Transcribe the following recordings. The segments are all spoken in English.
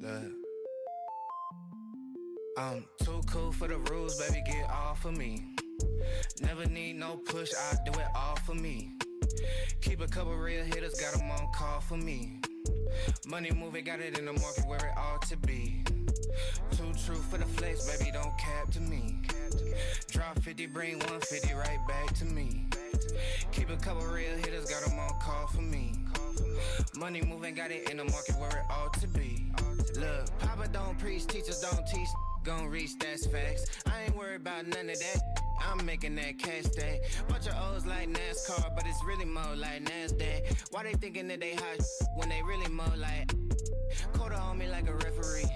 Look, I'm too cool for the rules, baby, get off of me. Never need no push, I do it all for me. Keep a couple real hitters, got them on call for me. Money moving, got it in the market where it ought to be. Too true for the flex, baby, don't cap to me. Drop 50, bring 150 right back to me. Keep a couple real hitters, got them on call for me. Money moving, got it in the market where it ought to be. Look, Papa don't preach, teachers don't teach. Gon' reach, that's facts. I ain't worried about none of that. I'm making that cash stack. Bunch of O's like NASCAR, but it's really more like NASDAQ. Why they thinking that they hot when they really more like quarter on me like a referee?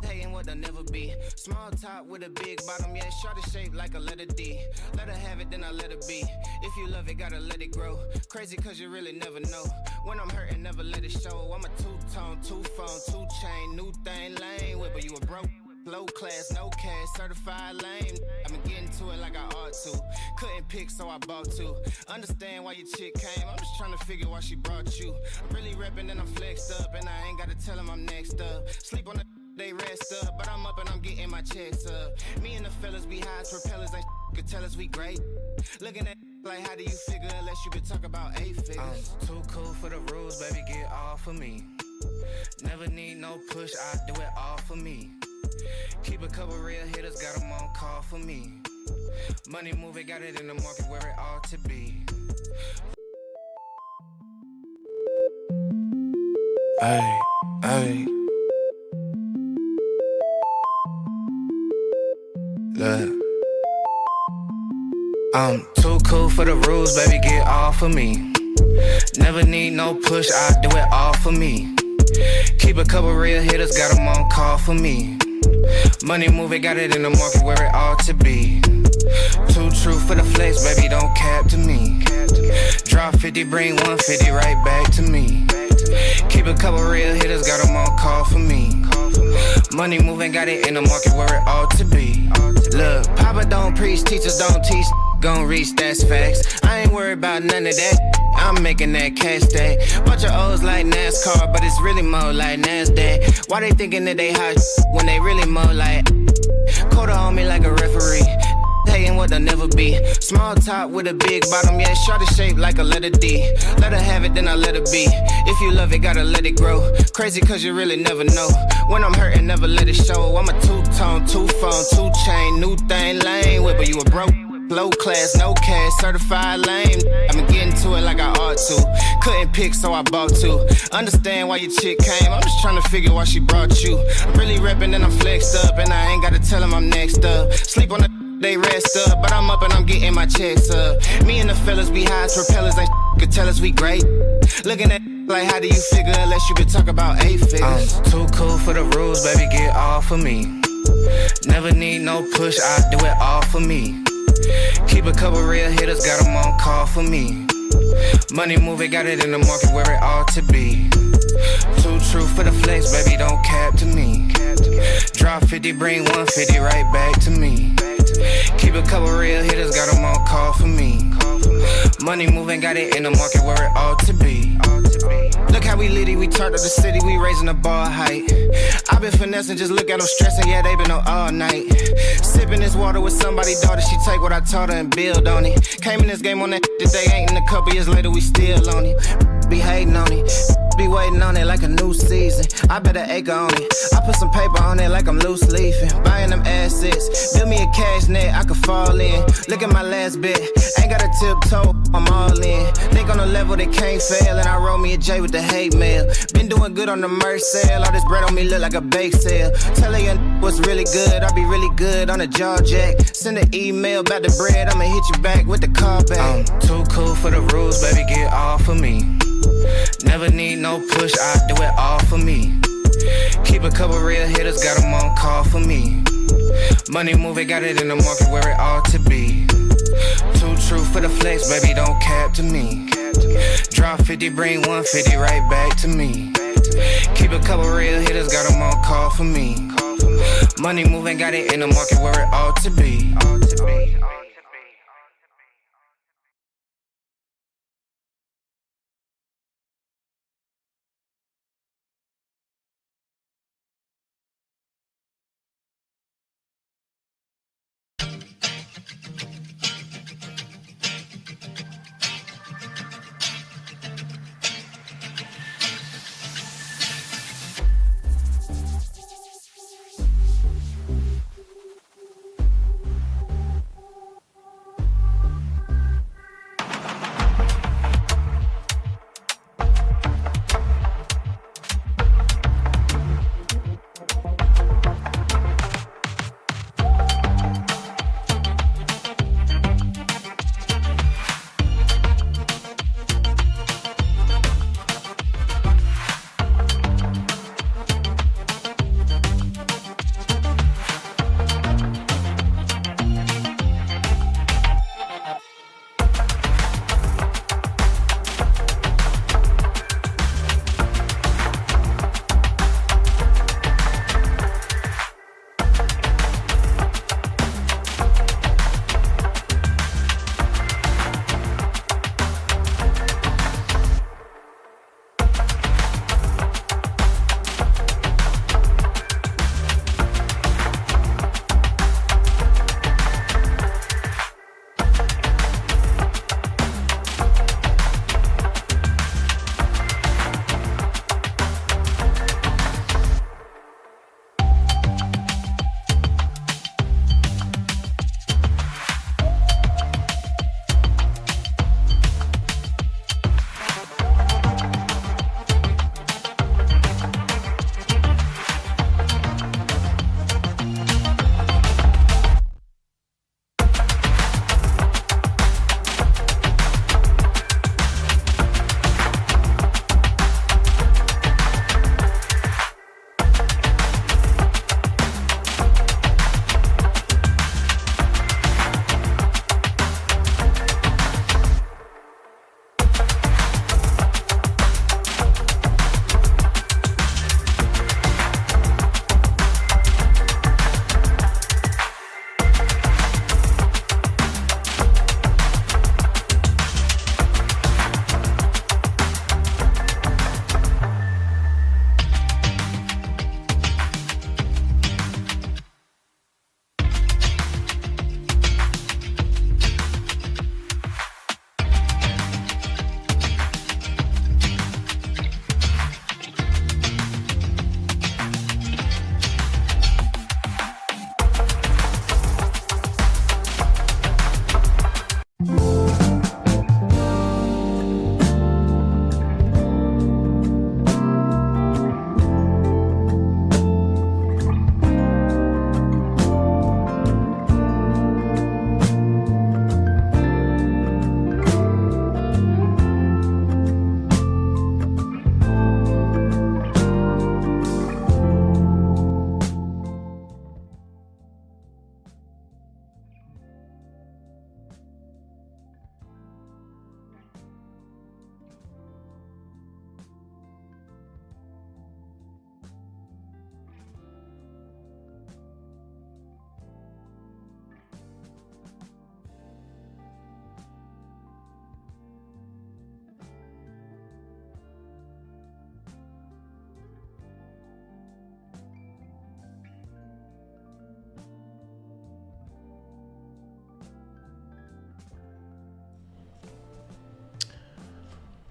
Hating what they'll never be. Small top with a big bottom, yeah, shorty shaped like a letter D. Let her have it, then I let her be. If you love it, gotta let it grow. Crazy cause you really never know. When I'm hurting, never let it show. I'm a two-tone, two-phone, two-chain, new thing, lane whipper, you a broke. Low class, no cash, certified lame. I've been getting to it like I ought to. Couldn't pick, so I bought two. Understand why your chick came, I'm just trying to figure why she brought you. I'm really reppin' and I'm flexed up, and I ain't gotta tell them I'm next up. Sleep on the they rest up, but I'm up and I'm getting my checks up. Me and the fellas be high as propellers, they could tell us we great. Looking at like, how do you figure unless you been talking about 8 figures? I'm too cool for the rules, baby, get off of me. Never need no push, I do it all for me. Keep a couple real hitters, got them on call for me. Money moving, got it in the market where it ought to be. Ay, ay. Look, I'm too cool for the rules, baby, get off of me. Never need no push, I do it all for me. Keep a couple real hitters, got them on call for me. Money moving, got it in the market where it ought to be. Too true for the flex, baby, don't cap to me. Drop 50, bring 150 right back to me. Keep a couple real hitters, got them on call for me. Money moving, got it in the market where it ought to be. Look, Papa don't preach, teachers don't teach. Gon' reach, that's facts. I ain't worried about none of that. I'm making that cash stack. Bunch of O's like NASCAR, but it's really more like NASDAQ. Why they thinking that they hot when they really more like quarter on me like a referee? Hating what they'll never be. Small top with a big bottom, yeah, shorty shaped like a letter D. Let her have it, then I let her be. If you love it, gotta let it grow. Crazy cause you really never know. When I'm hurting, never let it show. I'm a two-tone, two-phone, two-chain, new thing, lane whipper, you a broke. Low class, no cash, certified lame. I've been getting to it like I ought to. Couldn't pick, so I bought two. Understand why your chick came, I'm just trying to figure why she brought you. I'm really reppin' and I'm flexed up, and I ain't gotta tell them I'm next up. Sleep on the they rest up, but I'm up and I'm getting my checks up. Me and the fellas be high as propellers, they could tell us we great. Looking at like, how do you figure unless you been talking about 8 figures? I'm too cool for the rules, baby, get off of me. Never need no push, I do it all for me. Keep a couple real hitters, got them on call for me. Money moving, got it in the market where it ought to be. Too true for the flex, baby, don't cap to me. Drop 50, bring 150 right back to me. Keep a couple real hitters, got them on call for me. Money moving, got it in the market where it ought to be. Look how we litty, we turned up the city, we raising the bar height. I been finessing, just look at them stressing, yeah, they been up all night. Sipping this water with somebody's daughter, she take what I taught her and build on it. Came in this game on that today, ain't in a couple years later, we still on it. Be hating on it, be waiting on it like a new season. I bet an acre on it, I put some paper on it like I'm loose leafing. Buying them assets, build me a cash net I could fall in. Look at my last bet, ain't got a tiptoe, I'm all in. Think on a level that can't fail, and I roll me a J with the hate mail. Been doing good on the merch sale, all this bread on me look like a bake sale. Tell her your what's really good, I'll be really good on a jaw jack. Send an email about the bread, I'ma hit you back with the call back. I'm too cool for the rules, baby, get off of me. Never need no push, I do it all for me. Keep a couple real hitters, got them on call for me. Money moving, got it in the market where it ought to be. Too true for the flex, baby, don't cap to me. Drop 50, bring 150 right back to me. Keep a couple real hitters, got them on call for me. Money moving, got it in the market where it ought to be.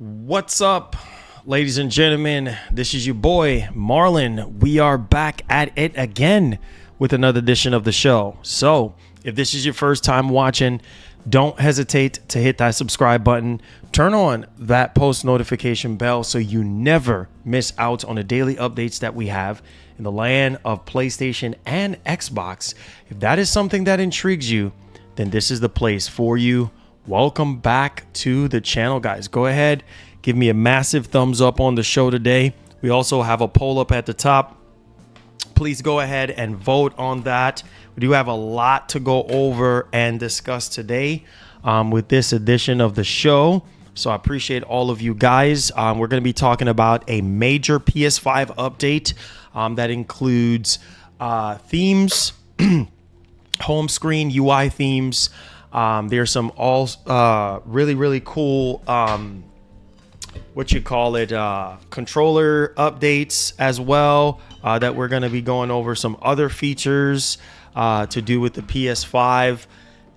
What's up, ladies and gentlemen? This is your boy Marlon. We are back at it again with another edition of the show. So if this is your first time watching, don't hesitate to hit that subscribe button. Turn on that post notification bell so you never miss out on the daily updates that we have in the land of PlayStation and Xbox. If that is something that intrigues you, then this is the place for you. Welcome back to the channel, guys. Go ahead, give me a massive thumbs up on the show today. We also have a poll up at the top. Please go ahead and vote on that. We do have a lot to go over and discuss today with this edition of the show. So I appreciate all of you guys. We're going to be talking about a major PS5 update that includes themes, home screen UI themes. There's some really cool controller updates as well that we're going to be going over. Some other features to do with the PS5,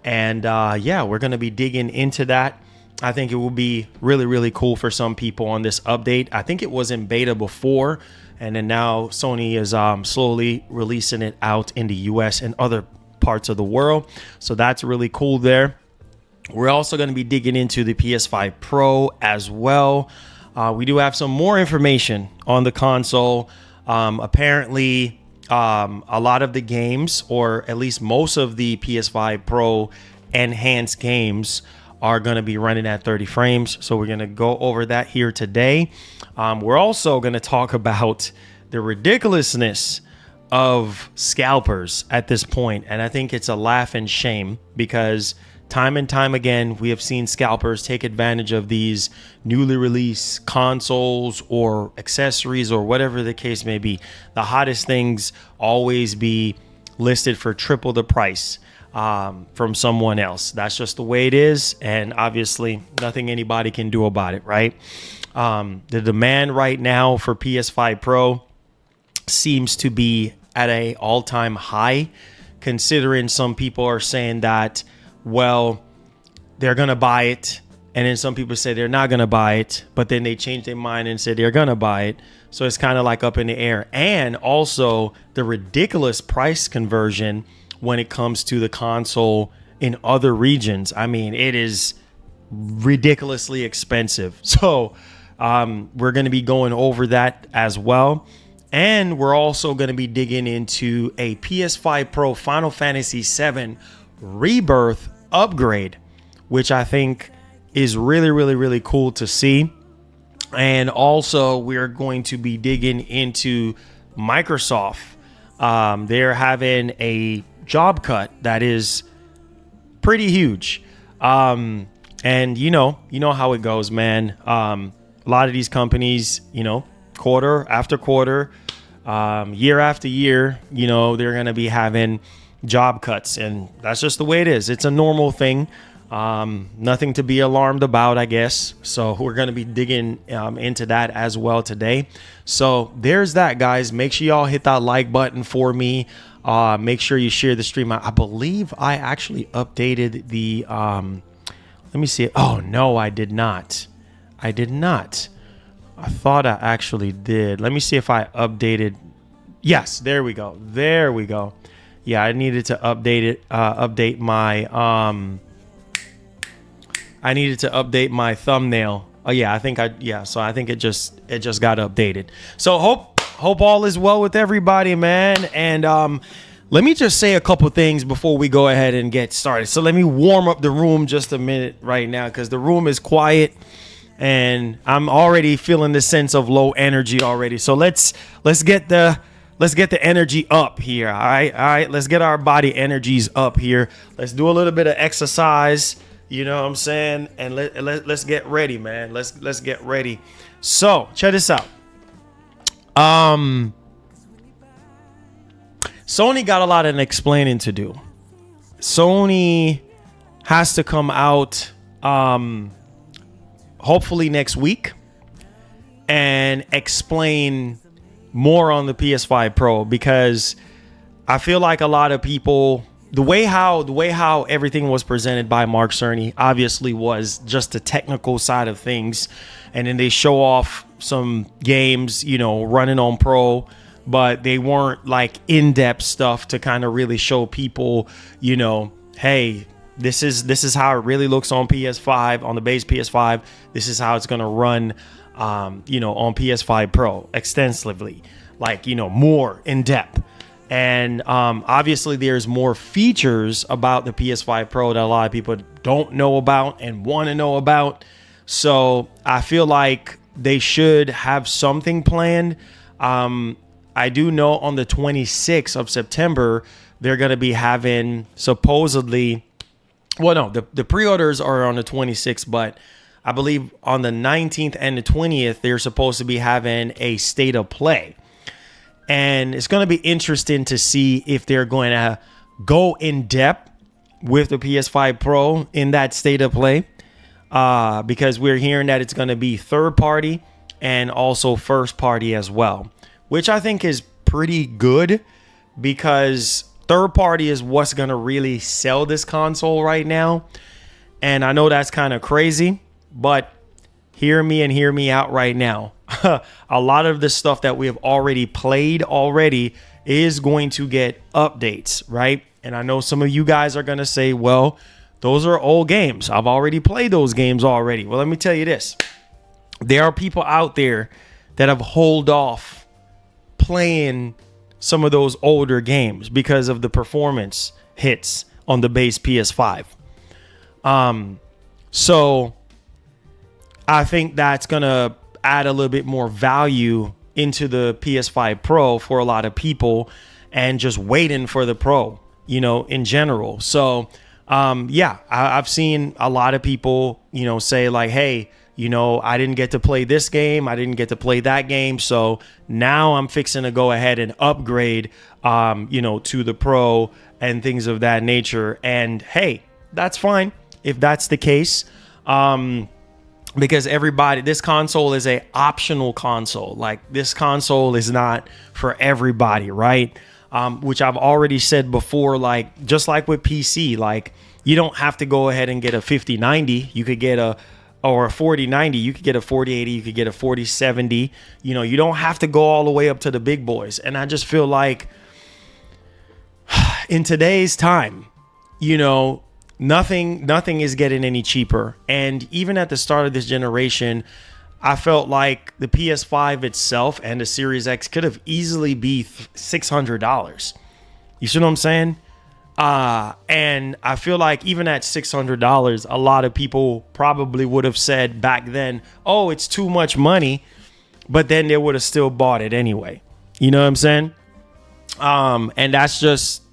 and we're going to be digging into that. I think it will be really cool for some people on this update. I think it was in beta before, and then now Sony is slowly releasing it out in the US and other parts of the world. So that's really cool there. We're also going to be digging into the PS5 Pro as well. We do have some more information on the console. Apparently, a lot of the games, or at least most of the PS5 Pro enhanced games, are going to be running at 30 frames. So we're going to go over that here today. We're also going to talk about the ridiculousness of scalpers at this point, and I think it's a laugh and shame, because time and time again we have seen scalpers take advantage of these newly released consoles or accessories or whatever the case may be. The hottest things always be listed for triple the price from someone else. That's just the way it is, and obviously nothing anybody can do about it, right? The demand right now for PS5 Pro seems to be at a all-time high, considering some people are saying that, well, they're gonna buy it, and then some people say they're not gonna buy it, but then they change their mind and say they're gonna buy it. So it's kind of like up in the air. And also the ridiculous price conversion when it comes to the console in other regions. I mean, it is ridiculously expensive. So we're going to be going over that as well. And we're also going to be digging into a PS5 Pro Final Fantasy VII Rebirth upgrade, which I think is really cool to see. And also we're going to be digging into Microsoft. They're having a job cut that is pretty huge. And you know how it goes, man. A lot of these companies, quarter after quarter, year after year, they're going to be having job cuts, and that's just the way it is. It's a normal thing. Nothing to be alarmed about, I guess. So we're going to be digging into that as well today. So there's that, guys. Make sure y'all hit that like button for me. Make sure you share the stream. I believe I actually updated the let me see. Oh no, I did not. I thought I actually did. Let me see if I updated. Yes, there we go. Yeah, I needed to update it. Update my thumbnail. Oh yeah, so I think it just got updated. So hope all is well with everybody, man. And let me just say a couple things before we go ahead and get started. So let me warm up the room just a minute right now, because the room is quiet and I'm already feeling the sense of low energy already. So let's get the energy up here. All right. Let's get our body energies up here. Let's do a little bit of exercise. You know what I'm saying? And let's get ready, man. Let's get ready. So check this out. Sony got a lot of explaining to do. Sony has to come out hopefully next week and explain more on the PS5 Pro, because I feel like a lot of people the way how everything was presented by Mark Cerny obviously was just the technical side of things, and then they show off some games, running on Pro, but they weren't like in-depth stuff to kind of really show people, hey, this is how it really looks on PS5, on the base PS5. This is how it's gonna run, on PS5 Pro extensively, like more in depth. And obviously there's more features about the PS5 Pro that a lot of people don't know about and want to know about. So I feel like they should have something planned. I do know on the 26th of September, they're going to be having supposedly, well, no, the pre-orders are on the 26th, but I believe on the 19th and the 20th, they're supposed to be having a state of play. And it's going to be interesting to see if they're going to go in depth with the PS5 Pro in that state of play, because we're hearing that it's going to be third party and also first party as well, which I think is pretty good, because third party is what's going to really sell this console right now. And I know that's kind of crazy, but hear me and hear me out right now. A lot of the stuff that we have already played is going to get updates, right? And I know some of you guys are going to say, well, those are old games. I've already played those games already. Well, let me tell you this. There are people out there that have held off playing some of those older games because of the performance hits on the base PS5. So I think that's going to add a little bit more value into the PS5 Pro for a lot of people, and just waiting for the Pro, in general. So, I've seen a lot of people, say like, hey, I didn't get to play this game. I didn't get to play that game. So now I'm fixing to go ahead and upgrade, to the Pro and things of that nature. And hey, that's fine if that's the case. Because this console is a optional console. Like, this console is not for everybody, right? Which I've already said before, like, just like with PC, like, you don't have to go ahead and get a 5090. You could get a 4090. You could get a 4080. You could get a 4070. You don't have to go all the way up to the big boys. And I just feel like in today's time, nothing is getting any cheaper. And even at the start of this generation, I felt like the PS5 itself and the Series X could have easily be $600. You see what I'm saying? And I feel like even at $600, a lot of people probably would have said back then, oh, it's too much money, but then they would have still bought it anyway. You know what I'm saying? And that's just,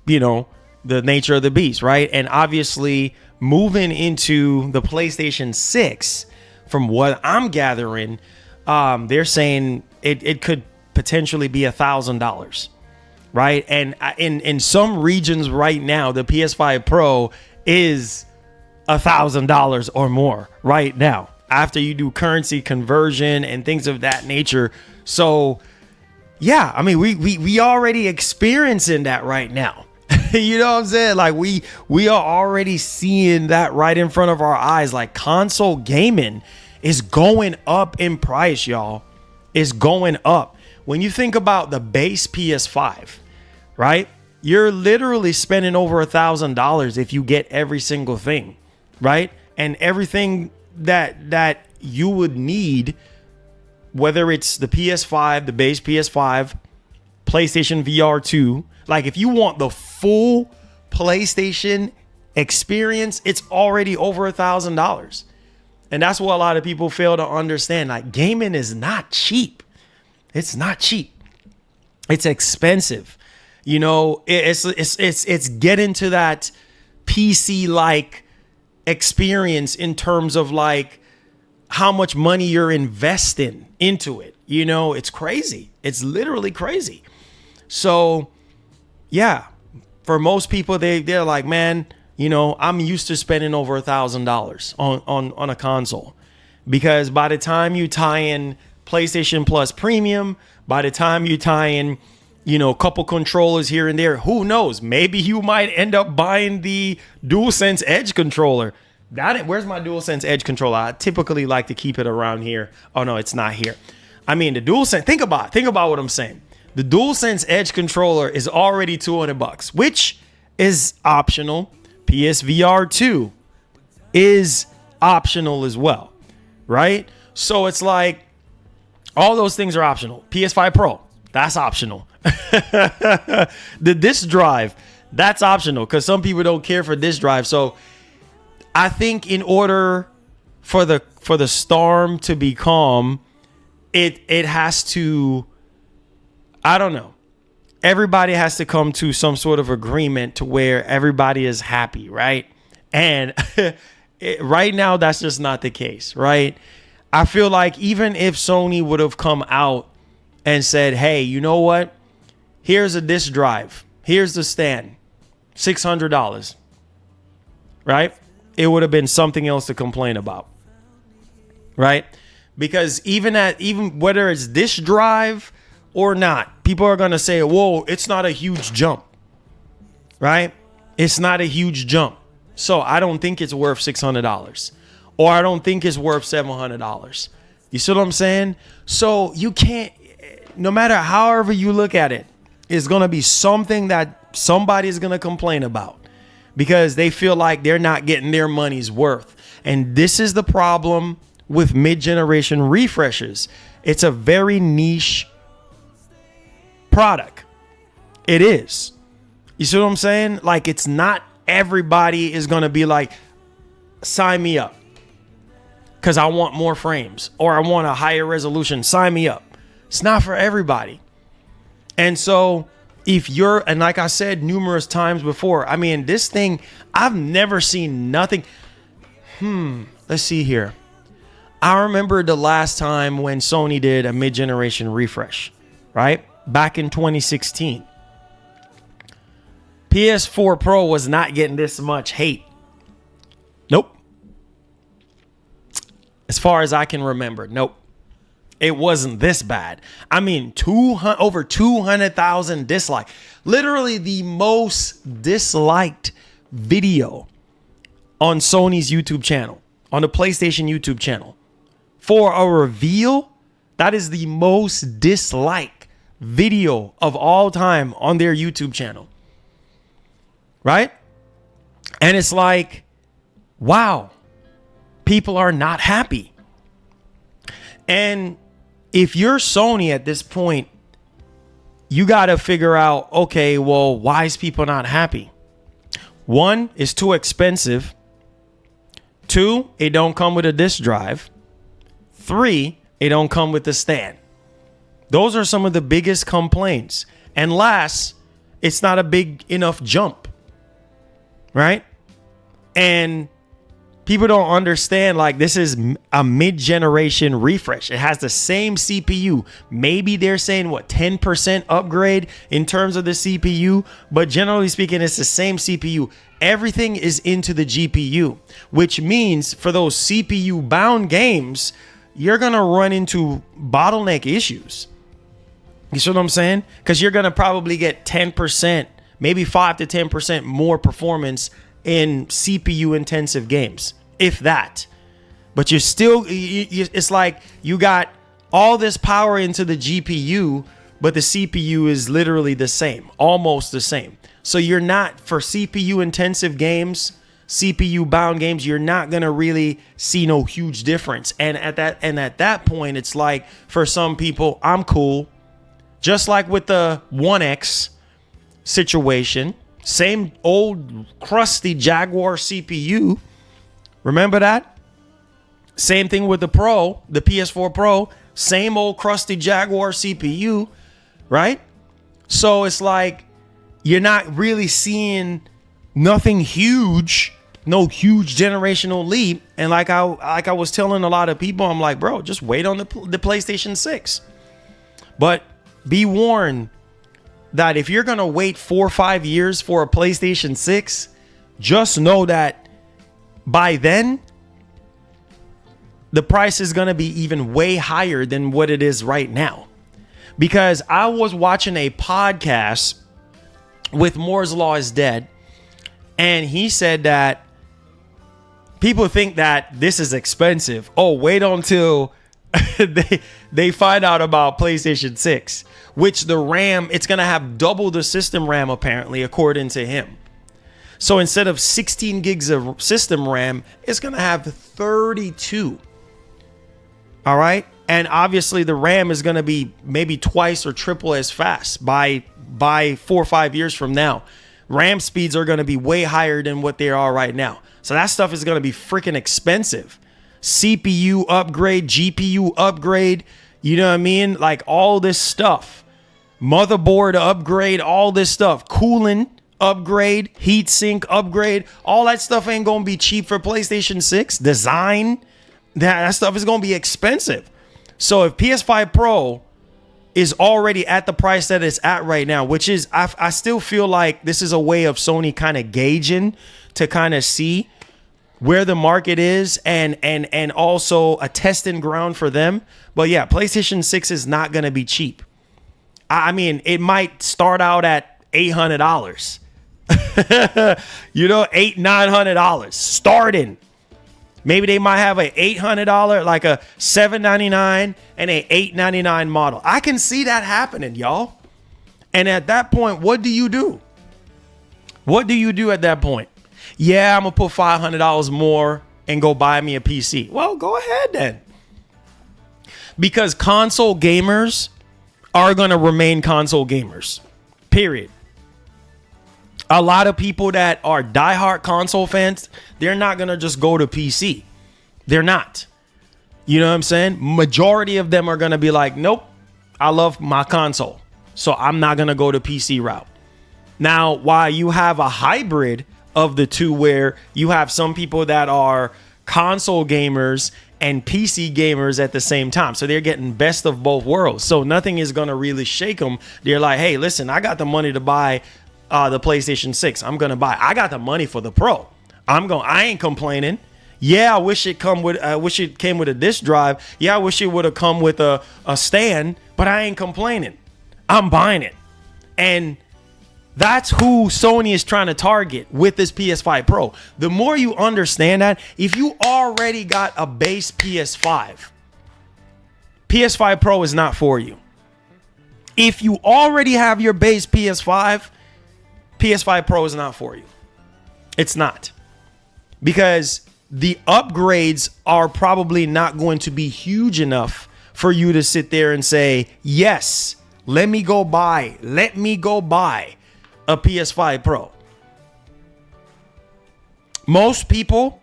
the nature of the beast, right? And obviously moving into the PlayStation 6, from what I'm gathering, they're saying it could potentially be $1,000, right? And in some regions right now, the PS5 Pro is $1,000 or more right now, after you do currency conversion and things of that nature. So yeah, I mean, we already experiencing that right now. You know what I'm saying? Like, we are already seeing that right in front of our eyes. Like, console gaming is going up in price, y'all. It's going up. When you think about the base PS5, right? You're literally spending over $1,000 if you get every single thing, right? And everything that you would need, whether it's the PS5, the base PS5, PlayStation VR 2, like, if you want the full PlayStation experience, it's already over $1,000. And that's what a lot of people fail to understand. Like, gaming is not cheap. It's not cheap. It's expensive. It's getting to that PC like experience in terms of like how much money you're investing into it. It's crazy. It's literally crazy. So yeah, for most people, they're like, man, I'm used to spending over $1,000 on a console, because by the time you tie in PlayStation Plus Premium, by the time you tie in, you know, a couple controllers here and there. Who knows? Maybe you might end up buying the DualSense Edge controller. Where's my DualSense Edge controller? I typically like to keep it around here. Oh no, it's not here. I mean, the DualSense. Think about what I'm saying. The DualSense Edge controller is already $200, which is optional. PSVR 2 is optional as well, right? So it's like all those things are optional. PS5 Pro, that's optional. The disk drive, that's optional because some people don't care for disk drive. So I think in order for the storm to be calm, it has to, I don't know. Everybody has to come to some sort of agreement to where everybody is happy, right? And right now, that's just not the case, right? I feel like even if Sony would have come out and said, hey, you know what? Here's a disk drive. Here's the stand. $600, right? It would have been something else to complain about, right? Because even whether it's disk drive or not, people are going to say, whoa, it's not a huge jump, right? It's not a huge jump. So I don't think it's worth $600 or I don't think it's worth $700. You see what I'm saying? So you can't, no matter however you look at it, it's going to be something that somebody is going to complain about because they feel like they're not getting their money's worth. And this is the problem with mid-generation refreshes. It's a very niche product. It is. You see what I'm saying? Like, it's not everybody is going to be like, sign me up because I want more frames or I want a higher resolution. Sign me up. It's not for everybody. And so if you're, and like I said numerous times before, I mean, this thing, I've never seen nothing. Let's see here. I remember the last time when Sony did a mid-generation refresh, right? Back in 2016. PS4 Pro was not getting this much hate. Nope. As far as I can remember, nope. It wasn't this bad. I mean, over 200,000 dislikes. Literally the most disliked video on Sony's YouTube channel, on the PlayStation YouTube channel. For a reveal, that is the most disliked video of all time on their YouTube channel. Right? And it's like, wow, people are not happy. And if you're Sony at this point, you got to figure out, okay, well, why is people not happy? One, it's too expensive. Two, it don't come with a disk drive. Three, it don't come with the stand. Those are some of the biggest complaints. And last, it's not a big enough jump. Right? And people don't understand, like, this is a mid-generation refresh. It has the same CPU. Maybe they're saying, 10% upgrade in terms of the CPU. But generally speaking, it's the same CPU. Everything is into the GPU, which means for those CPU-bound games, you're going to run into bottleneck issues. You see what I'm saying? Because you're going to probably get 10%, maybe 5 to 10% more performance in CPU-intensive games, if that. But you're still, it's like you got all this power into the GPU, but the CPU is literally the same, almost the same. So you're not, for CPU-intensive games, CPU-bound games, you're not going to really see no huge difference. And at that point, it's like, for some people, I'm cool. Just like with the 1X situation, same old crusty Jaguar CPU. Remember that? Same thing with the Pro, the PS4 Pro, same old crusty Jaguar CPU, right? So it's like you're not really seeing nothing huge, no huge generational leap. And like I was telling a lot of people, I'm like, bro, just wait on the PlayStation 6. But be warned that if you're going to wait 4 or 5 years for a PlayStation 6, just know that by then, the price is going to be even way higher than what it is right now. because I was watching a podcast with Moore's Law is Dead, and he said that people think that this is expensive. Oh, wait until they find out about PlayStation 6, which the RAM, it's going to have double the system RAM, apparently, according to him. So instead of 16 gigs of system RAM, it's going to have 32. All right. And obviously the RAM is going to be maybe twice or triple as fast by 4 or 5 years from now. RAM speeds are going to be way higher than what they are right now. So that stuff is going to be freaking expensive. CPU upgrade, GPU upgrade, you know what I mean? Like all this stuff. Motherboard upgrade, all this stuff. Cooling upgrade, heatsink upgrade. All that stuff ain't going to be cheap for PlayStation 6. Design, that stuff is going to be expensive. So if PS5 Pro is already at the price that it's at right now, which is, I still feel like this is a way of Sony kind of gauging to kind of see where the market is and also a testing ground for them. But yeah, PlayStation 6 is not going to be cheap. I mean, it might start out at $800. You know, $800-900 starting. Maybe they might have a $800, like a $799 and a $899 model. I can see that happening, y'all. And at that point, what do you do? What do you do at that point? Yeah, I'm going to put $500 more and go buy me a PC. Well, go ahead then. Because console gamers are going to remain console gamers. Period. A lot of people that are diehard console fans, they're not going to just go to PC. They're not. You know what I'm saying? Majority of them are going to be like, nope, I love my console, so I'm not going to go to PC route. Now, while you have a hybrid of the two where you have some people that are console gamers and PC gamers at the same time. So they're getting best of both worlds. So nothing is going to really shake them. They're like, hey, listen, I got the money to buy the PlayStation 6. I'm gonna buy. I got the money for the Pro. I ain't complaining. Yeah, I wish it came with a disc drive. Yeah, I wish it would have come with a stand, but I ain't complaining. I'm buying it. And that's who Sony is trying to target with this PS5 Pro. The more you understand that, if you already got a base PS5, PS5 Pro is not for you. If you already have your base PS5, PS5 Pro is not for you. It's not. Because the upgrades are probably not going to be huge enough for you to sit there and say, yes, let me go buy a PS5 Pro. Most people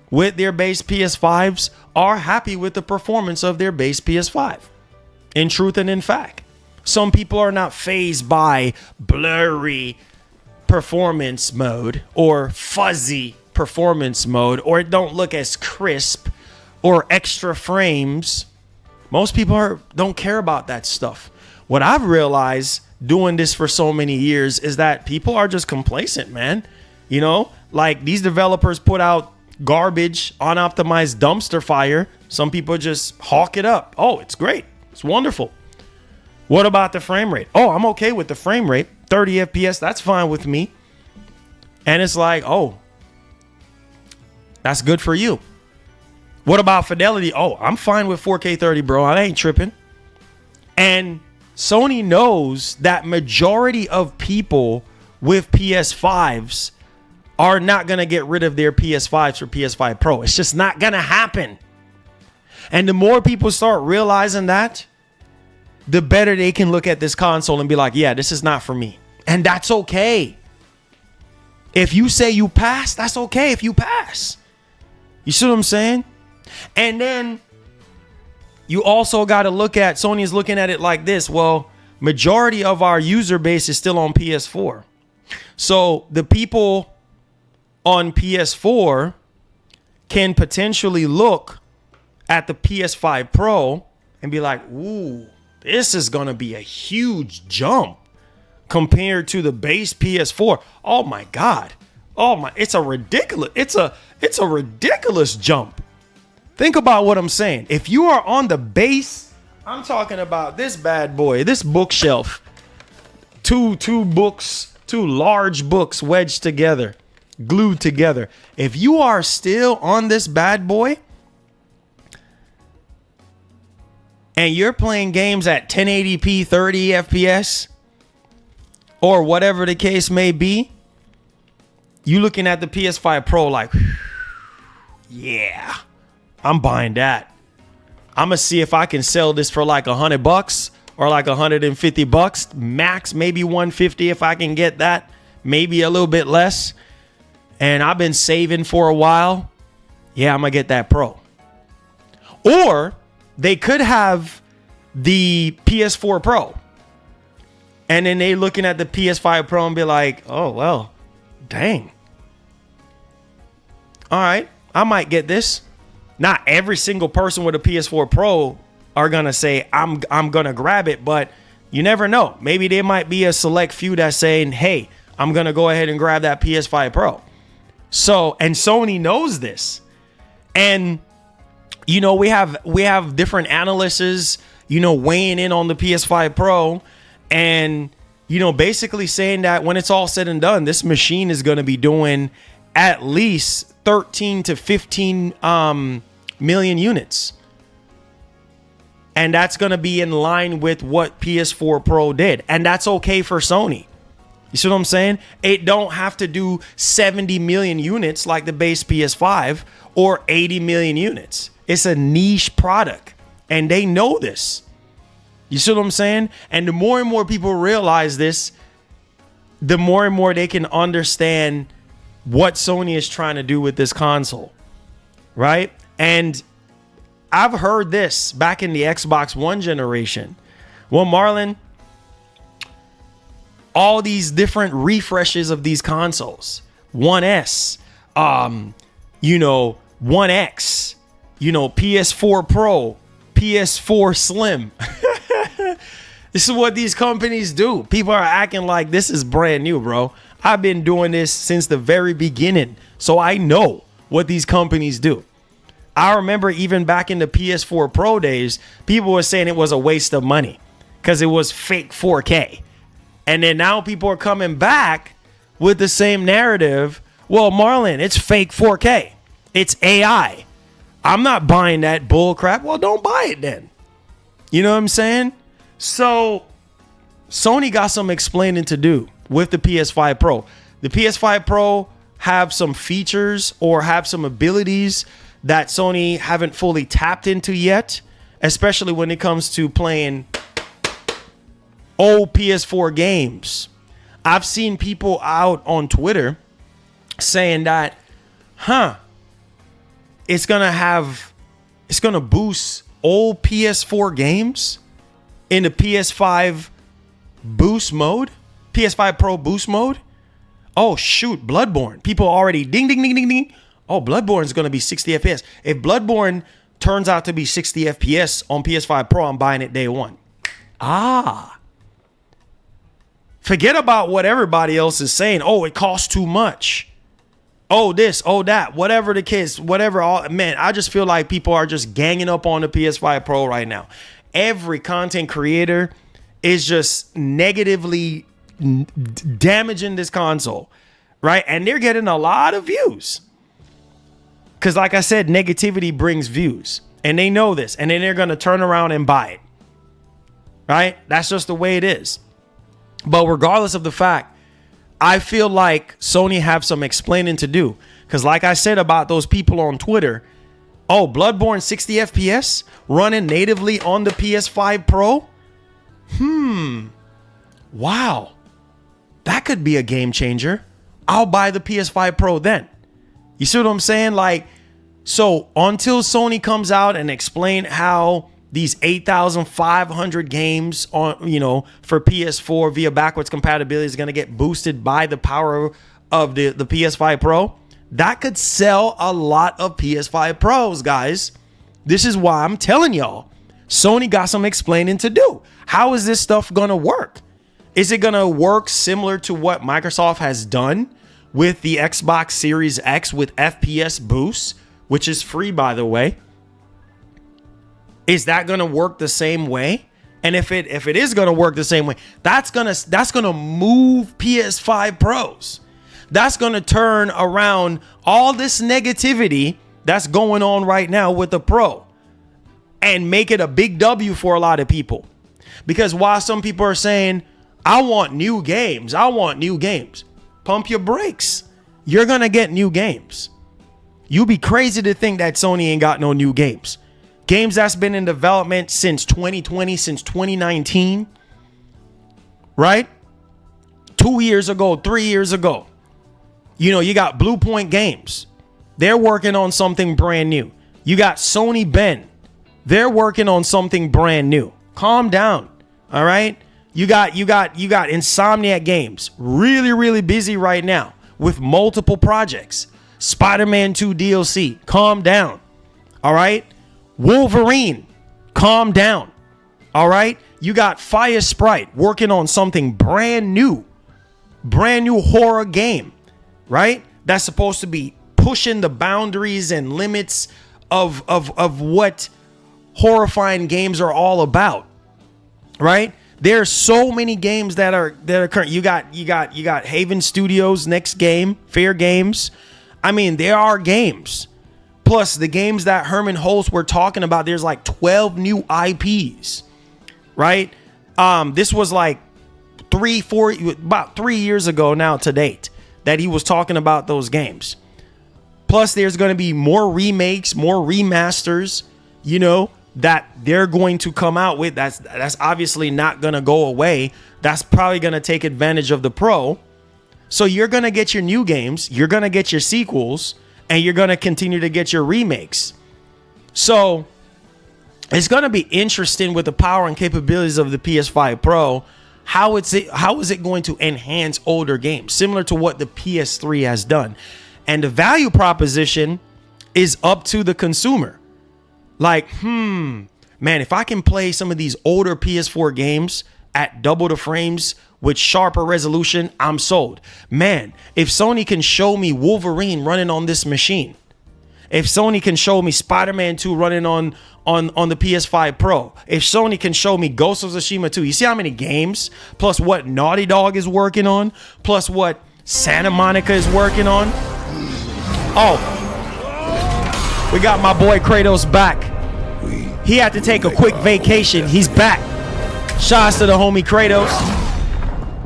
with their base PS5s are happy with the performance of their base PS5. In truth and in fact. Some people are not fazed by blurry performance mode or fuzzy performance mode, or it don't look as crisp or extra frames. Most people don't care about that stuff. What I've realized doing this for so many years is that people are just complacent, man. You know, like these developers put out garbage, unoptimized dumpster fire. Some people just hawk it up. Oh, it's great. It's wonderful. What about the frame rate? Oh, I'm okay with the frame rate. 30 FPS, that's fine with me. And it's like, oh, that's good for you. What about fidelity? Oh, I'm fine with 4K 30, bro. I ain't tripping. And Sony knows that majority of people with PS5s are not going to get rid of their PS5s for PS5 Pro. It's just not going to happen. And the more people start realizing that, the better they can look at this console and be like, yeah, this is not for me. And that's okay. If you say you pass, that's okay if you pass. You see what I'm saying? And then you also got to look at, Sony is looking at it like this. Well, majority of our user base is still on PS4. So the people on PS4 can potentially look at the PS5 Pro and be like, ooh, this is going to be a huge jump compared to the base PS4. Oh my God. Oh my, it's a ridiculous jump. Think about what I'm saying. If you are on the base, I'm talking about this bad boy, this bookshelf. Two large books wedged together, glued together. If you are still on this bad boy and you're playing games at 1080p 30 FPS or whatever the case may be, you looking at the PS5 Pro like, yeah, I'm buying that. I'm gonna see if I can sell this for like $100 or like $150 max, maybe 150 if I can get that, maybe a little bit less. And I've been saving for a while. Yeah, I'm gonna get that Pro. Or they could have the PS4 Pro, and then they looking at the PS5 Pro and be like, oh well, dang. All right, I might get this. Not every single person with a PS4 Pro are gonna say I'm gonna grab it, but you never know. Maybe there might be a select few that's saying, hey, I'm gonna go ahead and grab that PS5 Pro. So, and Sony knows this. And you know, we have different analysts, you know, weighing in on the PS5 Pro, and you know, basically saying that when it's all said and done, this machine is gonna be doing at least 13 to 15 million units. And that's going to be in line with what PS4 Pro did. And that's okay for Sony. You see what I'm saying? It don't have to do 70 million units like the base PS5 or 80 million units. It's a niche product. And they know this. You see what I'm saying? And the more and more people realize this, the more and more they can understand what Sony is trying to do with this console. Right? And I've heard this back in the Xbox One generation. Well, Marlon, all these different refreshes of these consoles, 1S, you know, 1X, you know, PS4 Pro, PS4 Slim. This is what these companies do. People are acting like this is brand new, bro. I've been doing this since the very beginning, so I know what these companies do. I remember even back in the PS4 Pro days, people were saying it was a waste of money because it was fake 4K. And then now people are coming back with the same narrative. Well, Marlon, it's fake 4K. It's AI. I'm not buying that bull crap. Well, don't buy it then. You know what I'm saying? So Sony got some explaining to do with the PS5 Pro. The PS5 Pro have some features or have some abilities that Sony haven't fully tapped into yet, especially when it comes to playing old PS4 games. I've seen people out on Twitter saying that, it's gonna boost old PS4 games in the PS5 boost mode, PS5 Pro boost mode. Oh shoot, Bloodborne. People already ding ding ding ding ding. Oh, Bloodborne is going to be 60 FPS. If Bloodborne turns out to be 60 FPS on PS5 Pro, I'm buying it day one. Forget about what everybody else is saying. Oh, it costs too much. Oh, this, oh, that, whatever the case, whatever. Man, I just feel like people are just ganging up on the PS5 Pro right now. Every content creator is just negatively damaging this console, right? And they're getting a lot of views. Because like I said, negativity brings views. And they know this. And then they're going to turn around and buy it. Right? That's just the way it is. But regardless of the fact, I feel like Sony have some explaining to do. Because like I said about those people on Twitter, oh, Bloodborne 60 FPS running natively on the PS5 Pro? Wow. That could be a game changer. I'll buy the PS5 Pro then. You see what I'm saying? Like, so until Sony comes out and explain how these 8,500 games on, you know, for PS4 via backwards compatibility is going to get boosted by the power of the PS5 Pro, that could sell a lot of PS5 Pros, guys. This is why I'm telling y'all, Sony got some explaining to do. How is this stuff going to work? Is it going to work similar to what Microsoft has done with the Xbox Series X with FPS boost, which is free, by the way? Is that going to work the same way? And if it is going to work the same way, that's going to move PS5 Pros. That's going to turn around all this negativity that's going on right now with the Pro and make it a big W for a lot of people. Because while some people are saying, I want new games, pump your brakes. You're going to get new games. You'll be crazy to think that Sony ain't got no new games. Games that's been in development since 2020, since 2019, right? 2 years ago, 3 years ago. You know, you got Blue Point Games. They're working on something brand new. You got Sony Bend. They're working on something brand new. Calm down. All right? You got Insomniac Games. Really, really busy right now with multiple projects. Spider-Man 2 DLC. Calm down. All right? Wolverine. Calm down. All right? You got Fire Sprite working on something brand new horror game, right? That's supposed to be pushing the boundaries and limits of what horrifying games are all about, right? There are so many games that are current. You got Haven Studios' next game, Fair Games. I mean, there are games. Plus the games that Herman Holtz were talking about, there's like 12 new IPs, right? This was like about 3 years ago now to date that he was talking about those games. Plus there's going to be more remakes, more remasters, you know, that they're going to come out with. That's obviously not going to go away. That's probably going to take advantage of the Pro. So you're going to get your new games, you're going to get your sequels, and you're going to continue to get your remakes. So it's going to be interesting with the power and capabilities of the PS5 Pro. How is it going to enhance older games, similar to what the PS3 has done? And the value proposition is up to the consumer. Like, man, if I can play some of these older PS4 games at double the frames with sharper resolution, I'm sold. Man, if Sony can show me Wolverine running on this machine, if Sony can show me Spider-Man 2 running on the PS5 Pro, if Sony can show me Ghost of Tsushima 2, you see how many games, plus what Naughty Dog is working on, plus what Santa Monica is working on. Oh, we got my boy Kratos back. He had to take a quick vacation. He's back. Shouts to the homie Kratos.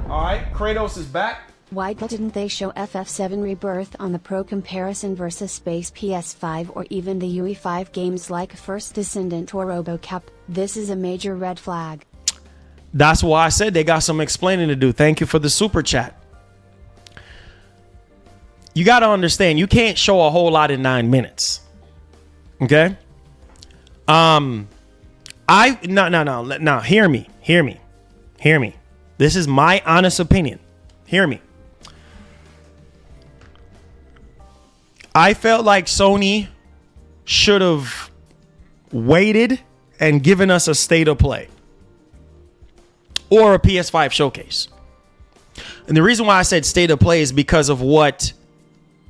All right, Kratos is back. Why didn't they show FF7 Rebirth on the Pro comparison versus Space PS5 or even the UE5 games like First Descendant or RoboCop? This is a major red flag. That's why I said they got some explaining to do. Thank you for the super chat. You got to understand, you can't show a whole lot in 9 minutes. Okay? No, hear me. This is my honest opinion. Hear me. I felt like Sony should have waited and given us a state of play or a PS5 showcase. And the reason why I said state of play is because of what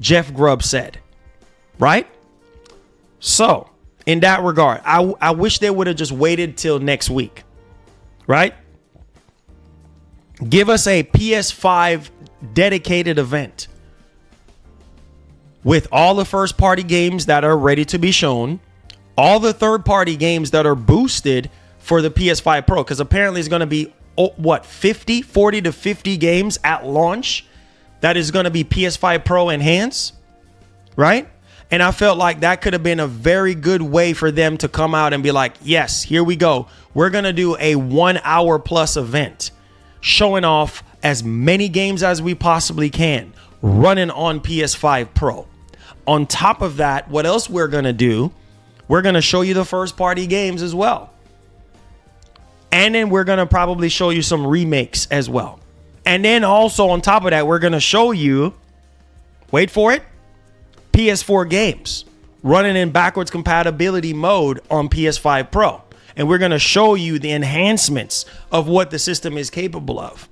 Jeff Grubb said, right? So in that regard, I wish they would have just waited till next week, right? Give us a PS5 dedicated event with all the first party games that are ready to be shown, all the third party games that are boosted for the PS5 Pro, because apparently it's going to be 40 to 50 games at launch that is going to be PS5 Pro enhanced, right? And I felt like that could have been a very good way for them to come out and be like, yes, here we go. We're going to do a 1 hour plus event showing off as many games as we possibly can running on PS5 Pro. On top of that, what else we're going to do? We're going to show you the first party games as well. And then we're going to probably show you some remakes as well. And then also on top of that, we're going to show you, wait for it, PS4 games running in backwards compatibility mode on PS5 Pro. And we're going to show you the enhancements of what the system is capable of.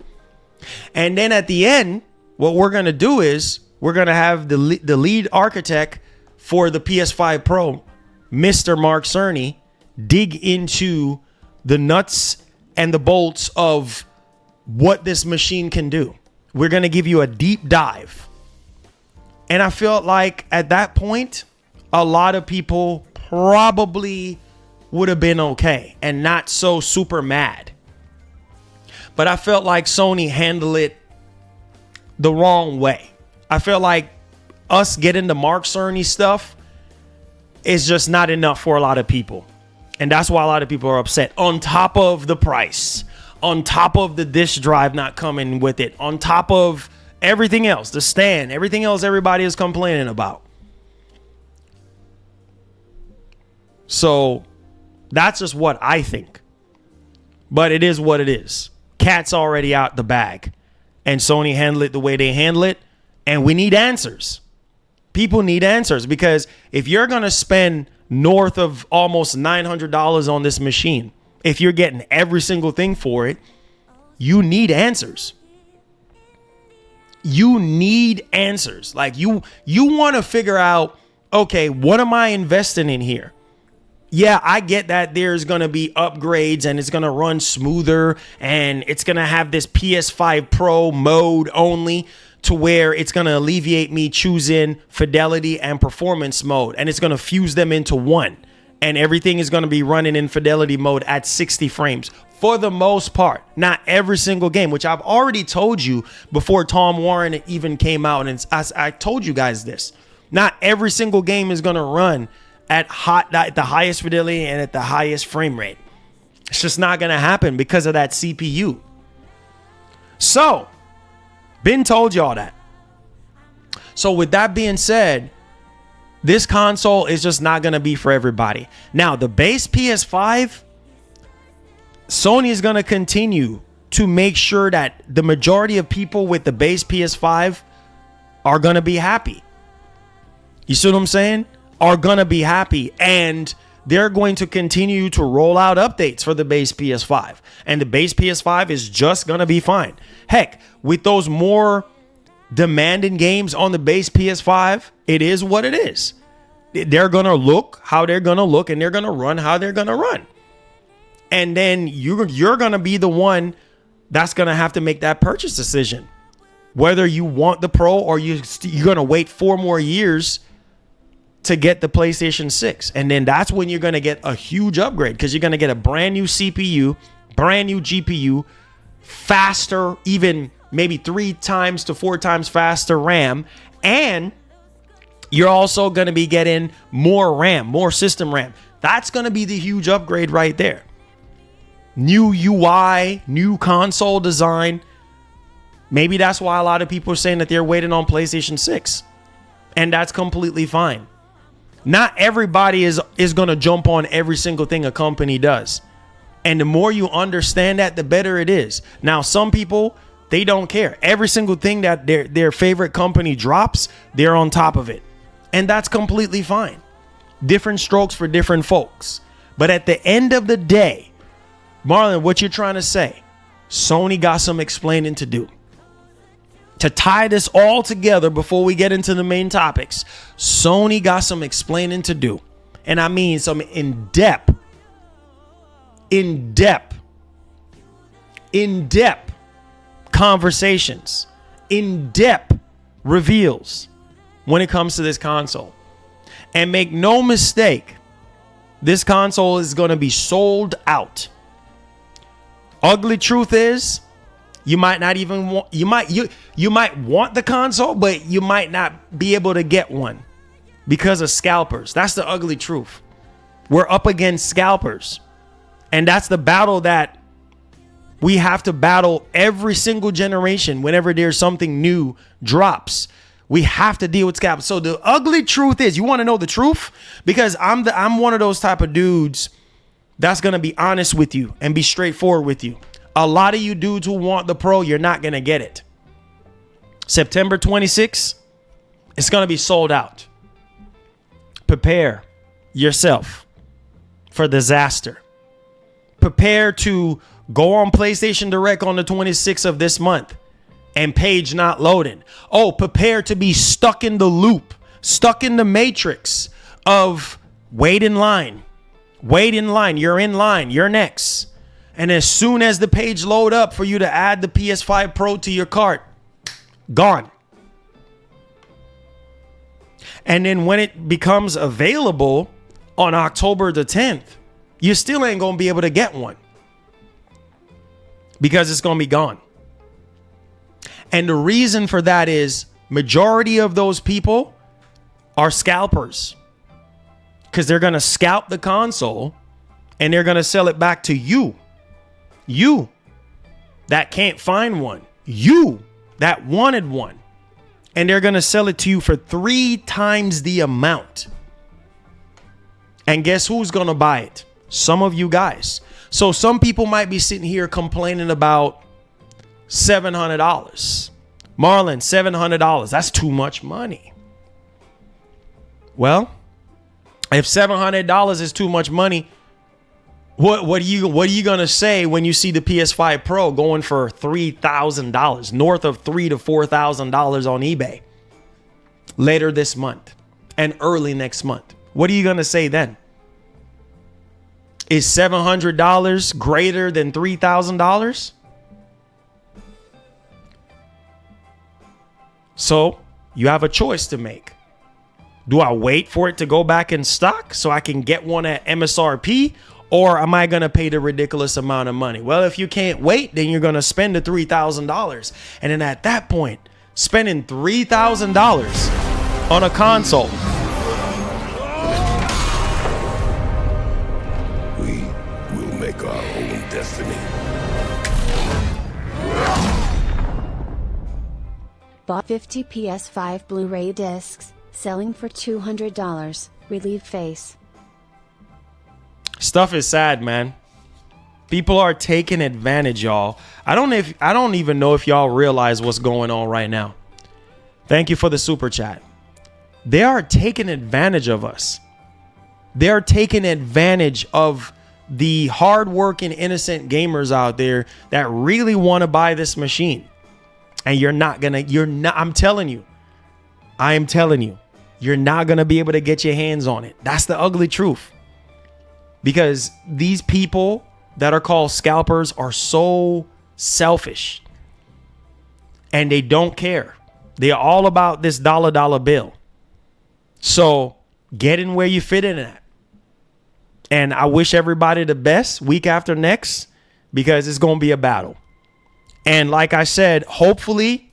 And then at the end, what we're going to do is we're going to have the lead architect for the PS5 Pro, Mr. Mark Cerny, dig into the nuts and the bolts of what this machine can do. We're going to give you a deep dive. And I felt like at that point, a lot of people probably would have been okay and not so super mad. But I felt like Sony handled it the wrong way. I felt like us getting the Mark Cerny stuff is just not enough for a lot of people. And that's why a lot of people are upset. On top of the price, on top of the disk drive not coming with it, on top of everything else, the stand, everything else everybody is complaining about. So that's just what I think. But it is what it is. Cat's already out the bag. And Sony handled it the way they handle it. And we need answers. People need answers, because if you're going to spend north of almost $900 on this machine, if you're getting every single thing for it, you need answers. You need answers. Like you want to figure out, okay, what am I investing in here? Yeah, I get that there's going to be upgrades and it's going to run smoother and it's going to have this PS5 Pro mode only, to where it's going to alleviate me choosing fidelity and performance mode, and it's going to fuse them into one, and everything is going to be running in fidelity mode at 60 frames for the most part. Not every single game, which I've already told you before Tom Warren even came out, and I told you guys this. Not every single game is going to run at the highest fidelity and at the highest frame rate. It's just not going to happen because of that CPU. So, been told y'all that. So with that being said, this console is just not going to be for everybody. Now, the base PS5, Sony is going to continue to make sure that the majority of people with the base PS5 are going to be happy. You see what I'm saying? Are going to be happy. And they're going to continue to roll out updates for the base PS5. And the base PS5 is just going to be fine. Heck, with those more demanding games on the base PS5, it is what it is. They're going to look how they're going to look, and they're going to run how they're going to run. And then you're going to be the one that's going to have to make that purchase decision. Whether you want the Pro or you're going to wait 4 more years to get the PlayStation 6. And then that's when you're going to get a huge upgrade, because you're going to get a brand new CPU, brand new GPU, faster, even maybe 3 times to 4 times faster RAM. And you're also going to be getting more RAM, more system RAM. That's going to be the huge upgrade right there. New UI, new console design. Maybe that's why a lot of people are saying that they're waiting on PlayStation 6. And that's completely fine. Not everybody is going to jump on every single thing a company does. And the more you understand that, the better it is. Now, some people, they don't care. Every single thing that their favorite company drops, they're on top of it. And that's completely fine. Different strokes for different folks. But at the end of the day, Marlon, what you're trying to say, Sony got some explaining to do. To tie this all together before we get into the main topics, Sony got some explaining to do. And I mean some in-depth conversations, in-depth reveals when it comes to this console. And make no mistake, this console is going to be sold out. Ugly truth is, you might not even want, you might want the console, but you might not be able to get one because of scalpers. That's the ugly truth. We're up against scalpers. And that's the battle that we have to battle every single generation. Whenever there's something new drops, we have to deal with scalpers. So the ugly truth is, you want to know the truth? Because I'm one of those type of dudes that's going to be honest with you and be straightforward with you. A lot of you dudes who want the Pro, you're not going to get it. September 26th, it's going to be sold out. Prepare yourself for disaster. Prepare to go on PlayStation Direct on the 26th of this month and page not loading. Oh, prepare to be stuck in the loop, stuck in the matrix of wait in line, Wait in line. You're in line. You're next. And as soon as the page load up for you to add the PS5 Pro to your cart, gone. And then when it becomes available on October the 10th, you still ain't going to be able to get one because it's going to be gone. And the reason for that is majority of those people are scalpers, because they're going to scalp the console and they're going to sell it back to you. You that can't find one. You that wanted one. And they're going to sell it to you for 3 times the amount. And guess who's going to buy it? Some of you guys. So some people might be sitting here complaining about $700. Marlon, $700. That's too much money. Well, if $700 is too much money, what are you gonna say when you see the PS5 Pro going for $3,000, north of $3,000 to $4,000 on eBay later this month and early next month? What are you gonna say then? Is $700 greater than $3,000? So you have a choice to make. Do I wait for it to go back in stock so I can get one at MSRP? Or am I going to pay the ridiculous amount of money? Well, if you can't wait, then you're going to spend the $3,000. And then at that point, spending $3,000 on a console. We will make our own destiny. Bought 50 PS5 Blu-ray discs, selling for $200. Relieved face. Stuff is sad, man. People are taking advantage, y'all. I don't even know if y'all realize what's going on right now. Thank you for the super chat. They are taking advantage of us. They are taking advantage of the hardworking, innocent gamers out there that really want to buy this machine. And I'm telling you, you're not going to be able to get your hands on it. That's the ugly truth. Because these people that are called scalpers are so selfish and they don't care. They're all about this dollar bill. So get in where you fit in at. And I wish everybody the best week after next, because it's going to be a battle. And like I said, hopefully,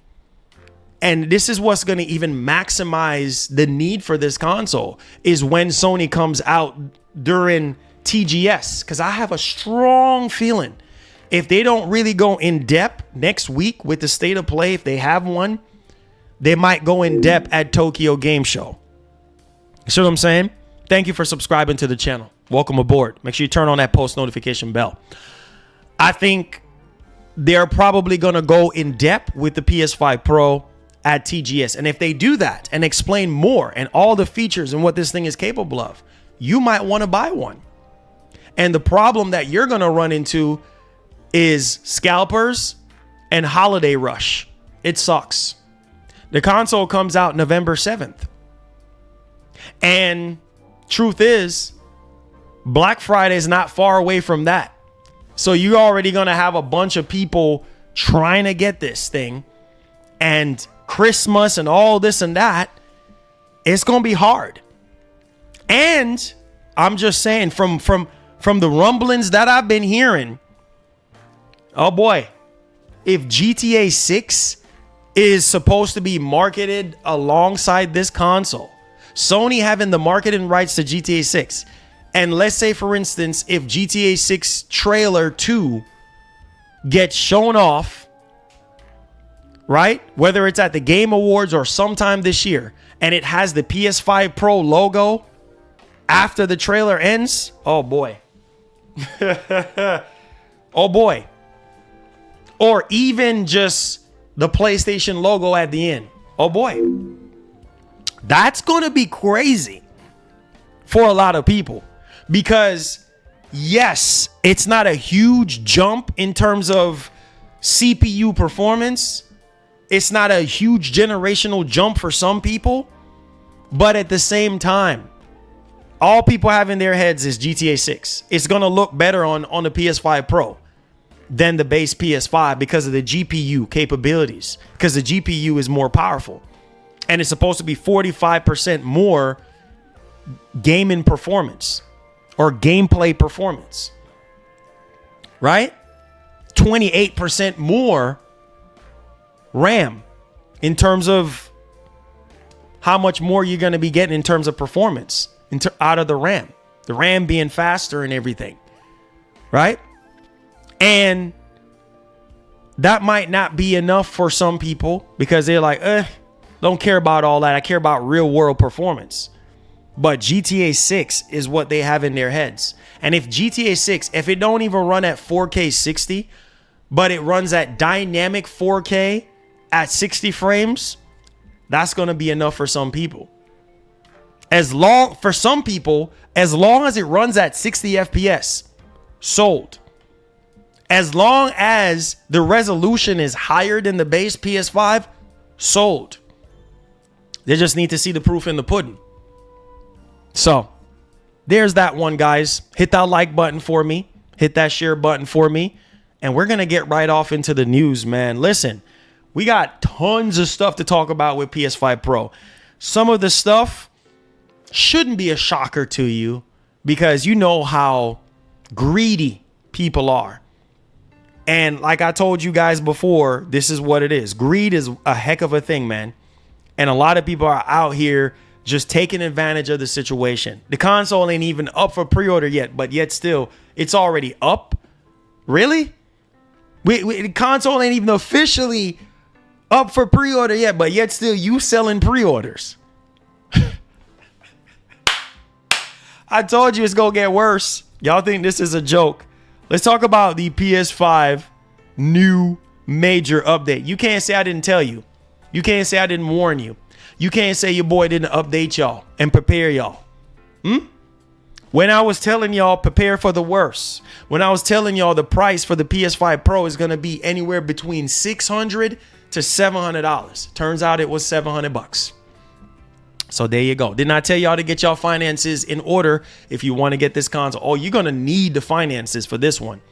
and this is what's going to even maximize the need for this console, is when Sony comes out during TGS, because I have a strong feeling if they don't really go in depth next week with the state of play, if they have one, they might go in depth at Tokyo Game Show. You see what I'm saying? Thank you for subscribing to the channel. Welcome aboard. Make sure you turn on that post notification bell. I think they're probably going to go in depth with the PS5 Pro at TGS. And if they do that and explain more and all the features and what this thing is capable of, you might want to buy one. And the problem that you're going to run into is scalpers and holiday rush. It sucks. The console comes out November 7th. And truth is, Black Friday is not far away from that. So you're already going to have a bunch of people trying to get this thing. And Christmas and all this and that, it's going to be hard. And I'm just saying, from the rumblings that I've been hearing, oh boy, if GTA 6 is supposed to be marketed alongside this console, Sony having the marketing rights to GTA 6, and let's say, for instance, if GTA 6 trailer 2 gets shown off, right? Whether it's at the Game Awards or sometime this year, and it has the PS5 Pro logo after the trailer ends, oh boy. Oh boy. Or even just the PlayStation logo at the end. Oh boy. That's going to be crazy for a lot of people. Because yes, it's not a huge jump in terms of CPU performance. It's not a huge generational jump for some people. But at the same time, all people have in their heads is GTA 6. It's going to look better on the PS5 Pro than the base PS5 because of the GPU capabilities, because the GPU is more powerful. And it's supposed to be 45% more gaming performance or gameplay performance, right? 28% more RAM in terms of how much more you're going to be getting in terms of performance out of the RAM being faster and everything, right? And that might not be enough for some people because they're like, don't care about all that. I care about real world performance. But GTA 6 is what they have in their heads. And if GTA 6, if it don't even run at 4K 60, but it runs at dynamic 4K at 60 frames, that's going to be enough for some people. For some people, as long as it runs at 60 FPS, sold. As long as the resolution is higher than the base PS5, sold. They just need to see the proof in the pudding. So, there's that one, guys. Hit that like button for me. Hit that share button for me. And we're going to get right off into the news, man. Listen, we got tons of stuff to talk about with PS5 Pro. Some of the stuff shouldn't be a shocker to you because you know how greedy people are. And like I told you guys before, this is what it is. Greed is a heck of a thing, man. And a lot of people are out here just taking advantage of the situation. The console ain't even up for pre-order yet, but yet still, it's already up. Really? The console ain't even officially up for pre-order yet, but yet still you selling pre-orders. I told you it's going to get worse. Y'all think this is a joke. Let's talk about the PS5 new major update. You can't say I didn't tell you. You can't say I didn't warn you. You can't say your boy didn't update y'all and prepare y'all. When I was telling y'all prepare for the worst, when I was telling y'all the price for the PS5 Pro is going to be anywhere between $600 to $700. Turns out it was $700. So there you go. Didn't I tell y'all to get y'all finances in order if you want to get this console? Oh, you're going to need the finances for this one.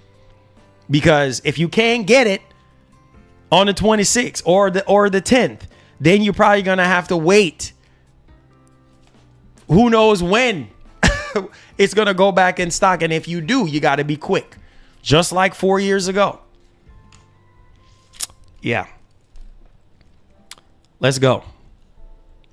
Because if you can't get it on the 26th or the 10th, then you're probably going to have to wait. Who knows when it's going to go back in stock. And if you do, you got to be quick. Just like 4 years ago. Yeah. Let's go.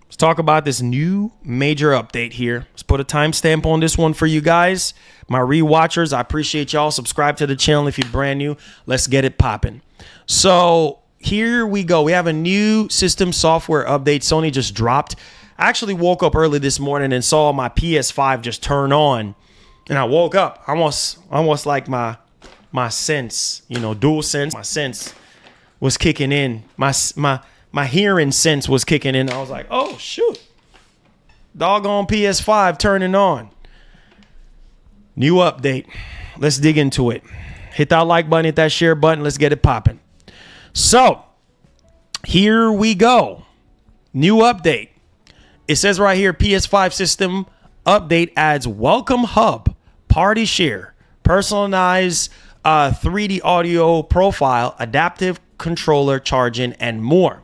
Let's talk about this new major update here. Let's put a timestamp on this one for you guys. My rewatchers, I appreciate y'all. Subscribe to the channel if you're brand new. Let's get it popping. So here we go. We have a new system software update Sony just dropped. I actually woke up early this morning and saw my PS5 just turn on. And I woke up almost like my sense, dual sense. My sense was kicking in. My hearing sense was kicking in. I was like, oh, shoot. Doggone PS5 turning on. New update. Let's dig into it. Hit that like button, hit that share button. Let's get it popping. So, here we go. New update. It says right here, PS5 system update adds Welcome Hub, Party Share, personalized 3D audio profile, adaptive controller charging, and more.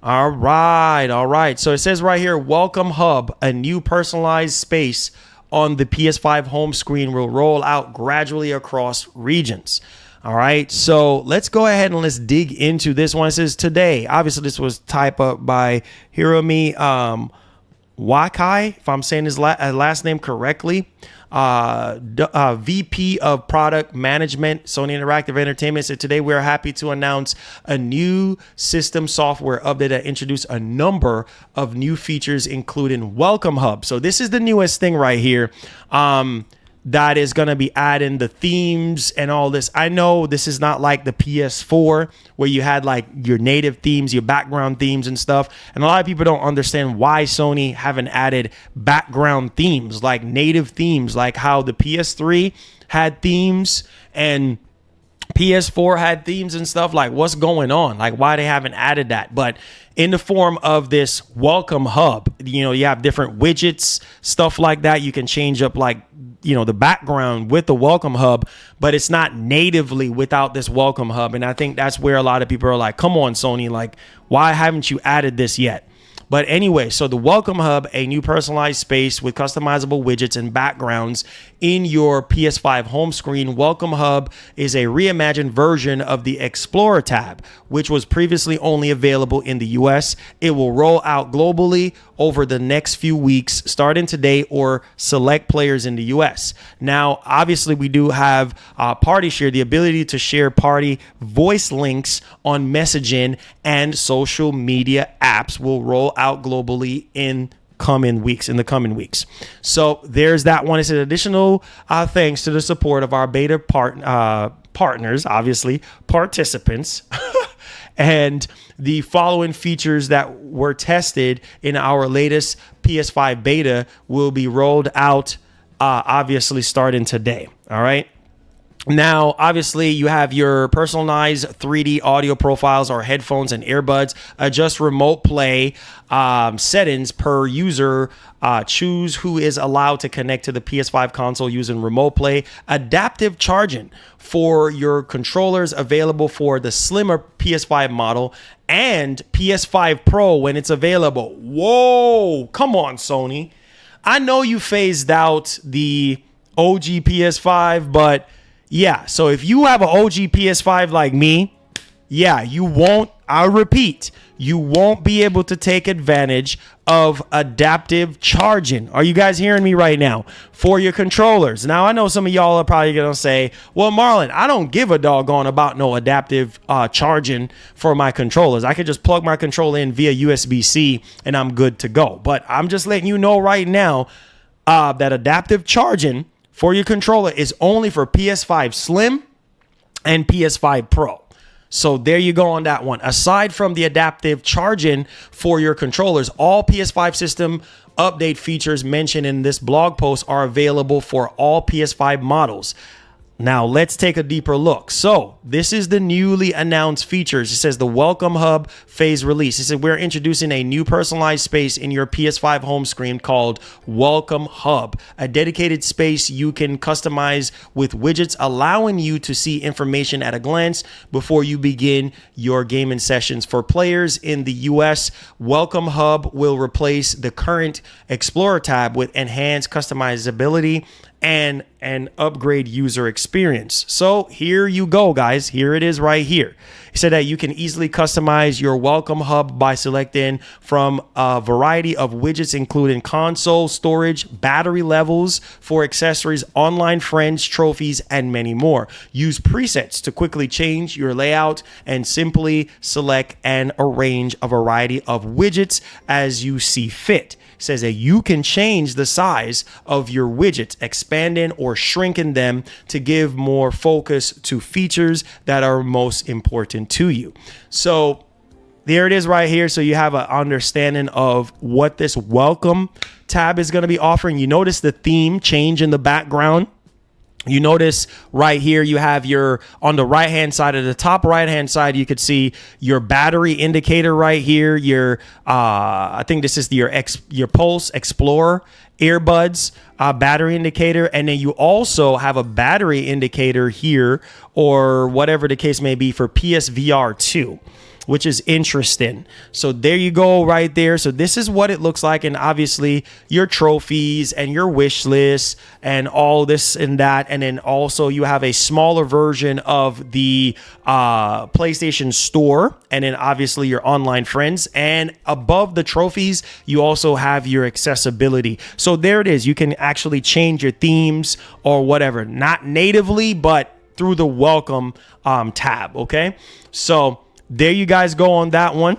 All right. So it says right here, Welcome Hub, a new personalized space on the PS5 home screen will roll out gradually across regions. All right. So let's go ahead and let's dig into this one. It says today, obviously this was typed up by Hiromi Wakai, if I'm saying his last name correctly. VP of Product Management, Sony Interactive Entertainment, said today we're happy to announce a new system software update that introduced a number of new features, including Welcome Hub. So this is the newest thing right here. That is going to be adding the themes and all this. I know this is not like the PS4 where you had like your native themes, your background themes and stuff. And a lot of people don't understand why Sony haven't added background themes, like native themes, like how the PS3 had themes and PS4 had themes and stuff. Like, what's going on? Like, why they haven't added that? But in the form of this welcome hub, you know, you have different widgets, stuff like that. You can change up, like, you know, the background with the welcome hub, but it's not natively without this welcome hub. And I think that's where a lot of people are like, come on, Sony, like, why haven't you added this yet? But anyway, so the Welcome Hub, a new personalized space with customizable widgets and backgrounds in your PS5 home screen. Welcome Hub is a reimagined version of the Explorer tab, which was previously only available in the US. It will roll out globally over the next few weeks, starting today, or select players in the US. Now, obviously, we do have Party Share, the ability to share party voice links on messaging and social media apps will roll out globally in the coming weeks. So there's that one. It's an additional thanks to the support of our beta partners, obviously participants. And the following features that were tested in our latest PS5 beta will be rolled out, obviously starting today. All right. Now, obviously, you have your personalized 3D audio profiles or headphones and earbuds. Adjust remote play settings per user. Choose who is allowed to connect to the PS5 console using remote play. Adaptive charging for your controllers available for the slimmer PS5 model and PS5 Pro when it's available. Whoa, come on, Sony. I know you phased out the OG PS5, but yeah, so if you have an OG PS5 like me, yeah, you won't, I repeat, you won't be able to take advantage of adaptive charging. Are you guys hearing me right now? For your controllers. Now, I know some of y'all are probably going to say, well, Marlon, I don't give a doggone about no adaptive charging for my controllers. I could just plug my controller in via USB-C and I'm good to go. But I'm just letting you know right now that adaptive charging for your controller is only for PS5 Slim and PS5 Pro. So there you go on that one. Aside from the adaptive charging for your controllers, all PS5 system update features mentioned in this blog post are available for all PS5 models. Now, let's take a deeper look. So this is the newly announced features. It says the Welcome Hub phase release. It said we're introducing a new personalized space in your PS5 home screen called Welcome Hub, a dedicated space you can customize with widgets, allowing you to see information at a glance before you begin your gaming sessions. For players in the US, Welcome Hub will replace the current Explorer tab with enhanced customizability and an upgrade user experience. So here you go, guys. Here it is right here. It said that you can easily customize your Welcome Hub by selecting from a variety of widgets, including console, storage, battery levels for accessories, online friends, trophies, and many more. Use presets to quickly change your layout and simply select and arrange a variety of widgets as you see fit. Says that you can change the size of your widgets, expanding or shrinking them to give more focus to features that are most important to you. So there it is right here. So you have an understanding of what this welcome tab is going to be offering. You notice the theme change in the background. You notice right here, you have your, on the right hand side, of the top right hand side, you could see your battery indicator right here. Your, I think this is your Pulse Explorer earbuds battery indicator. And then you also have a battery indicator here, or whatever the case may be, for PSVR 2. Which is interesting. So there you go right there. So this is what it looks like. And obviously your trophies and your wish list and all this and that. And then also you have a smaller version of the PlayStation Store. And then obviously your online friends. And above the trophies, you also have your accessibility. So there it is. You can actually change your themes or whatever. Not natively, but through the welcome tab. Okay. So there you guys go on that one.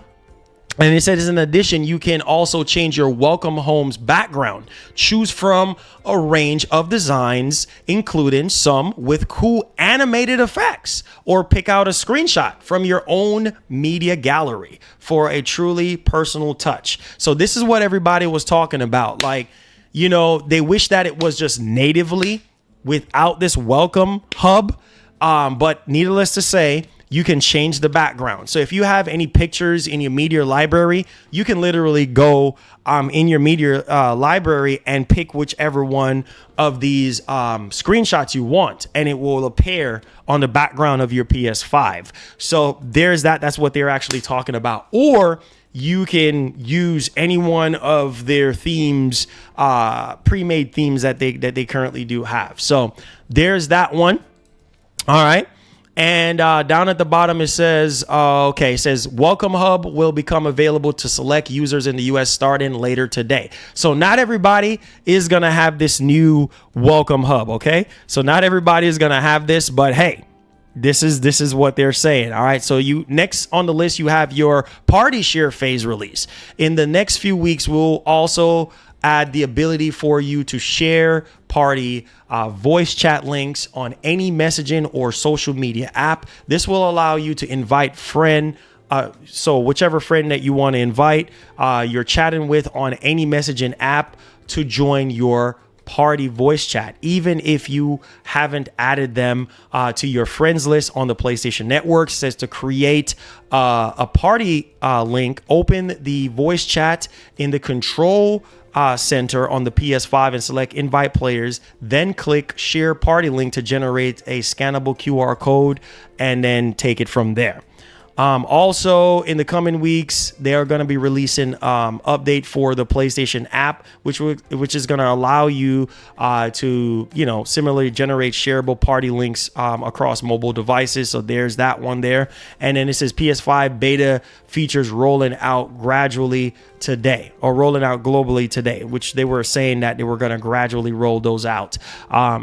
And it says, in addition, you can also change your welcome home's background. Choose from a range of designs, including some with cool animated effects, or pick out a screenshot from your own media gallery for a truly personal touch. So this is what everybody was talking about. Like, you know, they wish that it was just natively without this welcome hub. But needless to say, you can change the background. So if you have any pictures in your media library, you can literally go in your media library and pick whichever one of these screenshots you want, and it will appear on the background of your PS5. So there's that. That's what they're actually talking about. Or you can use any one of their themes, pre-made themes that they currently do have. So there's that one. All right. And down at the bottom, it says, it says Welcome Hub will become available to select users in the U.S. starting later today. So not everybody is going to have this new Welcome Hub. OK, so not everybody is going to have this. But hey, this is what they're saying. All right. So you next on the list, you have your party share phase release. In the next few weeks, we'll also add the ability for you to share party voice chat links on any messaging or social media app. This will allow you to invite so whichever friend that you want to invite, you're chatting with on any messaging app to join your party voice chat, even if you haven't added them to your friends list on the PlayStation Network. It says to create a party link, open the voice chat in the control center on the PS5 and select invite players, then click share party link to generate a scannable QR code and then take it from there. Also, in the coming weeks, they are going to be releasing update for the PlayStation app, which is going to allow you to, similarly generate shareable party links across mobile devices. So there's that one there. And then it says PS5 beta features rolling out gradually today, or rolling out globally today, which they were saying that they were going to gradually roll those out.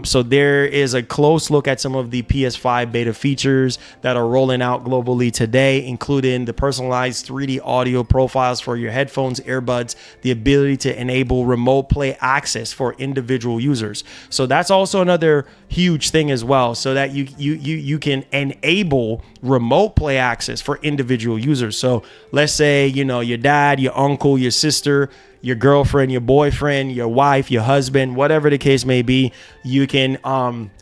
So there is a close look at some of the PS5 beta features that are rolling out globally today, including the personalized 3D audio profiles for your headphones, earbuds, the ability to enable remote play access for individual users. So that's also another huge thing as well, so that you can enable remote play access for individual users. So let's say, your dad, your uncle, your sister, your girlfriend, your boyfriend, your wife, your husband, whatever the case may be, you can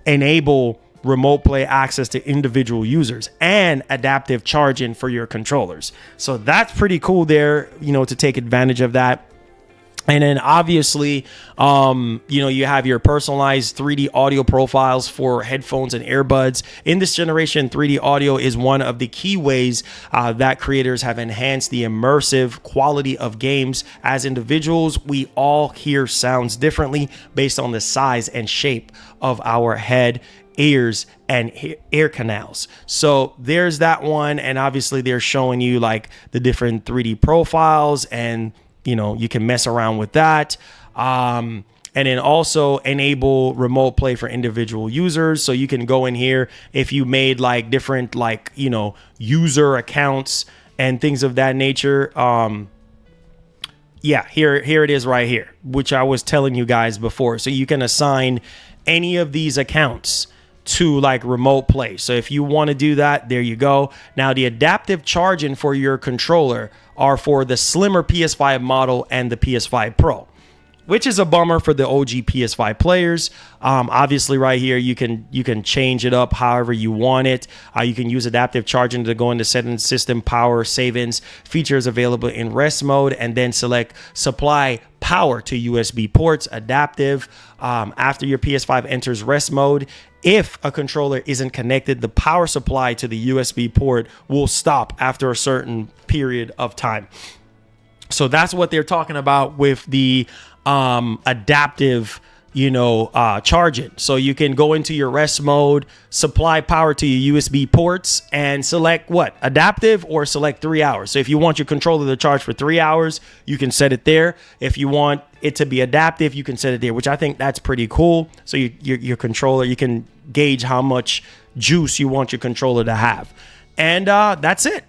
enable remote play access to individual users and adaptive charging for your controllers. So that's pretty cool there, to take advantage of that. And then obviously, you have your personalized 3D audio profiles for headphones and earbuds. In this generation, 3D audio is one of the key ways that creators have enhanced the immersive quality of games. As individuals, we all hear sounds differently based on the size and shape of our head, ears, and ear canals. So there's that one. And obviously, they're showing you like the different 3D profiles, and you can mess around with that. And then also enable remote play for individual users. So you can go in here if you made like different, user accounts and things of that nature. Here it is right here, which I was telling you guys before. So you can assign any of these accounts to like remote play. So if you want to do that, there you go. Now the adaptive charging for your controller are for the slimmer PS5 model and the PS5 Pro, which is a bummer for the OG PS5 players. Obviously right here, you can change it up however you want it. You can use adaptive charging to go into settings, system power savings, features available in rest mode, and then select supply power to USB ports, adaptive. After your PS5 enters rest mode, if a controller isn't connected, the power supply to the USB port will stop after a certain period of time. So that's what they're talking about with the adaptive charging. So you can go into your rest mode, supply power to your USB ports, and select adaptive, or select 3 hours. So if you want your controller to charge for 3 hours, you can set it there. If you want it to be adaptive, you can set it there, which I think that's pretty cool. So your controller, you can gauge how much juice you want your controller to have. And that's it.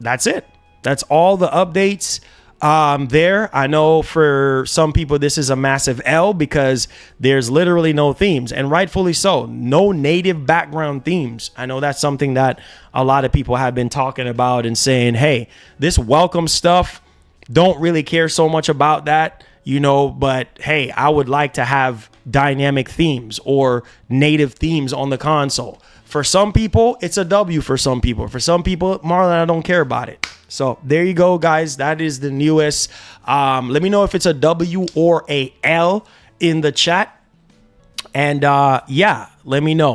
That's all the updates there. I know for some people this is a massive L, because there's literally no themes, and rightfully so. No native background themes. I know that's something that a lot of people have been talking about and saying, hey, this welcome stuff, don't really care so much about that, but hey, I would like to have dynamic themes or native themes on the console. For some people, it's a W. For some people, Marlon, I don't care about it. So there you go, guys. That is the newest. Let me know if it's a W or a L in the chat. And yeah, let me know.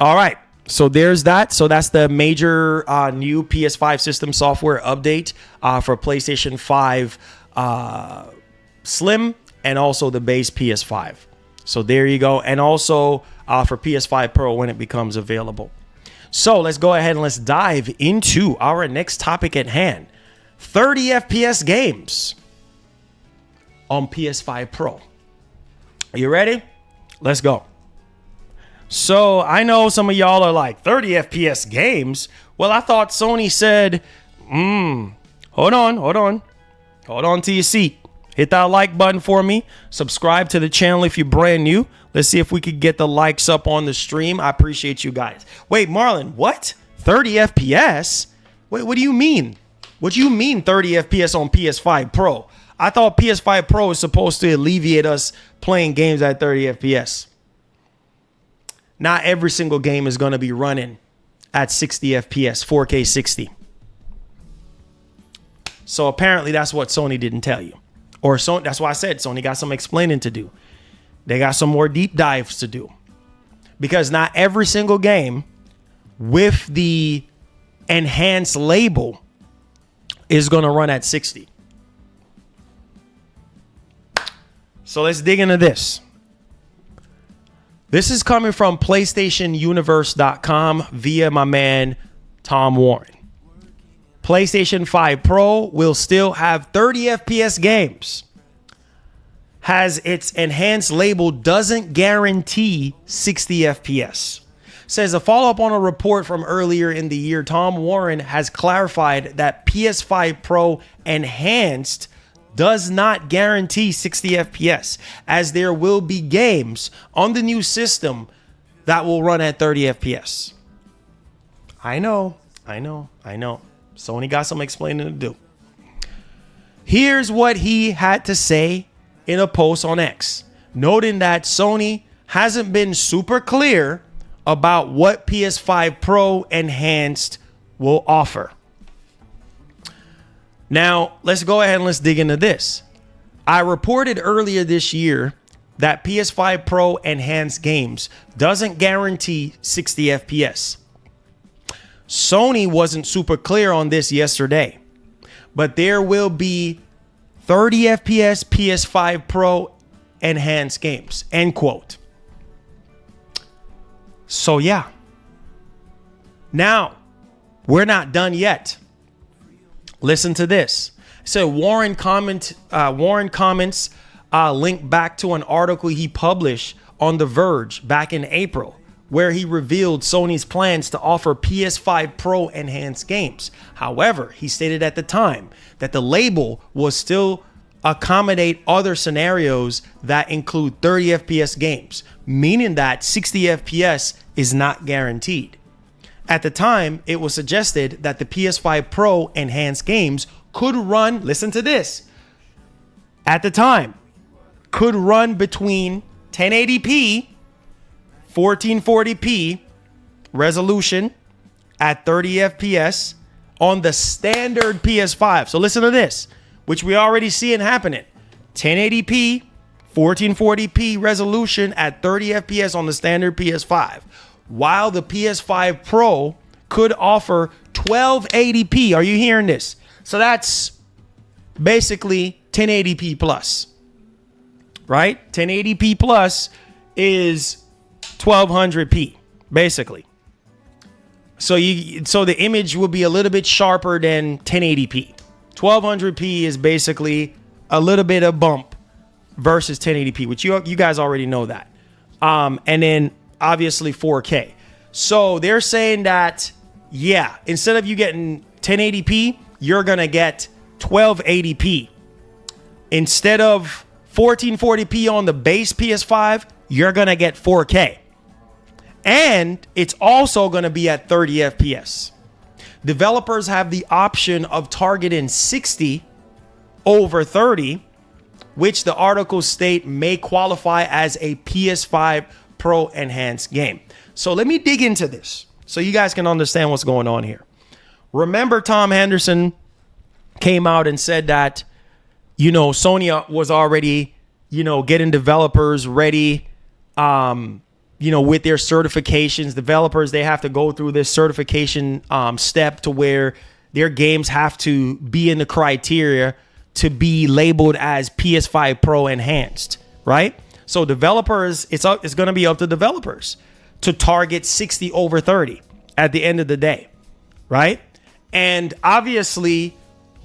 All right. So there's that. So that's the major new PS5 system software update for PlayStation 5 Slim and also the base PS5. So there you go. And also for PS5 Pro when it becomes available. So let's go ahead and let's dive into our next topic at hand. 30 FPS games on PS5 Pro. Are you ready? Let's go. So I know some of y'all are like 30 FPS games. Well, I thought Sony said, hold on to your seat. Hit that like button for me. Subscribe to the channel if you're brand new. Let's see if we could get the likes up on the stream. I appreciate you guys. Wait, Marlon, what? 30 FPS? Wait, what do you mean? What do you mean 30 FPS on PS5 Pro? I thought PS5 Pro is supposed to alleviate us playing games at 30 FPS. Not every single game is going to be running at 60 FPS, 4K 60. So apparently that's what Sony didn't tell you. Or so that's why I said Sony got some explaining to do. They got some more deep dives to do. Because not every single game with the enhanced label is going to run at 60. So let's dig into this. This is coming from PlayStationUniverse.com via my man, Tom Warren. PlayStation 5 Pro will still have 30 FPS games. Has its enhanced label doesn't guarantee 60 FPS. Says a follow-up on a report from earlier in the year, Tom Warren has clarified that PS5 Pro Enhanced does not guarantee 60 FPS, as there will be games on the new system that will run at 30 FPS. I know. Sony got some explaining to do. Here's what he had to say in a post on X, noting that Sony hasn't been super clear about what PS5 Pro Enhanced will offer. Now, let's go ahead and let's dig into this. I reported earlier this year that PS5 Pro Enhanced games doesn't guarantee 60 FPS. Sony wasn't super clear on this yesterday, but there will be 30 FPS PS5 Pro Enhanced games, end quote. So yeah. Now, we're not done yet. Listen to this. So Warren comments link back to an article he published on The Verge back in April, where he revealed Sony's plans to offer PS5 Pro enhanced games. However, he stated at the time that the label will still accommodate other scenarios that include 30 FPS games, meaning that 60 FPS is not guaranteed. At the time, it was suggested that the PS5 Pro enhanced games could run, listen to this, at the time, could run between 1080p, 1440p resolution at 30 FPS on the standard PS5. So listen to this, which we already seeing happening. 1080p, 1440p resolution at 30 FPS on the standard PS5. While the PS5 Pro could offer 1280p. Are you hearing this? So that's basically 1080p plus, right? 1080p plus is 1200p, basically. So the image will be a little bit sharper than 1080p. 1200p is basically a little bit of bump versus 1080p, which you guys already know that. And then obviously 4K. So they're saying that, yeah, instead of you getting 1080p, you're going to get 1280p. Instead of 1440p on the base PS5, you're going to get 4K. And it's also going to be at 30 FPS. Developers have the option of targeting 60 over 30 which the articles state may qualify as a PS5 Pro enhanced game. So let me dig into this so you guys can understand what's going on here. Remember, Tom Henderson came out and said that, Sony was already, getting developers ready, with their certifications. Developers, they have to go through this certification step to where their games have to be in the criteria to be labeled as PS5 Pro enhanced, right? So developers, it's going to be up to developers to target 60 over 30 at the end of the day, right? And obviously,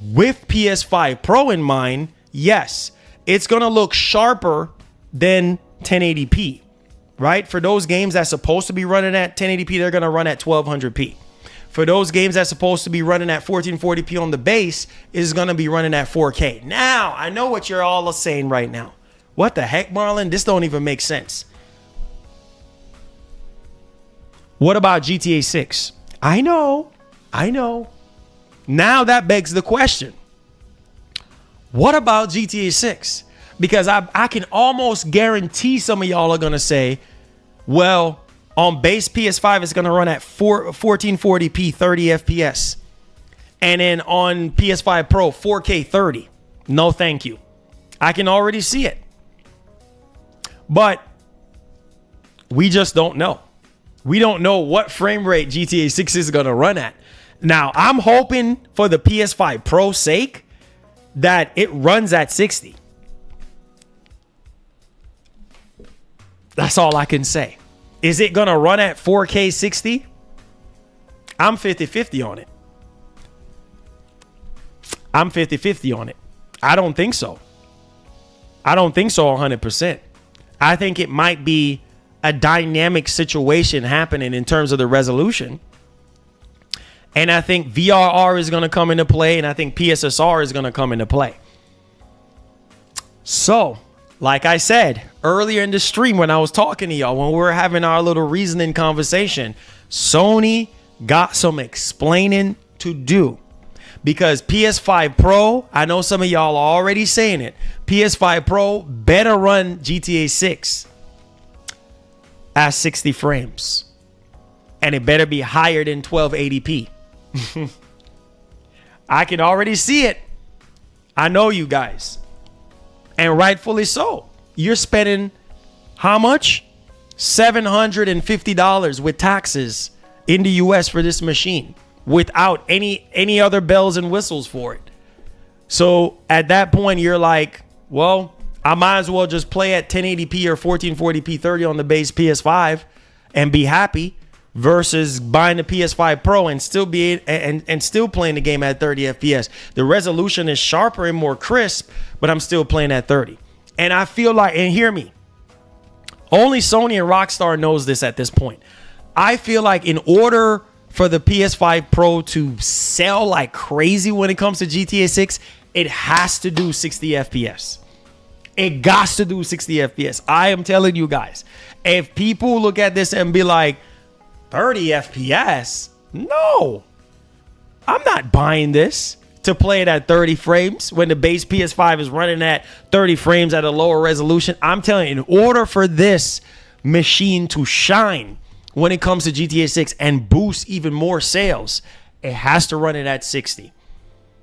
with PS5 Pro in mind, yes, it's going to look sharper than 1080p, right? For those games that's supposed to be running at 1080p, they're going to run at 1200p. For those games that's supposed to be running at 1440p on the base, is going to be running at 4K. Now, I know what you're all saying right now. What the heck, Marlon? This don't even make sense. What about GTA 6? I know. Now that begs the question. What about GTA 6? Because I can almost guarantee some of y'all are going to say, well, on base PS5, it's going to run at 1440p 30 FPS. And then on PS5 Pro, 4K 30. No, thank you. I can already see it. But we just don't know. We don't know what frame rate GTA 6 is going to run at. Now, I'm hoping for the PS5 Pro sake that it runs at 60. That's all I can say. Is it going to run at 4K 60? I'm 50-50 on it. I'm 50-50 on it. I don't think so. I don't think so 100%. I think it might be a dynamic situation happening in terms of the resolution. And I think VRR is going to come into play, and I think PSSR is going to come into play. So, like I said earlier in the stream when I was talking to y'all, when we were having our little reasoning conversation, Sony got some explaining to do. Because PS5 Pro, I know some of y'all are already saying it, PS5 Pro better run GTA 6 at 60 frames. And it better be higher than 1280p. I can already see it. I know you guys. And rightfully so. You're spending how much? $750 with taxes in the US for this machine without any other bells and whistles for it. So at that point, you're like, well, I might as well just play at 1080p or 1440p 30 on the base PS5 and be happy versus buying the PS5 Pro and still still playing the game at 30 FPS. The resolution is sharper and more crisp, but I'm still playing at 30. And I feel like, and hear me, only Sony and Rockstar knows this at this point. I feel like in order for the PS5 Pro to sell like crazy when it comes to GTA 6, it has to do 60 FPS. It got to do 60 FPS. I am telling you guys, if people look at this and be like, 30 FPS? No. I'm not buying this to play it at 30 frames when the base PS5 is running at 30 frames at a lower resolution. I'm telling you, in order for this machine to shine when it comes to GTA 6 and boost even more sales, it has to run it at 60.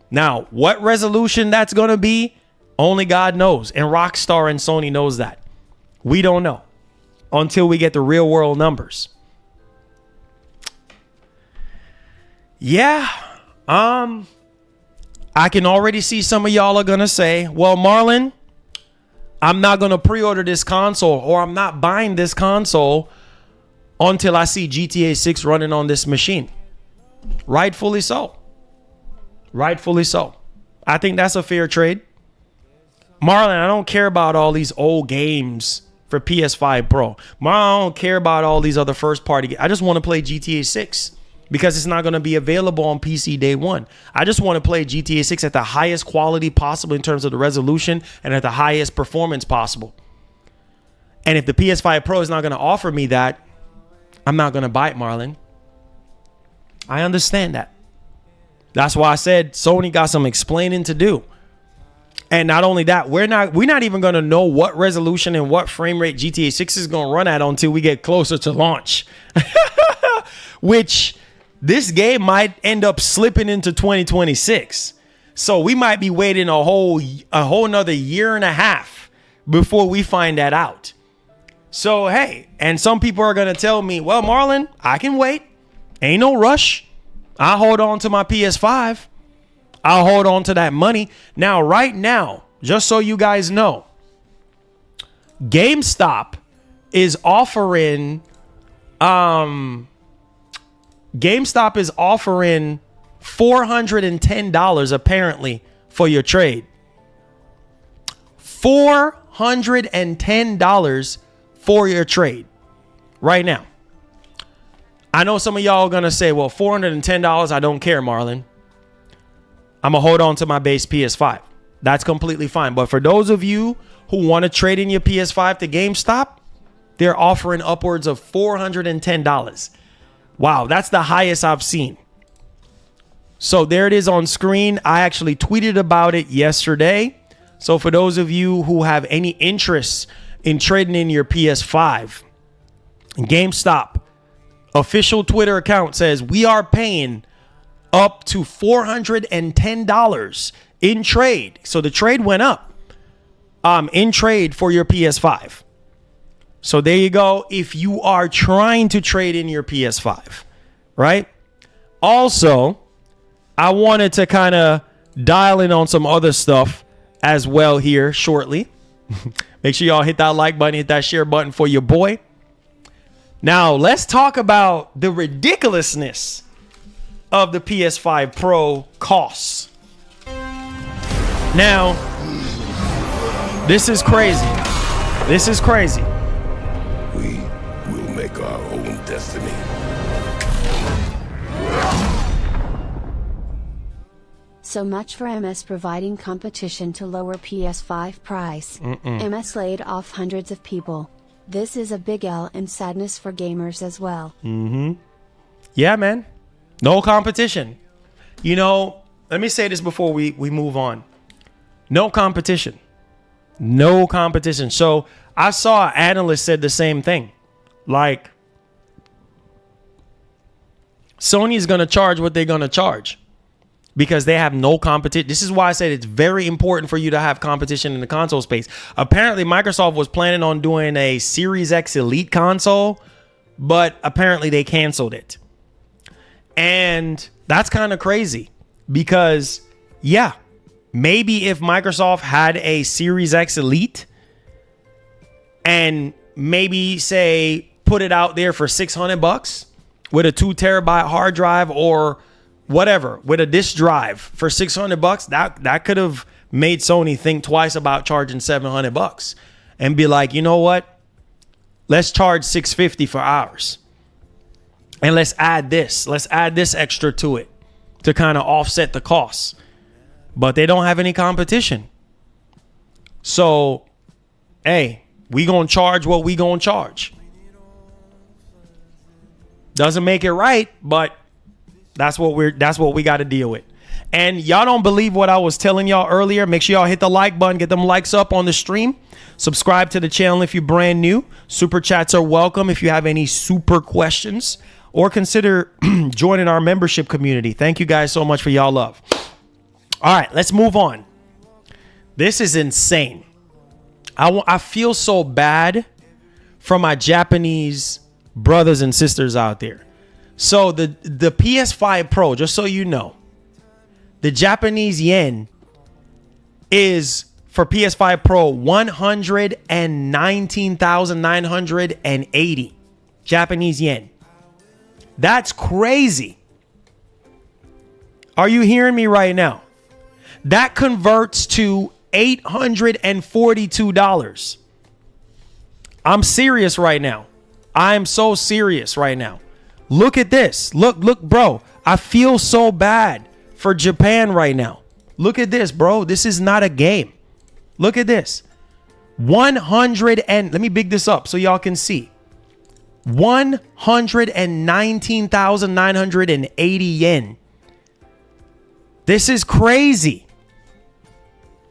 Now, what resolution that's going to be, only God knows. And Rockstar and Sony knows that. We don't know until we get the real world numbers. Yeah, I can already see some of y'all are going to say, well, Marlon, I'm not going to pre-order this console, or I'm not buying this console until I see GTA 6 running on this machine. Rightfully so. Rightfully so. I think that's a fair trade. Marlon, I don't care about all these old games for PS5 Pro. Marlon, I don't care about all these other first-party games. I just want to play GTA 6. Because it's not going to be available on PC day one. I just want to play GTA 6 at the highest quality possible in terms of the resolution and at the highest performance possible. And if the PS5 Pro is not going to offer me that, I'm not going to buy it, Marlon. I understand that. That's why I said Sony got some explaining to do. And not only that, we're not even going to know what resolution and what frame rate GTA 6 is going to run at until we get closer to launch. Which this game might end up slipping into 2026. So we might be waiting a whole another year and a half before we find that out. So, hey, and some people are going to tell me, well, Marlon, I can wait. Ain't no rush. I'll hold on to my PS5. I'll hold on to that money. Now, right now, just so you guys know, GameStop is offering $410 apparently for your trade. $410 for your trade right now. I know some of y'all are going to say, well, $410, I don't care, Marlon. I'm going to hold on to my base PS5. That's completely fine. But for those of you who want to trade in your PS5 to GameStop, they're offering upwards of $410. Wow, that's the highest I've seen. So there it is on screen. I actually tweeted about it yesterday. So for those of you who have any interest in trading in your PS5, GameStop official Twitter account says we are paying up to $410 in trade. So the trade went up in trade for your PS5. So there you go. If you are trying to trade in your PS5, right? Also, I wanted to kind of dial in on some other stuff as well here shortly. Make sure y'all hit that like button, hit that share button for your boy. Now, let's talk about the ridiculousness of the PS5 Pro costs. Now, this is crazy. This is crazy. We will make our own destiny. So much for MS providing competition to lower PS5 price. MS laid off hundreds of people. This is a big L and sadness for gamers as well. Yeah, man. No competition. You know, let me say this before we move on. No competition. No competition. So I saw an analyst said the same thing. Like, Sony's going to charge what they're going to charge because they have no competition. This is why I said it's very important for you to have competition in the console space. Apparently, Microsoft was planning on doing a Series X Elite console, but apparently they canceled it. And that's kind of crazy because, yeah, maybe if Microsoft had a Series X Elite and maybe say put it out there for $600 with a 2 terabyte hard drive or whatever, with a disk drive for $600, that could have made Sony think twice about charging $700 and be like, you know what? Let's charge $650 for ours. And let's add this extra to it to kind of offset the costs. But they don't have any competition. So, hey, we going to charge what we going to charge. Doesn't make it right, but that's what we got to deal with. And y'all don't believe what I was telling y'all earlier. Make sure y'all hit the like button, get them likes up on the stream. Subscribe to the channel if you're brand new. Super chats are welcome if you have any super questions, or consider joining our membership community. Thank you guys so much for y'all love. All right, let's move on. This is insane. I feel so bad for my Japanese brothers and sisters out there. So the PS5 Pro, just so you know, the Japanese yen is for PS5 Pro 119,980 Japanese yen. That's crazy. Are you hearing me right now? That converts to $842. I'm serious right now. I'm so serious right now. Look at this. Look, bro. I feel so bad for Japan right now. Look at this, bro. This is not a game. Look at this. 100 and let me big this up so y'all can see. 119,980 yen. This is crazy.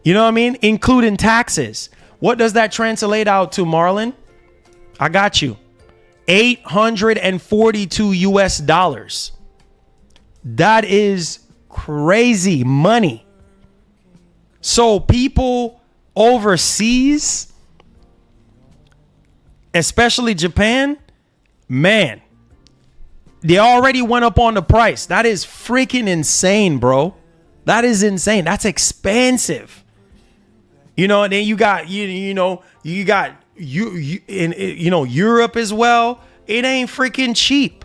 You know what I mean? Including taxes. What does that translate out to, Marlon? I got you. $842 US. That is crazy money. So people overseas, especially Japan, man, they already went up on the price. That is freaking insane, bro. That is insane. That's expensive. You know, and then you got Europe as well. It ain't freaking cheap.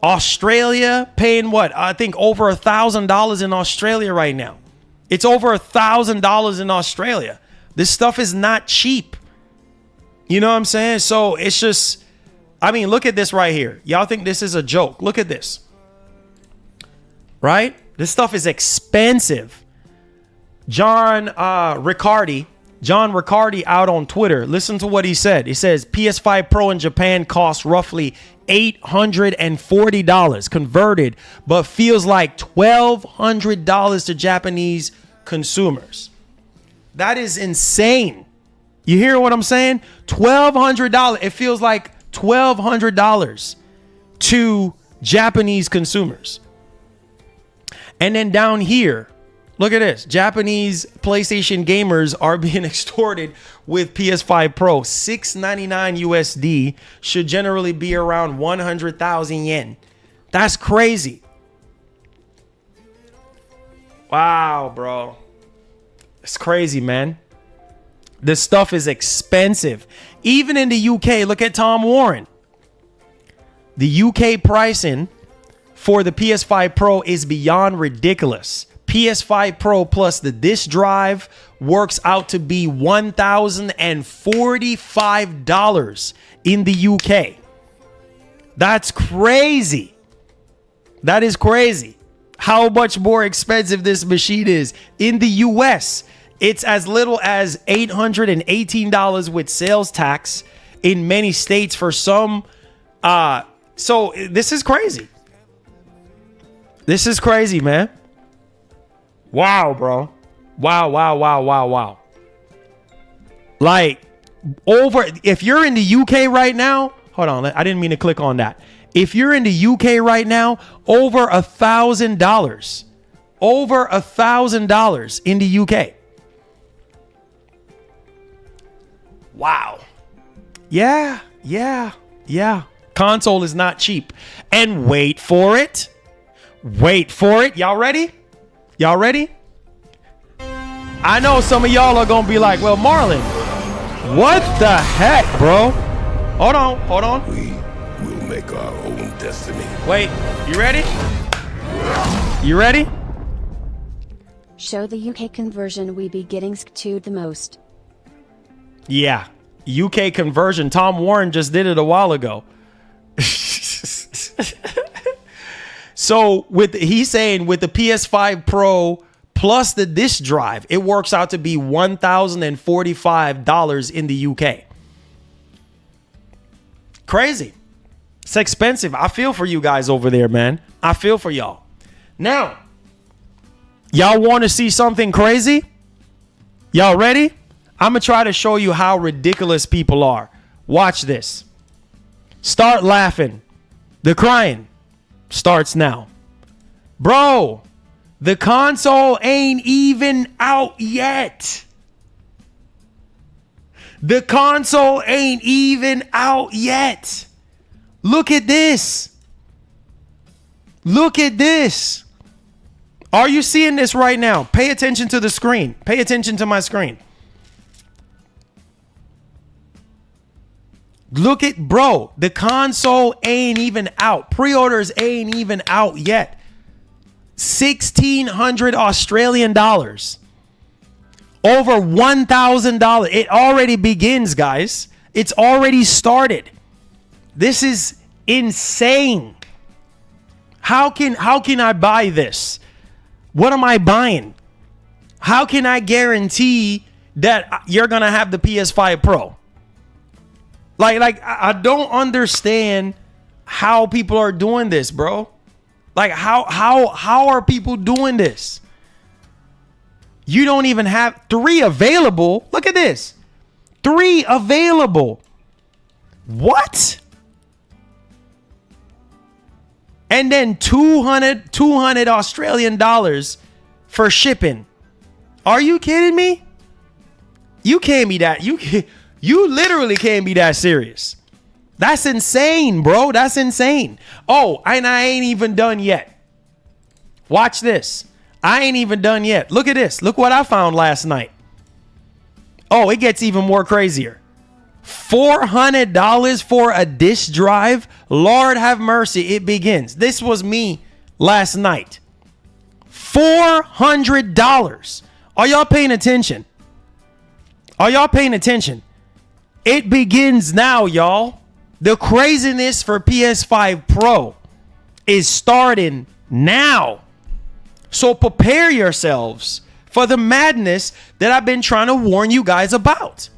Australia paying what? I think over $1,000 in Australia right now. It's over $1,000 in Australia. This stuff is not cheap. You know what I'm saying? So it's just, I mean, look at this right here. Y'all think this is a joke? Look at this. Right? This stuff is expensive. John Riccardi out on Twitter. Listen to what he said. He says PS5 Pro in Japan costs roughly $840 converted, but feels like $1,200 to Japanese consumers. That is insane. You hear what I'm saying? $1,200. It feels like $1,200 to Japanese consumers. And then down here, look at this. Japanese PlayStation gamers are being extorted with PS5 Pro. $699 USD should generally be around 100,000 yen. That's crazy. Wow, bro. It's crazy, man. This stuff is expensive. Even in the UK, look at Tom Warren. The UK pricing for the PS5 Pro is beyond ridiculous. PS5 Pro plus the disk drive works out to be $1,045 in the UK. That's crazy. That is crazy. How much more expensive this machine is. In the US, it's as little as $818 with sales tax in many states for some. So this is crazy. This is crazy, man. Wow, bro. Wow. Like, if you're in the UK right now, hold on, I didn't mean to click on that. If you're in the UK right now, over $1,000. Over $1,000 in the UK. Wow. Yeah. Console is not cheap. And wait for it. Y'all ready? I know some of y'all are going to be like, well, Marlon, what the heck, bro? Hold on. We will make our own destiny. Wait, you ready? Show the UK conversion we be getting skewed the most. Yeah, UK conversion. Tom Warren just did it a while ago. So he's saying with the PS5 Pro plus the disk drive, it works out to be $1,045 in the UK. Crazy. It's expensive. I feel for you guys over there, man. I feel for y'all. Now, y'all want to see something crazy? Y'all ready? I'm going to try to show you how ridiculous people are. Watch this. Start laughing. The crying starts now. Bro, the console ain't even out yet. Look at this. Are you seeing this right now? Pay attention to the screen. Pay attention to my screen. Look at, bro, the console ain't even out. Pre-orders ain't even out yet. 1,600 Australian dollars. Over $1,000. It already begins, guys. It's already started. This is insane. How can I buy this? What am I buying? How can I guarantee that you're going to have the PS5 Pro? Like I don't understand how people are doing this, bro. Like how are people doing this? You don't even have 3 available. Look at this. 3 available. What? And then 200 Australian dollars for shipping. Are you kidding me? You can't be that. You literally can't be that serious. That's insane, bro. That's insane. Oh, and I ain't even done yet. Watch this. I ain't even done yet. Look at this. Look what I found last night. Oh, it gets even more crazier. $400 for a disk drive. Lord have mercy. It begins. This was me last night. $400. Are y'all paying attention? Are y'all paying attention? It begins now, y'all. The craziness for PS5 Pro is starting now. So prepare yourselves for the madness that I've been trying to warn you guys about.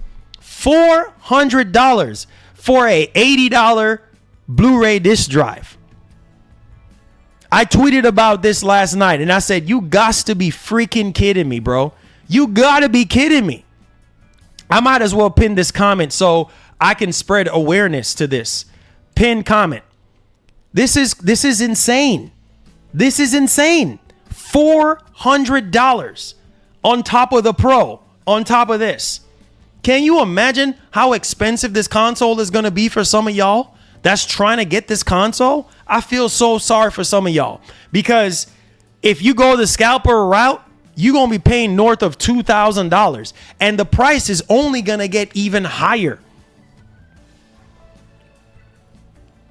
$400 for a $80 Blu-ray disc drive. I tweeted about this last night and I said, you got to be freaking kidding me, bro. You got to be kidding me. I might as well pin this comment so I can spread awareness to this. Pin comment. This is insane. This is insane. $400 on top of the Pro, on top of this. Can you imagine how expensive this console is going to be for some of y'all that's trying to get this console? I feel so sorry for some of y'all because if you go the Scalper route, you're going to be paying north of $2,000 and the price is only going to get even higher.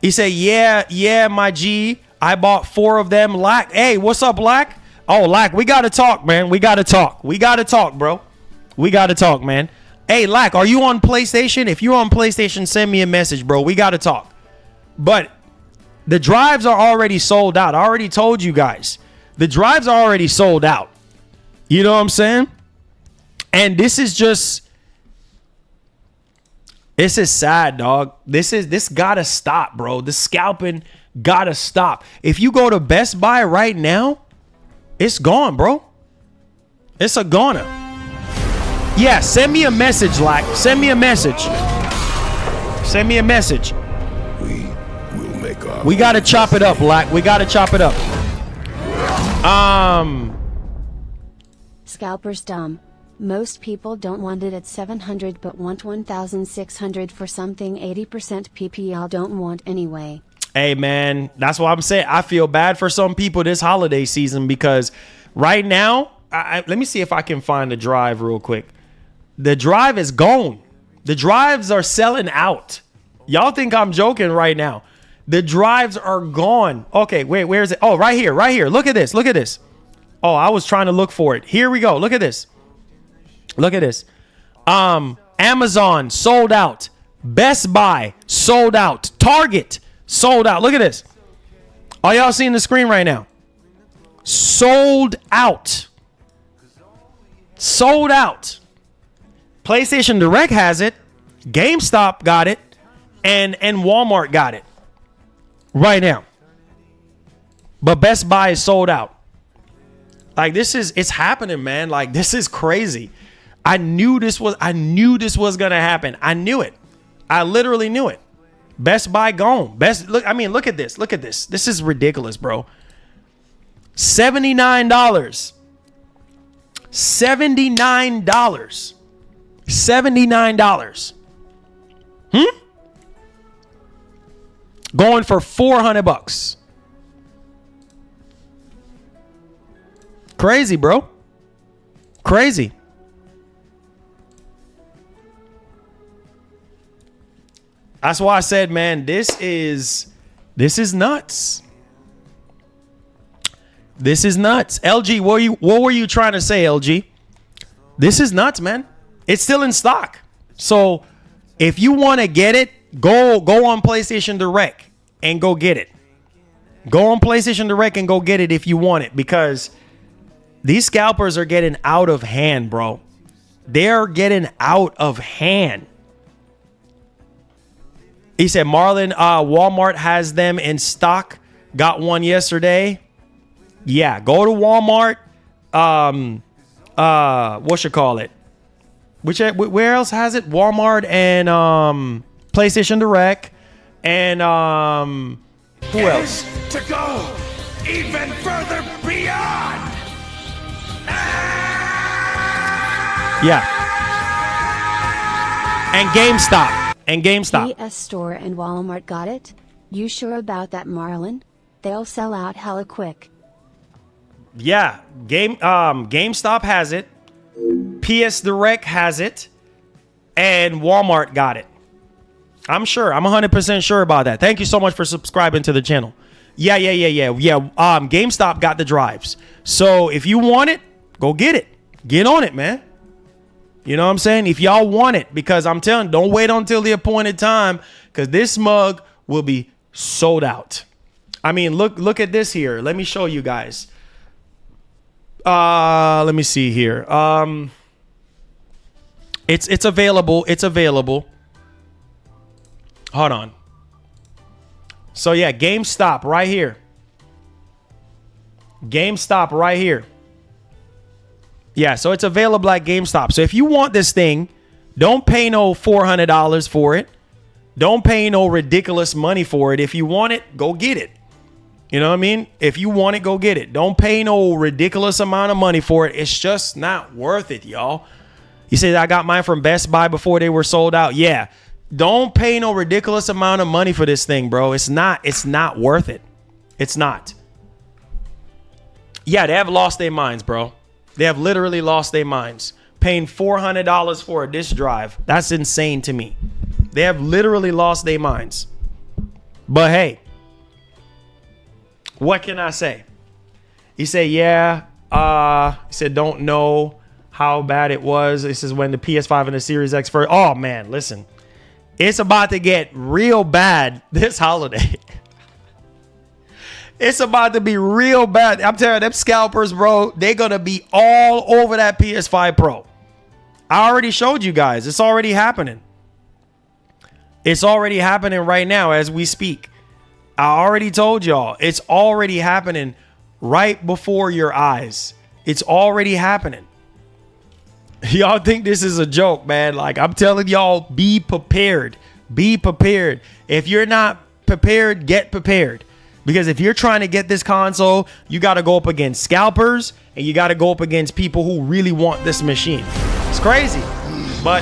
He said, yeah, my G, I bought 4 of them. Lack. Hey, what's up, Lack? Oh, Lack, we got to talk, man. We got to talk. We got to talk, bro. We got to talk, man. Hey, Lack, are you on PlayStation? If you're on PlayStation, send me a message, bro. We got to talk. But the drives are already sold out. I already told you guys. The drives are already sold out. You know what I'm saying? And this is sad, dog. This gotta stop, bro. The scalping gotta stop. If you go to Best Buy right now, it's gone, bro. It's a goner. Yeah, send me a message, Lack. Send me a message. Send me a message. We will make our We gotta chop it up, Lack. We gotta chop it up. Scalper's dumb. Most people don't want it at 700 but want 1,600 for something 80% PPL don't want anyway. Hey, man, that's what I'm saying. I feel bad for some people this holiday season because right now, let me see if I can find the drive real quick. The drive is gone. The drives are selling out. Y'all think I'm joking right now. The drives are gone. Okay, wait, where is it? Oh, right here, right here. Look at this. Look at this. Oh, I was trying to look for it. Here we go. Look at this. Look at this. Amazon sold out. Best Buy sold out. Target sold out. Look at this. Are y'all seeing the screen right now? Sold out. Sold out. PlayStation Direct has it. GameStop got it. And Walmart got it. Right now. But Best Buy is sold out. Like it's happening, man. Like this is crazy. I knew this was gonna happen. I knew it. I literally knew it. Best Buy gone. Look at this. Look at this. This is ridiculous, bro. $79. $79. $79. Going for $400. Crazy, bro. Crazy. That's why I said, man, this is nuts. This is nuts. LG, what were you trying to say, LG? This is nuts, man. It's still in stock. So if you want to get it, go on PlayStation Direct and go get it. Go on PlayStation Direct and go get it if you want it, because these scalpers are getting out of hand, bro. They're getting out of hand. He said, Marlon, Walmart has them in stock. Got one yesterday. Yeah, go to Walmart. what you call it? Where else has it? Walmart and PlayStation Direct and who else? To go even further beyond. Yeah. And GameStop. PS Store and Walmart got it? You sure about that, Marlon? They'll sell out hella quick. Yeah, GameStop has it, PS Direct has it, and Walmart got it. I'm sure. I'm 100% sure about that. Thank you so much for subscribing to the channel. Yeah. GameStop got the drives. So if you want it, go get it. Get on it, man. You know what I'm saying? If y'all want it, because I'm telling you, don't wait until the appointed time, because this mug will be sold out. I mean, look at this here. Let me show you guys. Let me see here. It's available. It's available. Hold on. So yeah, GameStop right here. GameStop right here. Yeah, so it's available at GameStop. So if you want this thing, don't pay no $400 for it. Don't pay no ridiculous money for it. If you want it, go get it. You know what I mean? If you want it, go get it. Don't pay no ridiculous amount of money for it. It's just not worth it, y'all. You say I got mine from Best Buy before they were sold out. Yeah. Don't pay no ridiculous amount of money for this thing, bro. It's not worth it. It's not. Yeah, they have lost their minds, bro. They have literally lost their minds. Paying $400 for a disk drive. That's insane to me. They have literally lost their minds. But hey, what can I say? He said, yeah. He said, don't know how bad it was. This is when the PS5 and the Series X first. Oh, man, listen. It's about to get real bad this holiday. It's about to be real bad. I'm telling you, them scalpers, bro, they're going to be all over that PS5 Pro. I already showed you guys. It's already happening. It's already happening right now as we speak. I already told y'all. It's already happening right before your eyes. It's already happening. Y'all think this is a joke, man. Like, I'm telling y'all, be prepared. Be prepared. If you're not prepared, get prepared. Because if you're trying to get this console, you got to go up against scalpers and you got to go up against people who really want this machine. It's crazy. But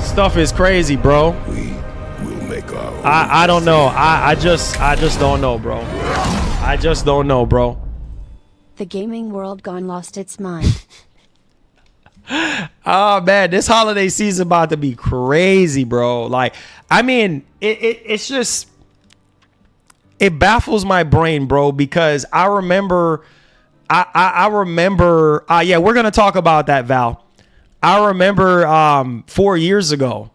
stuff is crazy, bro. We will make our own. I don't know. I just don't know, bro. I just don't know, bro. The gaming world gone lost its mind. Oh man, this holiday season about to be crazy, bro. Like, I mean, it's just, it baffles my brain, bro, because I remember, yeah, we're gonna talk about that, Val. I remember 4 years ago,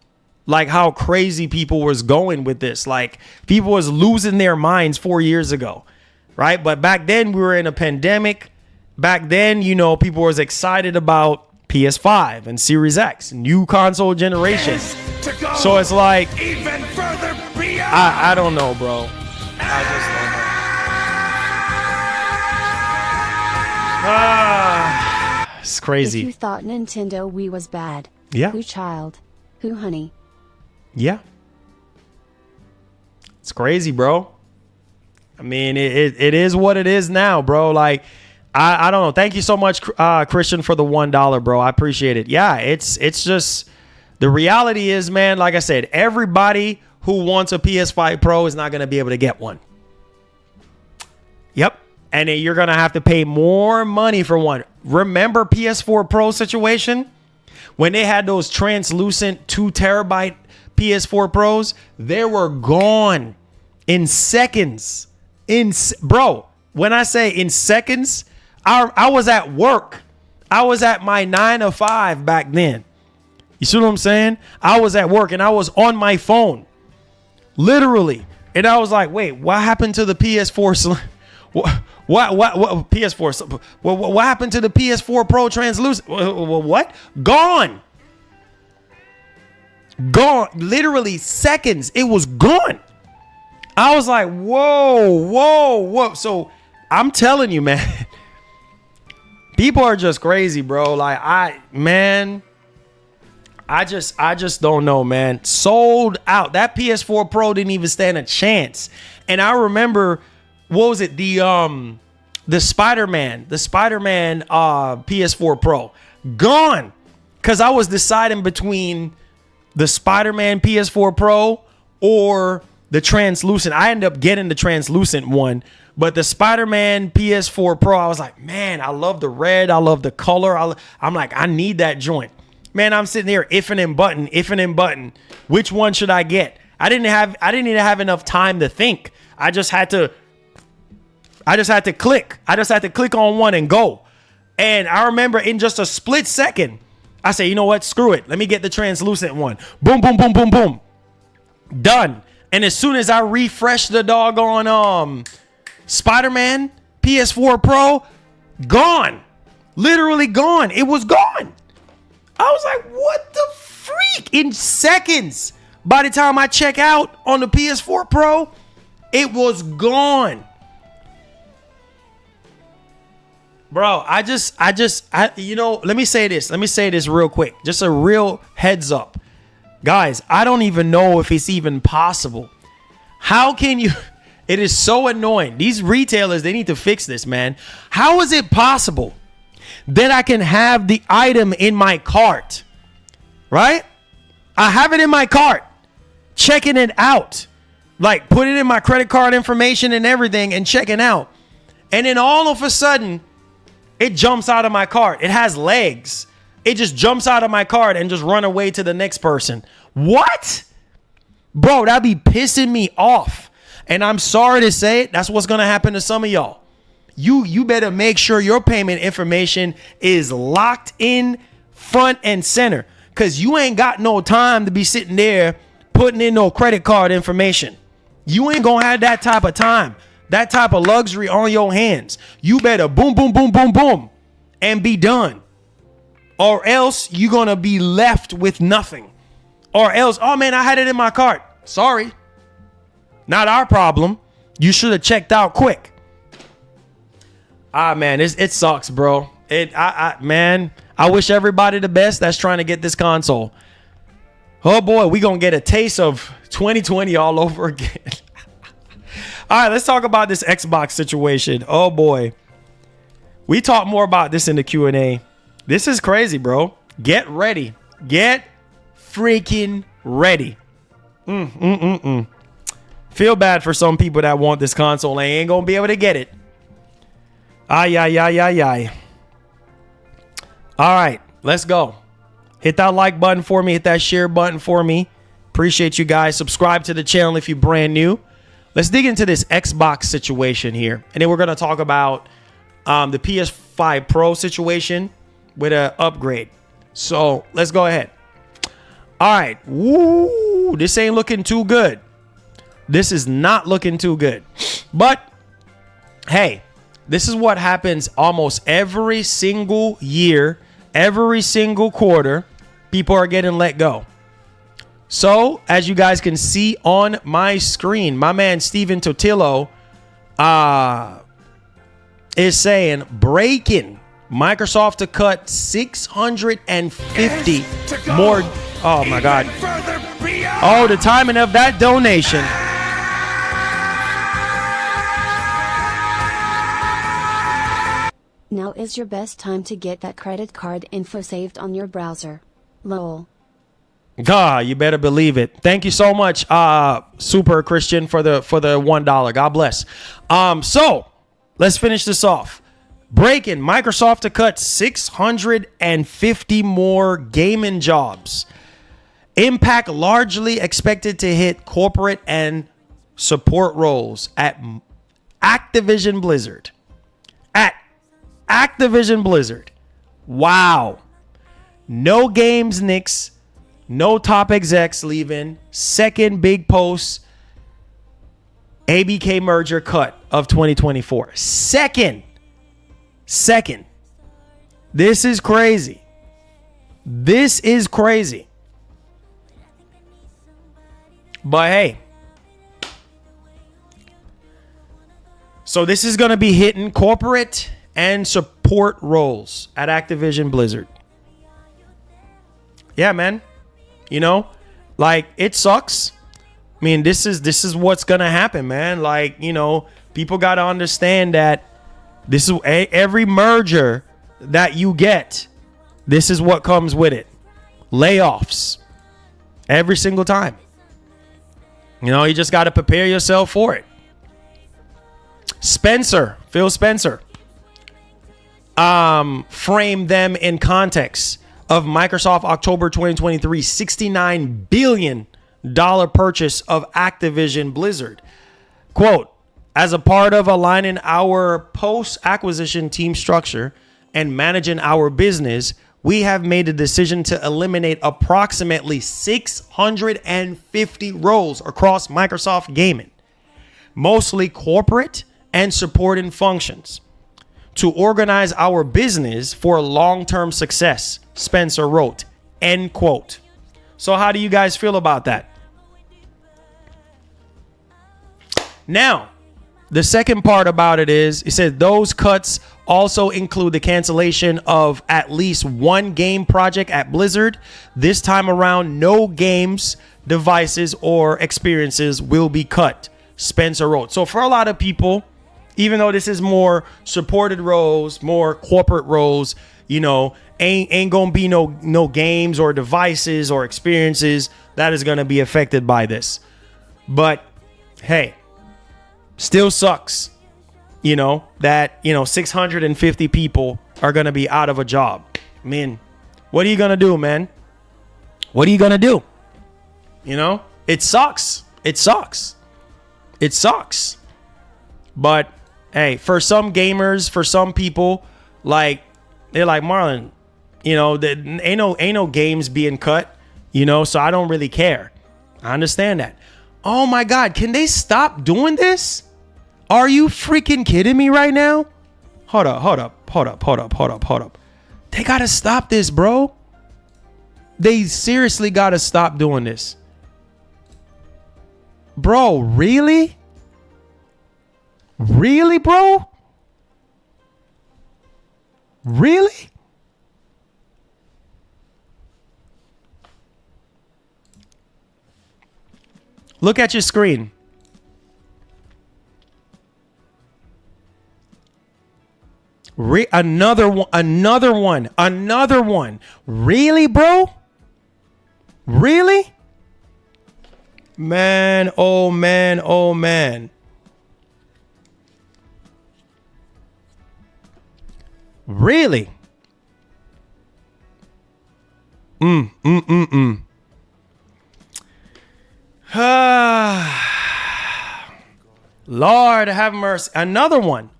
like how crazy people was going with this. Like, people was losing their minds 4 years ago, right? But back then we were in a pandemic. Back then, you know, people was excited about PS5 and Series X, new console generation. So it's like, Even further beyond. I don't know, bro. I just don't know. It's If crazy. you thought Nintendo Wii was bad, Yeah. who child, who honey? Yeah. It's crazy, bro. I mean, it is what it is now, bro. Like, I don't know. Thank you so much, Christian, for the $1, bro. I appreciate it. Yeah, it's just, the reality is, man, like I said, everybody who wants a PS5 Pro is not going to be able to get one. Yep. And then you're going to have to pay more money for one. Remember PS4 Pro situation? When they had those translucent 2 terabyte PS4 Pros, they were gone in seconds. Bro, when I say in seconds, I was at work. I was at my 9 to 5 back then. You see what I'm saying? I was at work and I was on my phone, literally. And I was like, wait, what happened to the PS4? What PS4? What happened to the PS4 Pro translucent? What? Gone. Gone. Literally seconds. It was gone. I was like, whoa. So I'm telling you, man. People are just crazy, bro. Like I just don't know, man. Sold out. That PS4 Pro didn't even stand a chance. And I remember, what was it? The Spider-Man PS4 Pro gone. Cause I was deciding between the Spider-Man PS4 Pro or the translucent. I ended up getting the translucent one, but the Spider-Man PS4 Pro, I was like, man, I love the red. I love the color. I'm like, I need that joint. Man, I'm sitting there iffing and button. Which one should I get? I didn't even have enough time to think. I just had to click. I just had to click on one and go. And I remember in just a split second, I say, you know what? Screw it. Let me get the translucent one. Boom, boom, boom, boom, boom. Done. And as soon as I refreshed the doggone Spider-Man PS4 Pro, gone. Literally gone. It was gone. I was like, what the freak? In seconds. By the time I check out on the PS4 Pro, it was gone. Bro, I let me say this. Let me say this real quick. Just a real heads up. Guys, I don't even know if it's even possible. How can you? It is so annoying. These retailers, they need to fix this, man. How is it possible that I can have the item in my cart? Right? I have it in my cart, checking it out, like putting in my credit card information and everything and checking out. And then all of a sudden, it jumps out of my cart. It has legs. It just jumps out of my cart and just run away to the next person. What? Bro, that'd be pissing me off. And I'm sorry to say it. That's what's going to happen to some of y'all. You better make sure your payment information is locked in front and center, because you ain't got no time to be sitting there putting in no credit card information. You ain't going to have that type of time. That type of luxury on your hands. You better boom, boom, boom, boom, boom, and be done. Or else you're going to be left with nothing. Or else, oh man, I had it in my cart. Sorry. Not our problem. You should have checked out quick. Man, it sucks, bro. Man, I wish everybody the best that's trying to get this console. Oh boy, we going to get a taste of 2020 all over again. All right, let's talk about this Xbox situation. Oh boy. We talk more about this in the Q&A. This is crazy, bro. Get ready. Get freaking ready. Feel bad for some people that want this console. They ain't gonna be able to get it. Ay. All right, let's go. Hit that like button for me. Hit that share button for me. Appreciate you guys. Subscribe to the channel if you're brand new. Let's dig into this Xbox situation here. And then we're going to talk about the PS5 Pro situation with an upgrade. So let's go ahead. All right. Woo, this ain't looking too good. This is not looking too good. But hey, this is what happens almost every single year, every single quarter. People are getting let go. So, as you guys can see on my screen, my man Steven Totillo is saying, breaking Microsoft to cut 650 more. Oh, my God. Oh, the timing of that donation. Now is your best time to get that credit card info saved on your browser. LOL. God, you better believe it. Thank you so much, Super Christian, for the $1. God bless. So let's finish this off. Breaking Microsoft to cut 650 more gaming jobs. Impact largely expected to hit corporate and support roles at Activision Blizzard. At Activision Blizzard. Wow. No games, Knicks. No top execs leaving. Second big post. ABK merger cut of 2024. Second. This is crazy. This is crazy. But hey. So this is going to be hitting corporate and support roles at Activision Blizzard. Yeah, man. You know, like, it sucks. I mean, this is what's gonna happen, man. Like, you know, people got to understand that this is every merger that you get. This is what comes with it. Layoffs every single time. You know, you just got to prepare yourself for it. Phil Spencer, framed them in context of Microsoft October 2023 $69 billion purchase of Activision Blizzard. Quote, as a part of aligning our post-acquisition team structure and managing our business, we have made the decision to eliminate approximately 650 roles across Microsoft Gaming, mostly corporate and supporting functions, to organize our business for long-term success, Spencer wrote, end quote. So how do you guys feel about that? Now, the second part about it is, it said those cuts also include the cancellation of at least one game project at Blizzard. This time around, no games, devices, or experiences will be cut, Spencer wrote. So for a lot of people, even though this is more supported roles, more corporate roles, you know, ain't gonna be no games or devices or experiences that is gonna be affected by this. But hey, still sucks, you know, that, you know, 650 people are going to be out of a job. I mean, what are you going to do, man? What are you going to do? You know, it sucks. It sucks. It sucks. But hey, for some gamers, for some people, like, they're like, Marlon, you know, ain't no games being cut, you know, so I don't really care. I understand that. Oh my God, can they stop doing this? Are you freaking kidding me right now? Hold up. They gotta stop this, bro. They seriously gotta stop doing this. Bro, really? Really, bro? Really? Look at your screen. Another one. Really, bro? Really? Man, oh man, oh man. Really? Lord have mercy. Another one.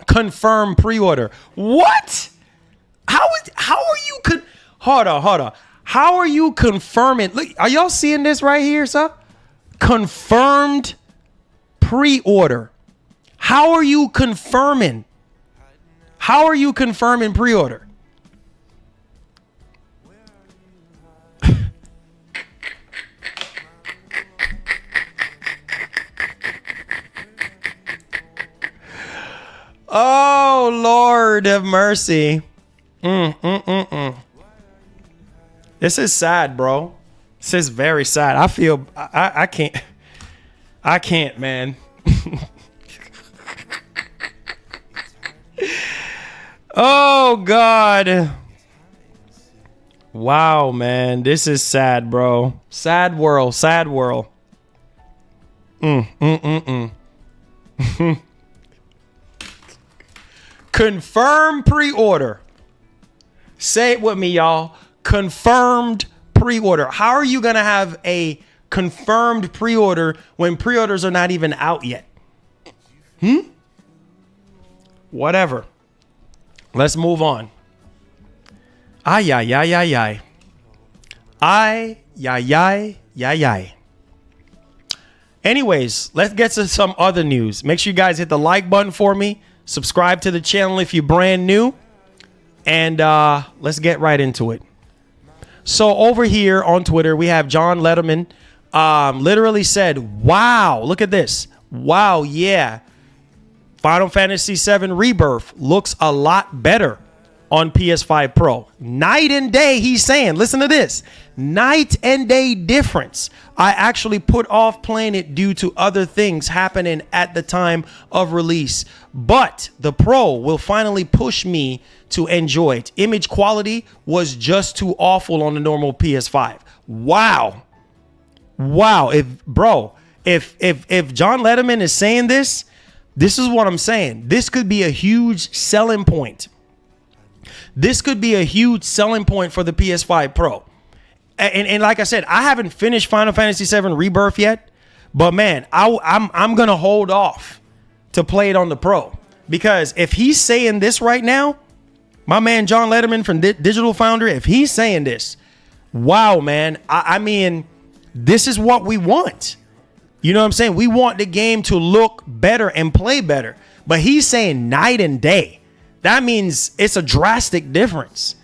Confirm pre-order. What? How are you hold on. How are you confirming? Look, are y'all seeing this right here, sir? Confirmed pre-order. How are you confirming? How are you confirming pre-order? Oh, Lord have mercy. This is sad, bro. This is very sad. I feel I can't, man. Oh, God. Wow, man. This is sad, bro. Sad world. Confirm pre-order. Say it with me, y'all. Confirmed pre-order. How are you going to have a confirmed pre-order when pre-orders are not even out yet? Whatever. Let's move on. Ay. Anyways, let's get to some other news. Make sure you guys hit the like button for me. Subscribe to the channel if you're brand new. And let's get right into it. So over here on Twitter, we have John Letterman literally said, wow, look at this. Wow, yeah. Final Fantasy VII Rebirth looks a lot better on PS5 Pro. Night and day, he's saying. Listen to this. Night and day difference. I actually put off playing it due to other things happening at the time of release. But the Pro will finally push me to enjoy it. Image quality was just too awful on the normal PS5. Wow. If John Letterman is saying this, this is what I'm saying. This could be a huge selling point. This could be a huge selling point for the PS5 Pro. And like I said, I haven't finished Final Fantasy VII Rebirth yet, but man, I'm gonna hold off to play it on the Pro, because if he's saying this right now, my man John Letterman from Digital Foundry, if he's saying this, wow, man, I mean, this is what we want. You know what I'm saying? We want the game to look better and play better, but he's saying night and day. That means it's a drastic difference.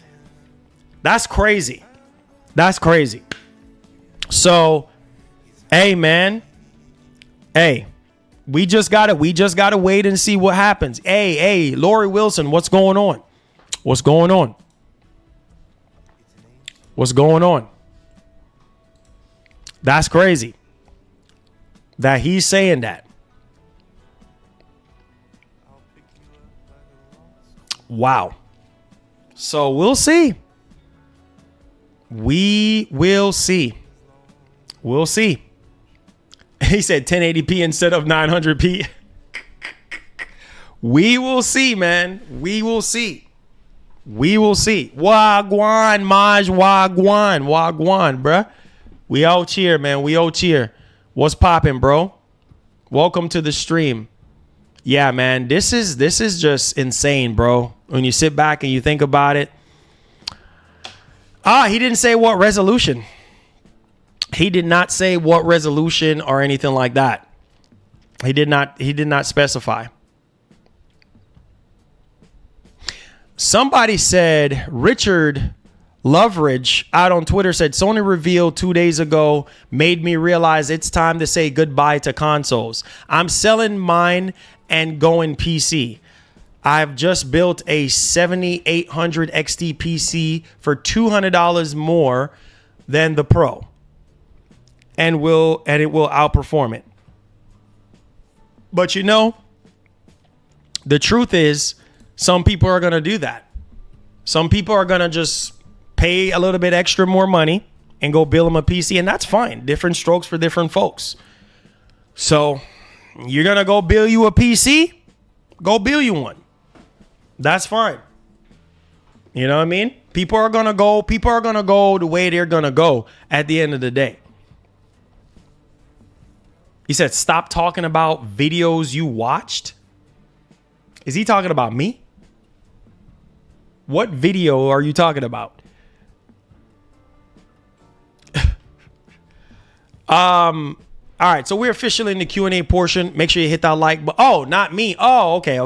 That's crazy. That's crazy. So, hey, man. Hey, we just gotta wait and see what happens. Hey, Lori Wilson, what's going on? What's going on? What's going on? That's crazy that he's saying that. Wow. So we'll see. We will see. We'll see. He said 1080p instead of 900p. We will see, man. We will see. We will see. Wagwan, Maj, wagwan, bruh. We out here, man. We out here. What's popping, bro? Welcome to the stream. Yeah, man, this is just insane, bro. When you sit back and you think about it. He didn't say what resolution. He did not say what resolution or anything like that. He did not specify. Somebody said, Richard Loveridge out on Twitter said, Sony revealed 2 days ago made me realize it's time to say goodbye to consoles. I'm selling mine and going PC. I've just built a 7800 XT PC for $200 more than the Pro, and it will outperform it. But you know, the truth is, some people are going to do that. Some people are going to just pay a little bit extra more money and go build them a PC, and that's fine. Different strokes for different folks. So you're going to go build you a PC? Go build you one. That's fine. You know what I mean? People are going to go the way they're going to go at the end of the day. He said, stop talking about videos you watched. Is he talking about me? What video are you talking about? All right, so we're officially in the Q&A portion. Make sure you hit that like button. Oh, not me. Oh, okay.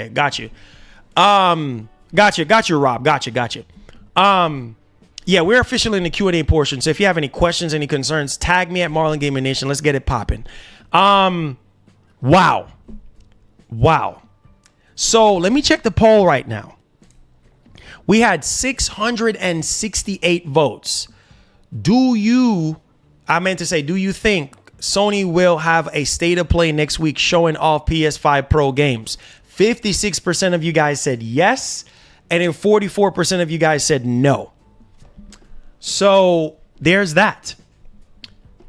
Got you. Got you, Rob. Got you. Yeah, we're officially in the Q&A portion. So if you have any questions, any concerns, tag me at Marlon Gaming Nation. Let's get it popping. Wow. So let me check the poll right now. We had 668 votes. Do you think Sony will have a state of play next week showing off PS5 Pro games? 56% of you guys said yes, and then 44% of you guys said no. So there's that.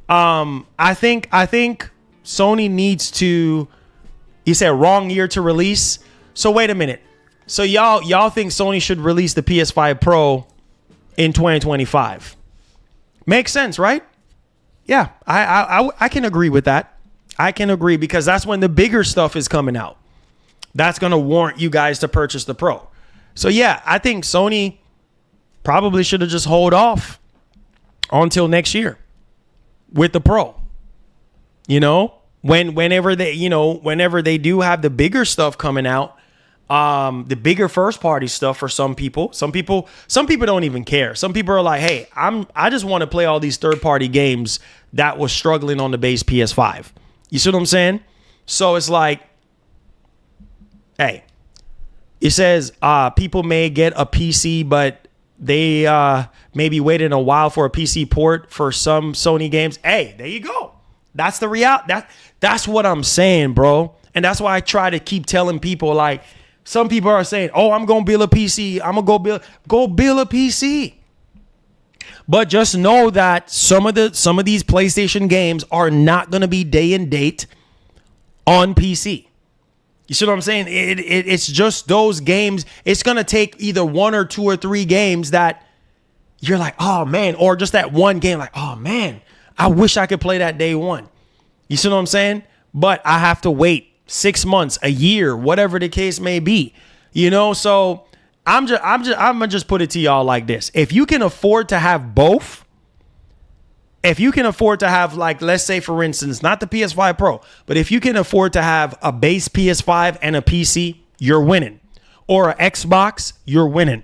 I think Sony needs to. You said wrong year to release. So wait a minute. So y'all think Sony should release the PS5 Pro in 2025? Makes sense, right? Yeah, I can agree with that. I can agree, because that's when the bigger stuff is coming out. That's going to warrant you guys to purchase the Pro. So yeah, I think Sony probably should have just hold off until next year with the Pro. You know, whenever they do have the bigger stuff coming out, the bigger first party stuff for some people don't even care. Some people are like, hey, I just want to play all these third party games that was struggling on the base PS5. You see what I'm saying? So it's like, Hey, it says people may get a PC, but they may be waiting a while for a PC port for some Sony games. Hey, there you go. That's the reality. That's what I'm saying, bro. And that's why I try to keep telling people, like, some people are saying, oh, I'm going to build a PC. I'm going to go build a PC. But just know that some of these PlayStation games are not going to be day and date on PC. You see what I'm saying? It's just those games. It's going to take either 1 or 2 or 3 games that you're like, oh, man. Or just that one game like, oh, man, I wish I could play that day one. You see what I'm saying? But I have to wait 6 months, a year, whatever the case may be. You know, so I'm gonna just put it to y'all like this. If you can afford to have both, if you can afford to have, like, let's say, for instance, not the PS5 Pro, but if you can afford to have a base PS5 and a PC, you're winning. Or an Xbox, you're winning.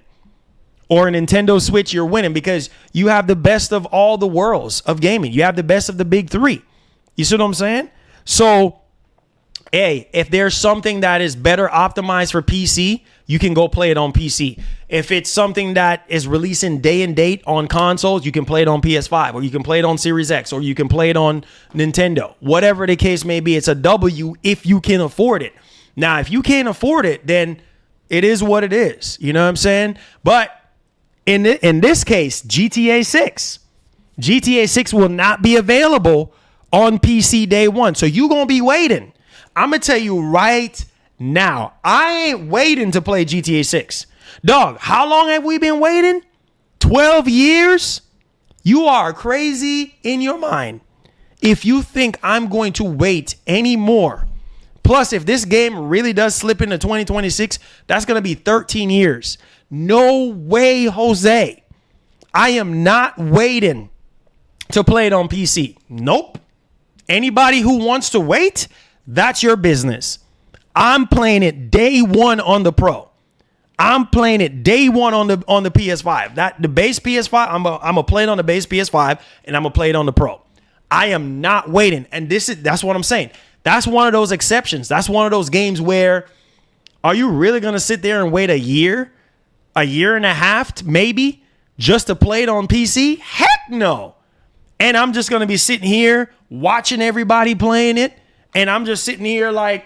Or a Nintendo Switch, you're winning, because you have the best of all the worlds of gaming. You have the best of the big three. You see what I'm saying? So, hey, if there's something that is better optimized for PC, you can go play it on PC. If it's something that is releasing day and date on consoles, you can play it on PS5, or you can play it on Series X, or you can play it on Nintendo. Whatever the case may be, it's a W if you can afford it. Now, if you can't afford it, then it is what it is. You know what I'm saying? But in this case, GTA 6 will not be available on PC day one. So you're going to be waiting. I'm going to tell you right now, I ain't waiting to play GTA 6. Dog, how long have we been waiting? 12 years? You are crazy in your mind if you think I'm going to wait anymore. Plus, if this game really does slip into 2026, that's going to be 13 years. No way, Jose. I am not waiting to play it on PC. Nope. Anybody who wants to wait, that's your business. I'm playing it day one on the Pro. I'm playing it day one on the PS5. The base PS5, I'm gonna play it on the base PS5, and I'm gonna play it on the Pro. I am not waiting, and that's what I'm saying. That's one of those exceptions. That's one of those games where, are you really gonna sit there and wait a year and a half, maybe, just to play it on PC? Heck no. And I'm just gonna be sitting here watching everybody playing it, and I'm just sitting here like,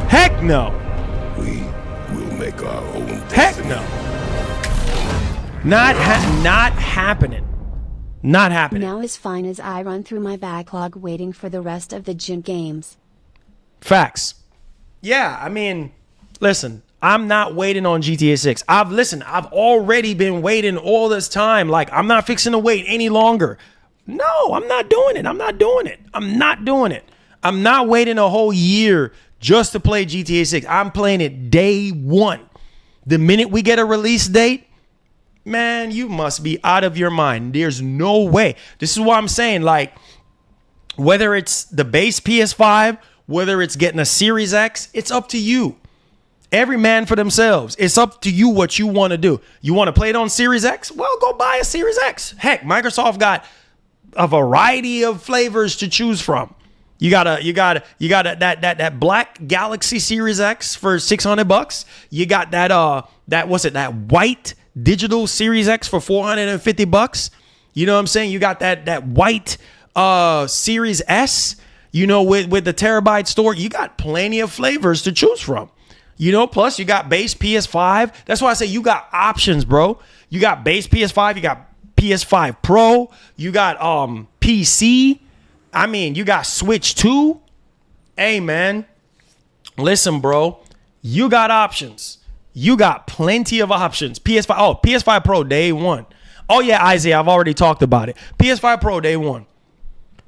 heck no. We will make our own Heck destiny. no. Not happening. Not happening. Now is fine as I run through my backlog waiting for the rest of the gym games. Facts. Yeah, I mean, listen, I'm not waiting on GTA 6. I've already been waiting all this time. Like, I'm not fixing to wait any longer. No, I'm not doing it. I'm not doing it. I'm not waiting a whole year just to play GTA 6. I'm playing it day one. The minute we get a release date, man, you must be out of your mind. There's no way. This is what I'm saying. Like, whether it's the base PS5, whether it's getting a Series X, it's up to you. Every man for themselves. It's up to you what you want to do. You want to play it on Series X? Well, go buy a Series X. Heck, Microsoft got a variety of flavors to choose from. You got that black Galaxy Series X for $600. You got that white digital Series X for $450. You know what I'm saying? You got that white Series S, you know, with the terabyte store. You got plenty of flavors to choose from. You know, plus you got base PS5. That's why I say you got options, bro. You got base PS5, you got PS5 Pro, you got PC. I mean, you got Switch 2. Hey, man. Listen, bro. You got options. You got plenty of options. PS5. Oh, PS5 Pro day one. Oh, yeah, Isaiah, I've already talked about it. PS5 Pro day one.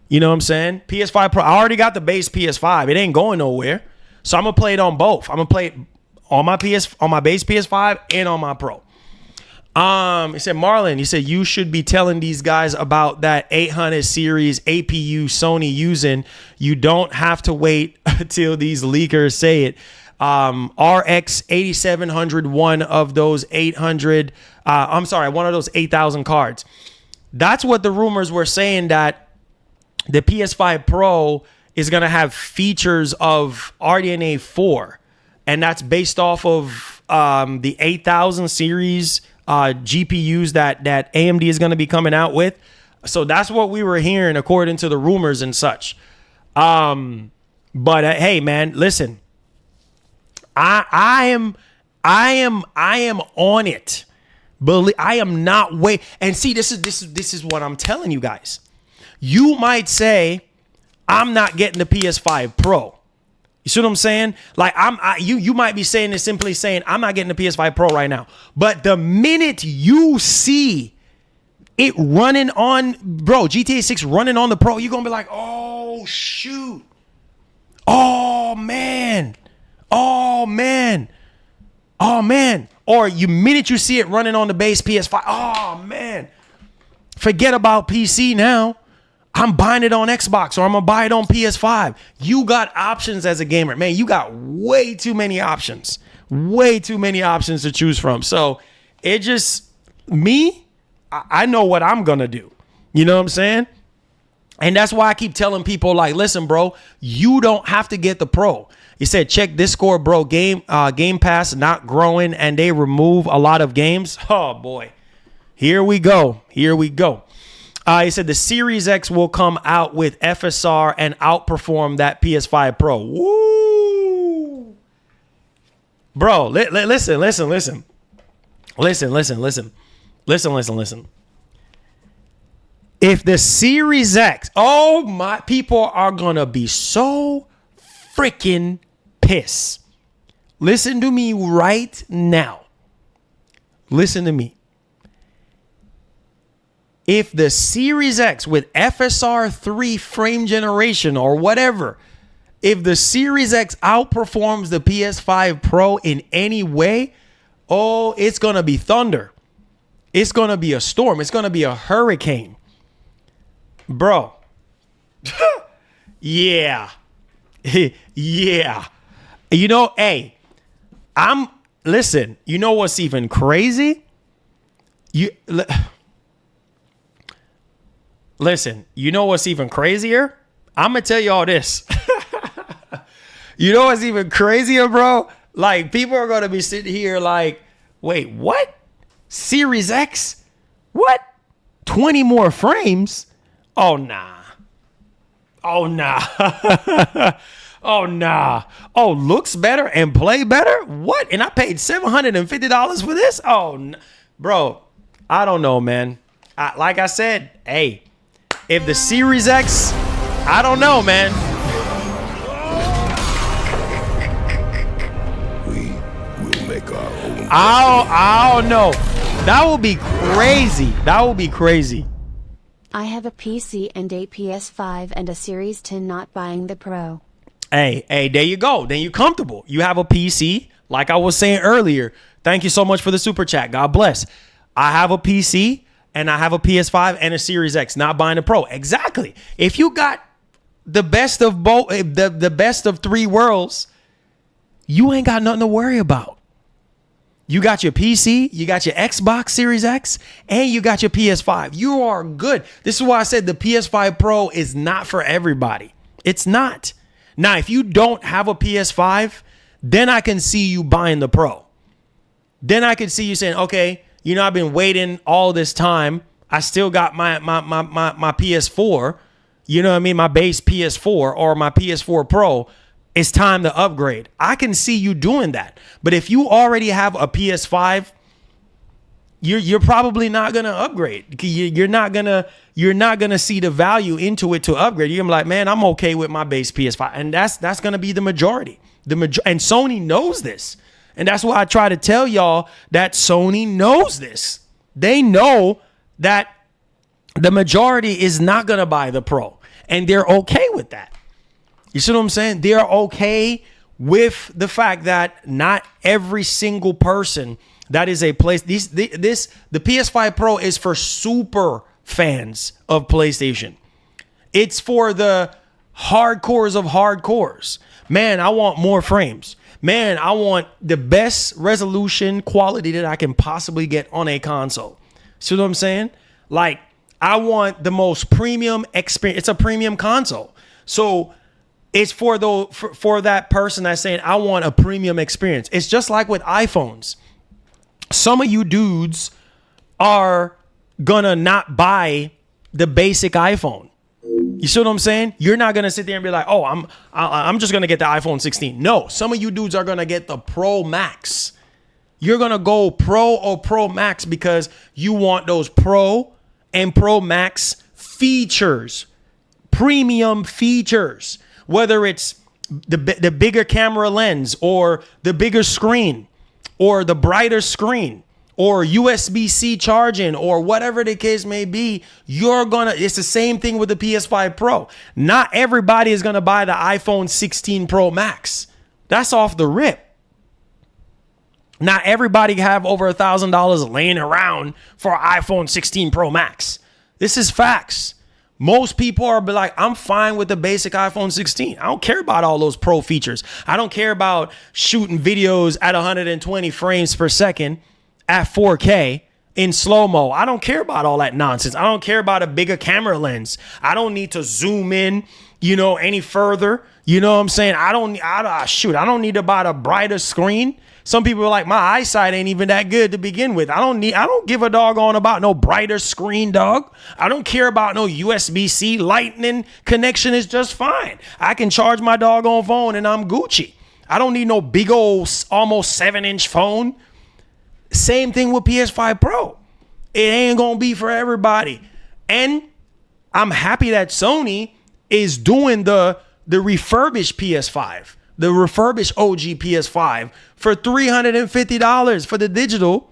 You know what I'm saying? PS5 Pro. I already got the base PS5. It ain't going nowhere. So I'm going to play it on both. I'm going to play it on my base PS5 and on my Pro. He said, Marlon, he said, you should be telling these guys about that 800 series APU Sony using. You don't have to wait until these leakers say it. RX 8700, one of those 800, one of those 8,000 cards. That's what the rumors were saying, that the PS5 Pro is going to have features of RDNA 4. And that's based off of the 8000 series GPUs that AMD is going to be coming out with. So that's what we were hearing according to the rumors and such. But hey, man, listen, I am on it. I am not wait. And see, this is what I'm telling you guys. You might say, I'm not getting the PS5 Pro. You see what I'm saying? Like you might be saying this, simply saying, I'm not getting the PS5 Pro right now. But the minute you see it running on, GTA 6 running on the Pro, you're going to be like, oh, shoot. Oh, man. Oh, man. Oh, man. Or minute you see it running on the base PS5, oh, man. Forget about PC now. I'm buying it on Xbox, or I'm going to buy it on PS5. You got options as a gamer. Man, you got way too many options. Way too many options to choose from. So it just, I know what I'm going to do. You know what I'm saying? And that's why I keep telling people, like, listen, bro, you don't have to get the Pro. He said, check this score, bro. Game Pass not growing, and they remove a lot of games. Oh, boy. Here we go. Here we go. He said the Series X will come out with FSR and outperform that PS5 Pro. Woo! Bro, listen. Listen. If the Series X, oh my, people are going to be so freaking pissed. Listen to me right now. Listen to me. If the Series X with FSR 3 frame generation or whatever, if the Series X outperforms the PS5 Pro in any way, oh, it's going to be thunder. It's going to be a storm. It's going to be a hurricane. Bro. Yeah. Yeah. You know, hey, listen, you know what's even crazy? Listen, you know what's even crazier? I'm going to tell you all this. You know what's even crazier, bro? Like, people are going to be sitting here like, wait, what? Series X? What? 20 more frames? Oh, nah. Oh, nah. Oh, nah. Oh, looks better and play better? What? And I paid $750 for this? Oh, bro, I don't know, man. Like I said, hey, if the Series X, I don't know, man. We will make our own. I don't know. That will be crazy. That will be crazy. I have a PC and a PS5 and a Series 10, not buying the Pro. Hey, there you go. Then you're comfortable. You have a PC, like I was saying earlier. Thank you so much for the super chat. God bless. I have a PC and I have a PS5 and a Series X, not buying a Pro. Exactly. If you got the best of both, the best of three worlds, you ain't got nothing to worry about. You got your PC, you got your Xbox Series X, and you got your PS5. You are good. This is why I said the PS5 Pro is not for everybody. It's not. Now, if you don't have a PS5, then I can see you buying the Pro. Then I can see you saying, okay, you know, I've been waiting all this time. I still got my PS4, you know what I mean? My base PS4 or my PS4 Pro. It's time to upgrade. I can see you doing that. But if you already have a PS5, you're probably not gonna upgrade. You're not gonna see the value into it to upgrade. You're gonna be like, man, I'm okay with my base PS5, and that's gonna be the majority. And Sony knows this, and that's why I try to tell y'all that Sony knows this. They know that the majority is not gonna buy the Pro, and they're okay with that. You see what I'm saying? They're okay with the fact that not every single person That is a place. The PS5 Pro is for super fans of PlayStation. It's for the hardcores of hardcores. Man, I want more frames. Man, I want the best resolution quality that I can possibly get on a console. See what I'm saying? Like, I want the most premium experience. It's a premium console. So it's for that person that's saying, I want a premium experience. It's just like with iPhones. Some of you dudes are gonna not buy the basic iPhone. You see what I'm saying? You're not gonna sit there and be like, oh, I'm just gonna get the iPhone 16. No, some of you dudes are gonna get the Pro Max. You're gonna go Pro or Pro Max because you want those Pro and Pro Max features, premium features. Whether it's the bigger camera lens or the bigger screen or the brighter screen or USB-C charging or whatever the case may be, it's the same thing with the PS5 Pro. Not everybody is going to buy the iPhone 16 Pro Max. That's off the rip. Not everybody have over $1,000 laying around for an iPhone 16 Pro Max. This is facts. Most people are like, I'm fine with the basic iPhone 16. I don't care about all those pro features. I don't care about shooting videos at 120 frames per second at 4K in slow-mo. I don't care about all that nonsense. I don't care about a bigger camera lens. I don't need to zoom in, any further. You know what I'm saying? I don't need to buy a brighter screen. Some people are like, my eyesight ain't even that good to begin with. I don't give a doggone about no brighter screen, dog. I don't care about no USB-C. Lightning connection is just fine. I can charge my doggone phone and I'm Gucci. I don't need no big old, almost 7-inch phone. Same thing with PS5 Pro. It ain't going to be for everybody. And I'm happy that Sony is doing the refurbished PS5. The refurbished OG PS5 for $350 for the digital.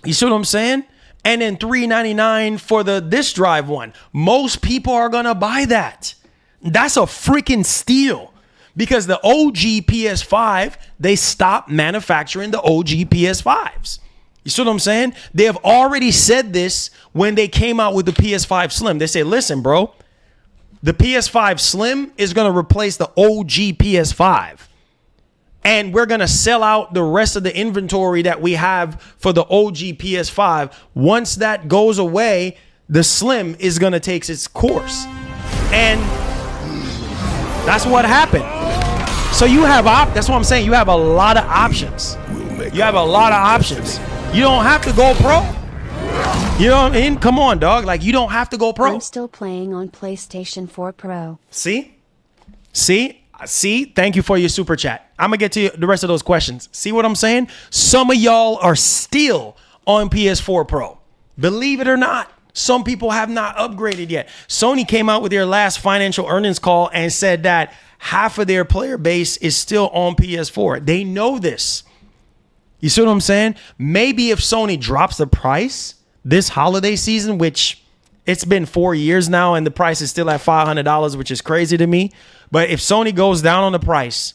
You see what I'm saying? And then $399 for the disk drive one. Most people are going to buy that. That's a freaking steal because the OG PS5, they stopped manufacturing the OG PS5s. You see what I'm saying? They have already said this when they came out with the PS5 Slim. They say, listen, bro. The PS5 Slim is going to replace the OG PS5. And we're going to sell out the rest of the inventory that we have for the OG PS5. Once that goes away, the Slim is going to take its course. And that's what happened. So you have that's what I'm saying. You have a lot of options. You have a lot of options. You don't have to go pro. You know what I mean? Come on, dog. Like, you don't have to go pro. I'm still playing on PlayStation 4 Pro. See? Thank you for your super chat. I'm going to get to the rest of those questions. See what I'm saying? Some of y'all are still on PS4 Pro. Believe it or not, some people have not upgraded yet. Sony came out with their last financial earnings call and said that half of their player base is still on PS4. They know this. You see what I'm saying? Maybe if Sony drops the price this holiday season, which it's been 4 years now and the price is still at $500, which is crazy to me. But if Sony goes down on the price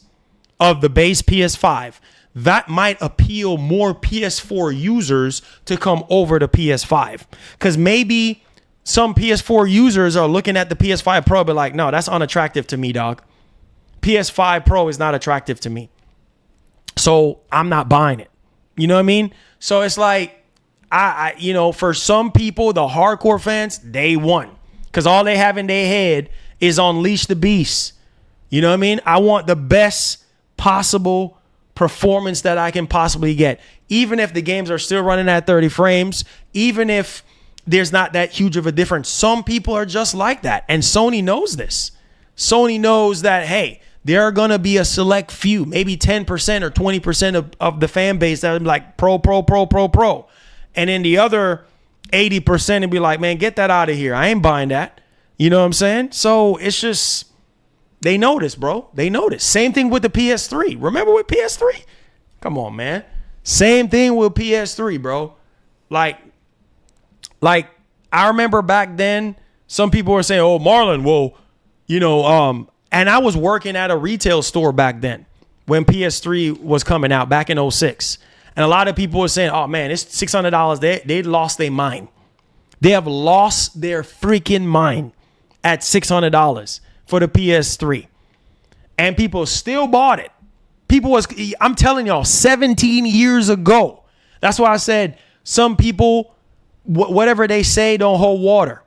of the base PS5, that might appeal more PS4 users to come over to PS5. Because maybe some PS4 users are looking at the PS5 Pro but like, no, that's unattractive to me, dog. PS5 Pro is not attractive to me. So I'm not buying it. You know what I mean? So it's like, I for some people, the hardcore fans, they won. Because all they have in their head is Unleash the Beast. You know what I mean? I want the best possible performance that I can possibly get. Even if the games are still running at 30 frames, even if there's not that huge of a difference. Some people are just like that. And Sony knows this. Sony knows that, hey, there are going to be a select few, maybe 10% or 20% of the fan base that would be like pro. And then the other 80% would be like, man, get that out of here. I ain't buying that. You know what I'm saying? So it's just, they notice, bro. They notice. Same thing with the PS3. Remember with PS3? Come on, man. Same thing with PS3, bro. Like I remember back then, some people were saying, oh, Marlon, well, and I was working at a retail store back then when PS3 was coming out back in 2006. And a lot of people are saying, oh man, it's $600. They lost their mind. They have lost their freaking mind at $600 for the PS3. And people still bought it. I'm telling y'all, 17 years ago. That's why I said some people, whatever they say, don't hold water.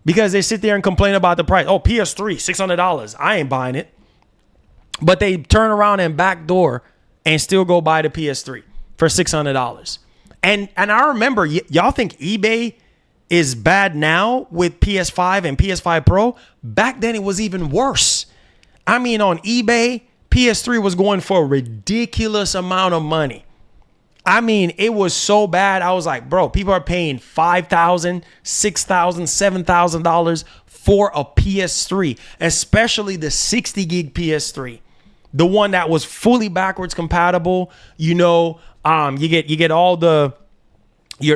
Because they sit there and complain about the price. Oh, PS3, $600. I ain't buying it. But they turn around and backdoor and still go buy the PS3 for $600. And I remember, y'all think eBay is bad now with PS5 and PS5 Pro? Back then, it was even worse. I mean, on eBay, PS3 was going for a ridiculous amount of money. I mean, it was so bad. I was like, bro, people are paying $5,000, $6,000, $7,000 for a PS3, especially the 60 gig PS3, the one that was fully backwards compatible. You know, you get all the 4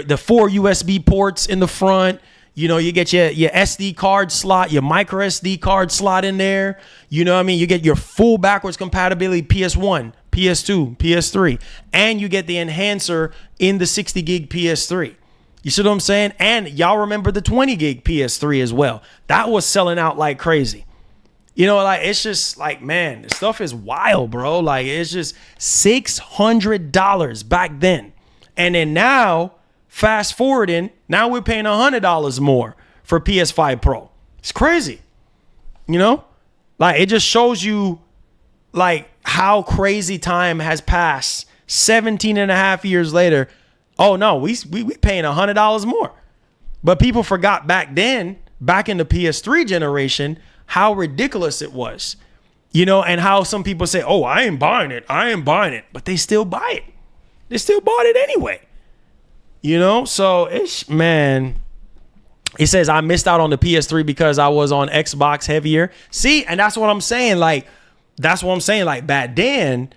USB ports in the front. You know, you get your SD card slot, your micro SD card slot in there. You know what I mean? You get your full backwards compatibility PS1, PS2, PS3, and you get the enhancer in the 60 gig PS3. You see what I'm saying? And y'all remember the 20 gig PS3 as well. That was selling out like crazy. You know, like, it's just like, man, this stuff is wild, bro. Like, it's just $600 back then. And then now, fast forwarding, now we're paying $100 more for PS5 Pro. It's crazy. You know, like, it just shows you like how crazy time has passed. 17 and a half years later. Oh no, we paying $100 more. But people forgot back then, back in the PS3 generation, how ridiculous it was. You know, and how some people say, oh, I ain't buying it. But they still buy it. They still bought it anyway. You know, so it's, man, it says I missed out on the PS3 because I was on Xbox heavier. See, and that's what I'm saying. Like, back then,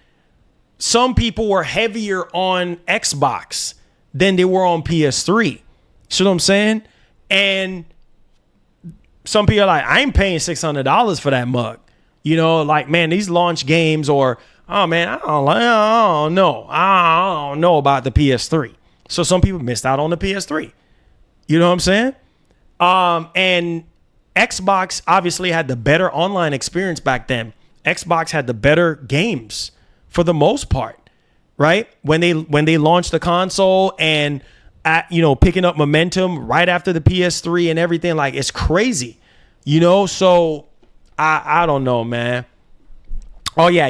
some people were heavier on Xbox than they were on PS3. See what I'm saying? And some people are like, I ain't paying $600 for that mug. You know, like, man, these launch games, or, oh man, I don't know about the PS3. So some people missed out on the PS3. You know what I'm saying? And Xbox obviously had the better online experience back then. Xbox had the better games for the most part, right? When they launched the console and picking up momentum right after the PS3 and everything, like, it's crazy, you know? So I don't know, man. Oh yeah.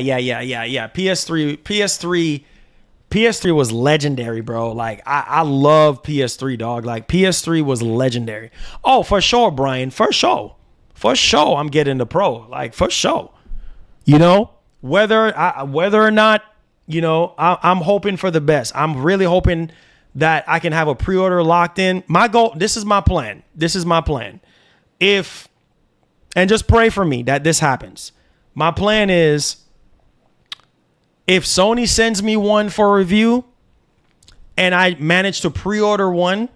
PS3 was legendary, bro. Like, I love PS3, dog. Like, PS3 was legendary. Oh, for sure, Brian. For sure, I'm getting the Pro. Like, for sure. You know, whether or not, you know, I'm hoping for the best. I'm really hoping that I can have a pre-order locked in. My goal, this is my plan. And just pray for me that this happens. My plan is, if Sony sends me one for review and I manage to pre-order one,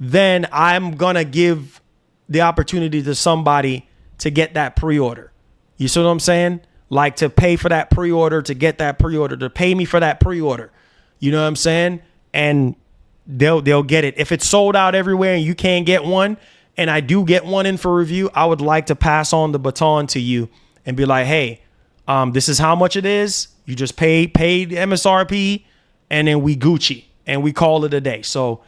then I'm going to give the opportunity to somebody to get that pre-order. You see what I'm saying? Like, to pay for that pre-order, to get that pre-order, to pay me for that pre-order. You know what I'm saying? And they'll get it. If it's sold out everywhere and you can't get one, and I do get one in for review, I would like to pass on the baton to you and be like, hey, this is how much it is. You just pay the MSRP, and then we Gucci and we call it a day. So,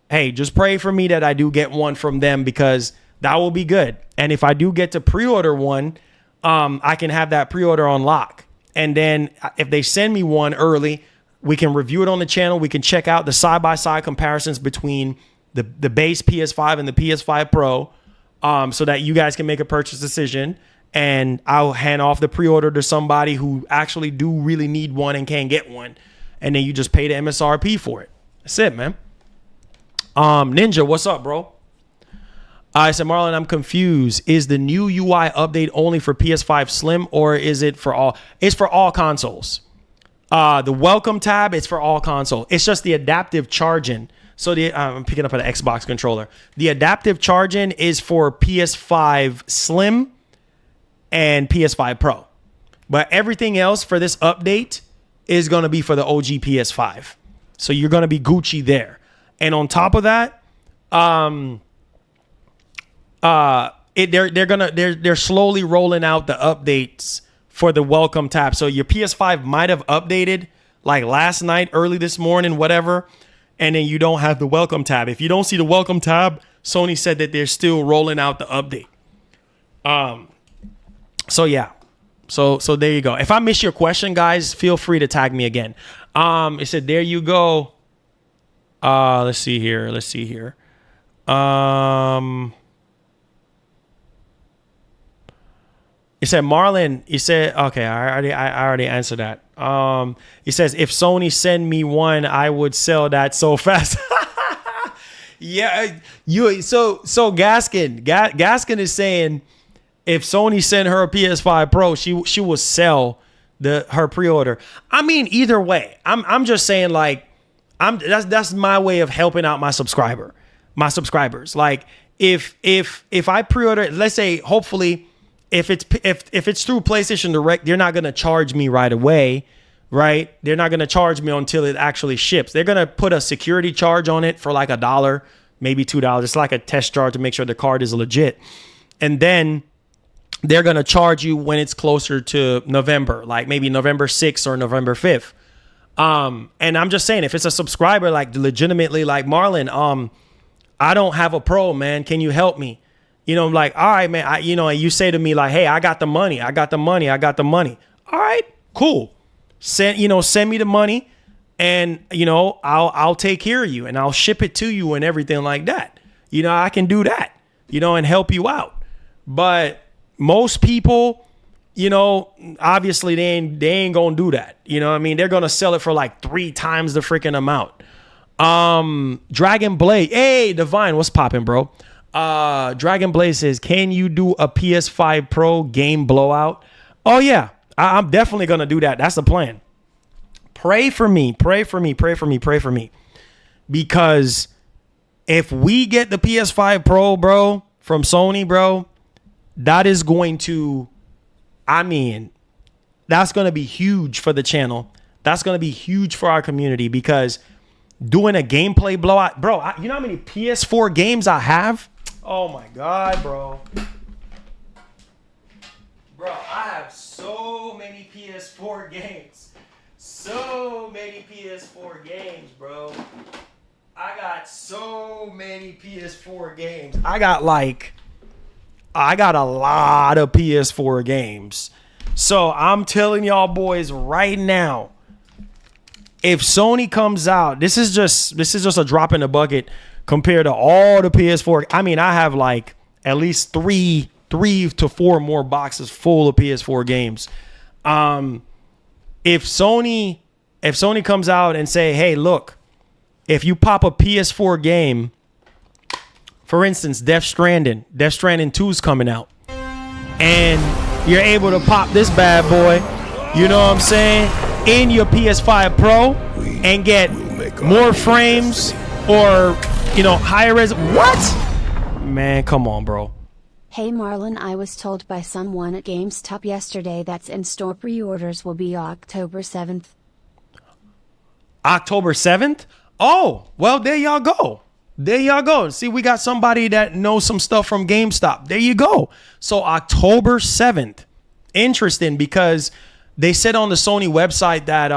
hey, just pray for me that I do get one from them, because that will be good. And if I do get to pre-order one, I can have that pre-order on lock. And then if they send me one early, we can review it on the channel. We can check out the side-by-side comparisons between the base PS5 and the PS5 Pro, so that you guys can make a purchase decision. And I'll hand off the pre-order to somebody who actually do really need one and can't get one. And then you just pay the MSRP for it. That's it, man. Ninja, what's up, bro? I said, Marlon, I'm confused. Is the new UI update only for PS5 Slim, or is it for all? It's for all consoles. The welcome tab is for all consoles. It's just the adaptive charging. So I'm picking up an Xbox controller. The adaptive charging is for PS5 Slim and PS5 Pro. But everything else for this update is going to be for the OG PS5. So you're going to be Gucci there. And on top of that, they're slowly rolling out the updates for the welcome tab. So your PS5 might have updated like last night, early this morning, whatever, and then you don't have the welcome tab. If you don't see the welcome tab, Sony said that they're still rolling out the update. So yeah. So there you go. If I miss your question, guys, feel free to tag me again. It said, there you go. Let's see here. It said, Marlon, he said, okay, I already answered that. He says, if Sony send me one, I would sell that so fast. Yeah, so Gaskin is saying if Sony sent her a PS5 Pro, she will sell her pre-order. I mean, either way, I'm just saying, like, that's my way of helping out my subscribers. Like, if I pre-order, let's say, hopefully, if it's through PlayStation Direct, they're not gonna charge me right away, right? They're not gonna charge me until it actually ships. They're gonna put a security charge on it for like $1, maybe $2. It's like a test charge to make sure the card is legit, and then they're gonna charge you when it's closer to November, like maybe November 6th or November 5th. And I'm just saying, if it's a subscriber, like legitimately, like, Marlon, I don't have a Pro, man. Can you help me? You know, I'm like, all right, man. And you say to me like, hey, I got the money. All right, cool. Send me the money, and I'll take care of you, and I'll ship it to you and everything like that. I can do that, and help you out. But most people, obviously they ain't gonna do that. What I mean? They're gonna sell it for like 3 times the freaking amount. Dragon Blade, hey Divine, what's popping, bro? Dragon Blade says, can you do a PS5 Pro game blowout? Oh yeah, I'm definitely gonna do that. That's the plan. Pray for me, because if we get the PS5 Pro, bro, from Sony, bro, that is going to, that's going to be huge for the channel. That's going to be huge for our community, because doing a gameplay blowout, bro, you know how many PS4 games I have? Oh my God, bro. Bro, I have so many PS4 games. Bro. I got so many PS4 games. I got a lot of PS4 games. So I'm telling y'all boys right now, if Sony comes out, this is just a drop in the bucket compared to all the PS4. I have like at least three to 4 more boxes full of PS4 games. If Sony comes out and say, hey, look, if you pop a PS4 game, for instance, Death Stranding 2 is coming out, and you're able to pop this bad boy, you know what I'm saying, in your PS5 Pro and get more frames or, higher res. What? Man, come on, bro. Hey Marlon, I was told by someone at GameStop yesterday that in-store pre-orders will be October 7th. October 7th? Oh, well, there y'all go. See, we got somebody that knows some stuff from GameStop. There you go. So October 7th. Interesting, because they said on the Sony website that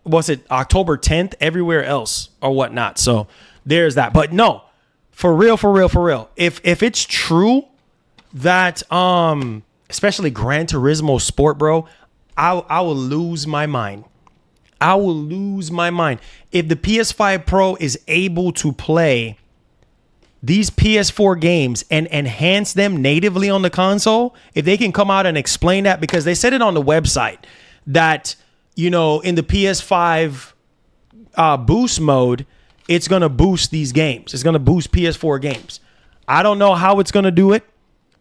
was it October 10th everywhere else or whatnot. So there's that. But no, for real. If it's true that especially Gran Turismo Sport, bro, I will lose my mind. If the PS5 Pro is able to play these PS4 games and enhance them natively on the console, if they can come out and explain that, because they said it on the website that, in the PS5 boost mode, it's going to boost these games. It's going to boost PS4 games. I don't know how it's going to do it,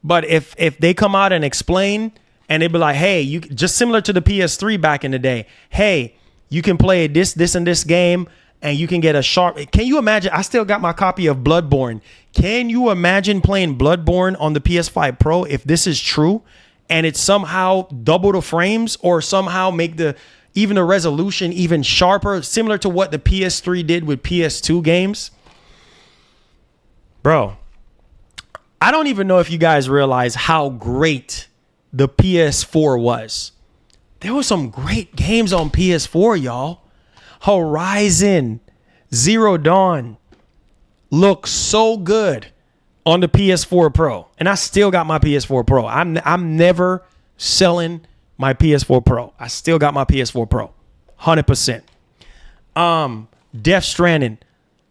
but if they come out and explain, and they be like, hey, you just similar to the PS3 back in the day, hey, you can play this and this game, and you can get a sharp. Can you imagine? I still got my copy of Bloodborne. Can you imagine playing Bloodborne on the PS5 Pro if this is true? and it somehow double the frames or somehow make even the resolution even sharper, similar to what the PS3 did with PS2 games. Bro, I don't even know if you guys realize how great the PS4 was. There were some great games on PS4, y'all. Horizon Zero Dawn looks so good on the PS4 Pro. And I still got my PS4 Pro. I'm never selling my PS4 Pro. I still got my PS4 Pro. 100%. Death Stranding.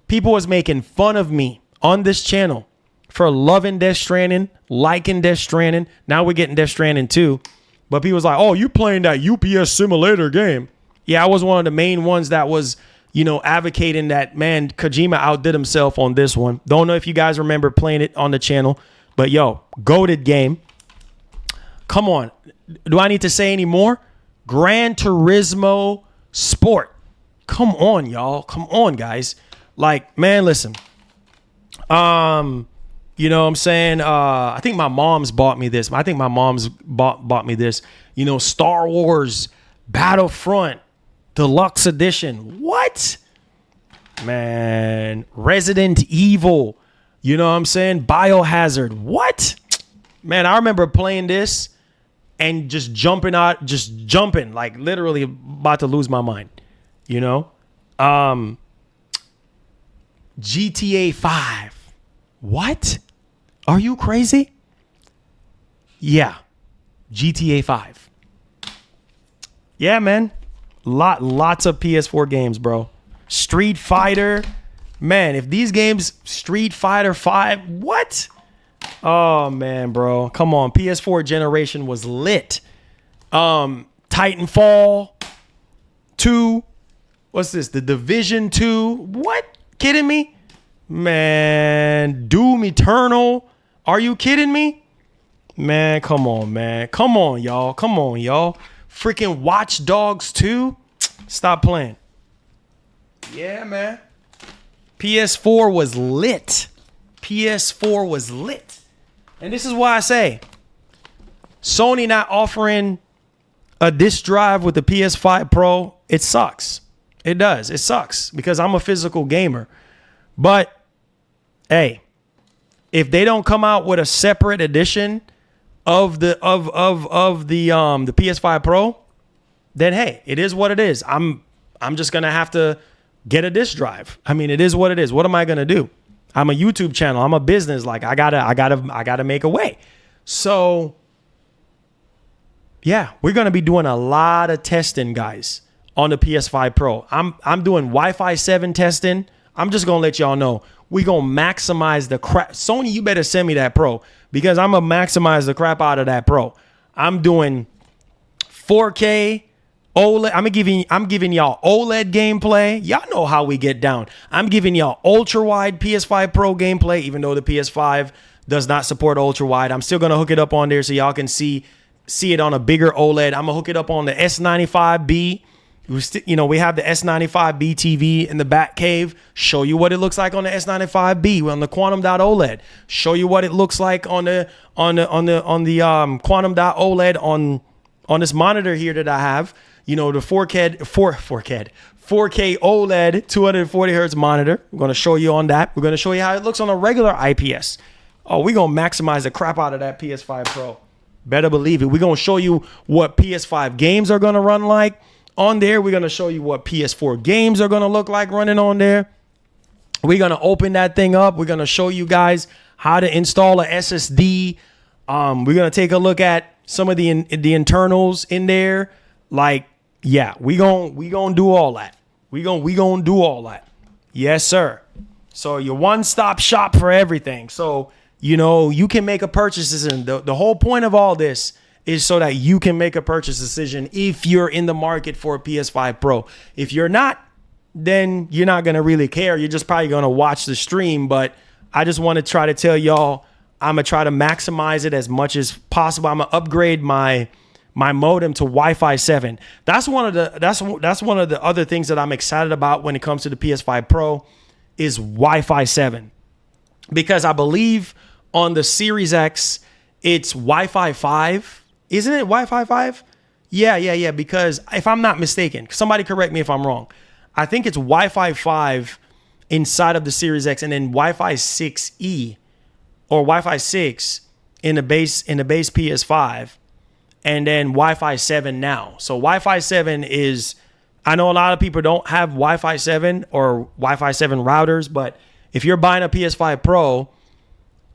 People was making fun of me on this channel for loving Death Stranding, liking Death Stranding. Now we're getting Death Stranding 2. But people was like, oh, you playing that UPS simulator game. Yeah, I was one of the main ones that was, advocating that, man, Kojima outdid himself on this one. Don't know if you guys remember playing it on the channel. But, goated game. Come on. Do I need to say any more? Gran Turismo Sport. Come on, y'all. Come on, guys. Like, man, listen. You know what I'm saying? I think my mom's bought me this. I think my mom's bought me this. Star Wars Battlefront Deluxe Edition. What? Man. Resident Evil. You know what I'm saying? Biohazard. What? Man, I remember playing this and just jumping, like literally about to lose my mind. GTA 5. What? Are you crazy? Yeah. GTA 5. Yeah, man. Lots of PS4 games, bro. Street Fighter. Man, if these games, Street Fighter 5, what? Oh, man, bro. Come on. PS4 generation was lit. Titanfall 2. What's this? The Division 2. What? Kidding me? Man, Doom Eternal. Are you kidding me? Man, come on, man. Come on, y'all. Come on, y'all. Freaking Watch Dogs 2. Stop playing. Yeah, man. PS4 was lit. PS4 was lit. And this is why I say Sony not offering a disc drive with the PS5 Pro, it sucks. It does. It sucks because I'm a physical gamer. But hey, if they don't come out with a separate edition of the PS5 Pro, then hey, it is what it is. I'm just gonna have to get a disc drive. I mean, it is what it is. What am I gonna do? I'm a YouTube channel. I'm a business. Like I gotta make a way. So yeah, we're gonna be doing a lot of testing, guys, on the PS5 Pro. I'm doing Wi-Fi 7 testing. I'm just gonna let y'all know. We gonna maximize the crap. Sony, you better send me that Pro because I'm gonna maximize the crap out of that Pro. I'm doing 4K OLED. I'm giving y'all OLED gameplay. Y'all know how we get down. I'm giving y'all ultra wide PS5 Pro gameplay, even though the PS5 does not support ultra wide. I'm still gonna hook it up on there so y'all can see it on a bigger OLED. I'm gonna hook it up on the S95B. We have the S95B TV in the back cave. Show you what it looks like on the S95B. We're on the Quantum Dot OLED. Show you what it looks like on the Quantum Dot OLED on this monitor here that I have. The 4K OLED 240 hertz monitor. We're gonna show you on that. We're gonna show you how it looks on a regular IPS. Oh, we're gonna maximize the crap out of that PS5 Pro. Better believe it. We're gonna show you what PS5 games are gonna run like on there. We're going to show you what PS4 games are going to look like running on there. We're going to open that thing up. We're going to show you guys how to install a SSD. We're going to take a look at some of the internals in there. Like, yeah, we going to do all that. We going to do all that. Yes, sir. So your one-stop shop for everything. So, you can make a purchase decision. The whole point of all this is so that you can make a purchase decision if you're in the market for a PS5 Pro. If you're not, then you're not going to really care. You're just probably going to watch the stream. But I just want to try to tell y'all, I'm going to try to maximize it as much as possible. I'm going to upgrade my modem to Wi-Fi 7. That's one of the other things that I'm excited about when it comes to the PS5 Pro is Wi-Fi 7. Because I believe on the Series X, it's Wi-Fi 5 Isn't it Wi-Fi 5? Yeah. Because if I'm not mistaken, somebody correct me if I'm wrong. I think it's Wi-Fi 5 inside of the Series X, and then Wi-Fi 6E or Wi-Fi 6 in the base PS5, and then Wi-Fi 7 now. So Wi-Fi 7 is, I know a lot of people don't have Wi-Fi 7 or Wi-Fi 7 routers, but if you're buying a PS5 Pro,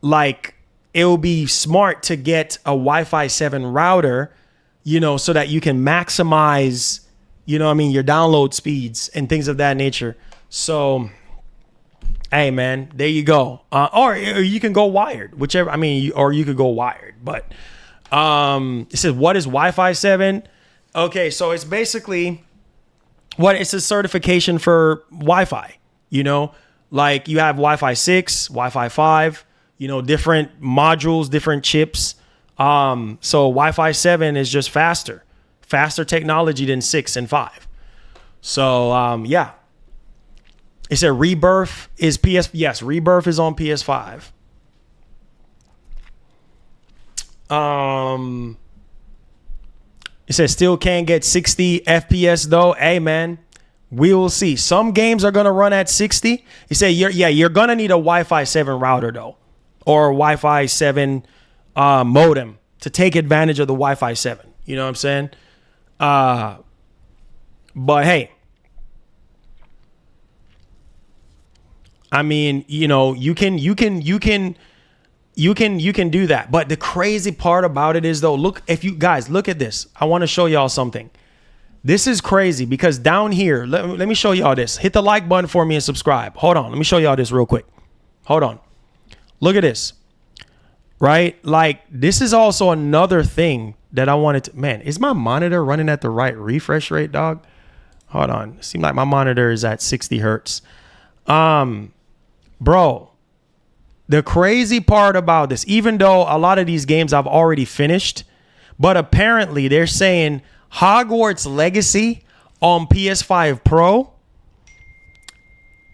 like, it will be smart to get a Wi-Fi 7 router, you know, so that you can maximize, you know what I mean, your download speeds and things of that nature. So, hey, man, there you go. Or you can go wired, whichever. I mean, or you could go wired. But it says, what is Wi-Fi 7? Okay, so it's basically it's a certification for Wi-Fi, you know, like you have Wi-Fi 6, Wi-Fi 5, you know, different modules, different chips. So Wi-Fi 7 is just faster technology than 6 and 5. So, yeah. It said Rebirth is yes, Rebirth is on PS5. It says still can't get 60 FPS though. Hey, man, we will see. Some games are gonna run at 60. It said you're gonna need a Wi-Fi 7 router though, or a Wi-Fi 7 modem to take advantage of the Wi-Fi 7. You know what I'm saying? But hey, I mean, you know, you can do that. But the crazy part about it is though, look, if you guys look at this, I want to show y'all something. This is crazy because down here, let me show y'all this. Hit the like button for me and subscribe. Hold on. Let me show y'all this real quick. Hold on. Look at this. Right? Like, this is also another thing that I wanted to, man, is my monitor running at the right refresh rate, dog? Hold on. It seems like my monitor is at 60 hertz. Bro, the crazy part about this, even though a lot of these games I've already finished, but apparently they're saying Hogwarts Legacy on PS5 Pro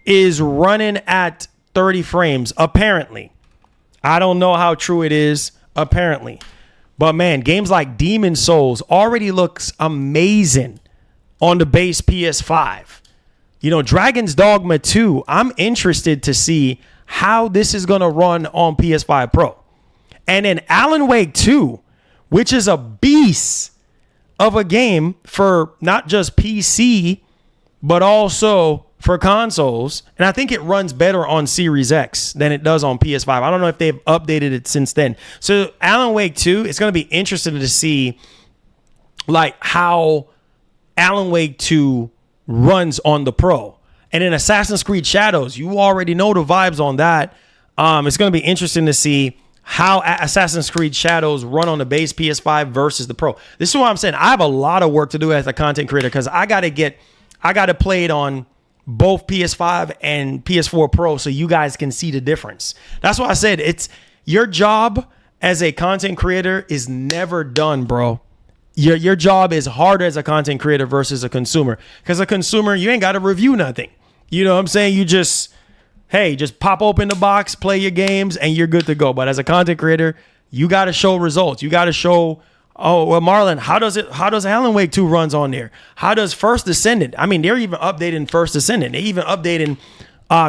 is running at 30 frames, apparently. I don't know how true it is, apparently. But man, games like Demon Souls already looks amazing on the base PS5. You know, Dragon's Dogma 2, I'm interested to see how this is going to run on PS5 Pro. And then Alan Wake 2, which is a beast of a game for not just PC, but also for consoles. And I think it runs better on Series X than it does on PS5. I don't know if they've updated it since then. So Alan Wake 2, it's going to be interesting to see like how Alan Wake 2 runs on the Pro. And in Assassin's Creed Shadows, you already know the vibes on that. It's going to be interesting to see how Assassin's Creed Shadows run on the base PS5 versus the Pro. This is what I'm saying. I have a lot of work to do as a content creator because I got to play it on both PS5 and PS4 Pro so you guys can see the difference. That's why I said it's your job as a content creator is never done, bro. Your job is harder as a content creator versus a consumer. Because a consumer, you ain't got to review nothing. You know what I'm saying? You just pop open the box, play your games, and you're good to go. But as a content creator, you got to show results. You got to show, oh, well, Marlon, how does Alan Wake 2 runs on there? How does First Descendant? I mean, they're even updating First Descendant. They even updating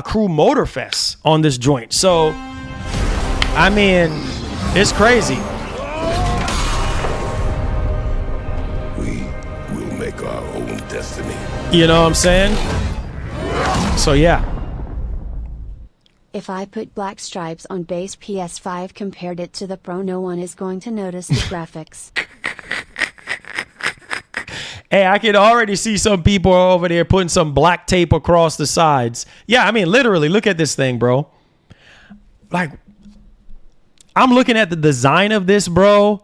Crew Motorfest on this joint. So, I mean, it's crazy. Make our own destiny. You know what I'm saying? So yeah. If I put black stripes on base PS5 compared it to the Pro, no one is going to notice the graphics. Hey, I can already see some people over there putting some black tape across the sides. Yeah, I mean, literally, look at this thing, bro. Like, I'm looking at the design of this, bro.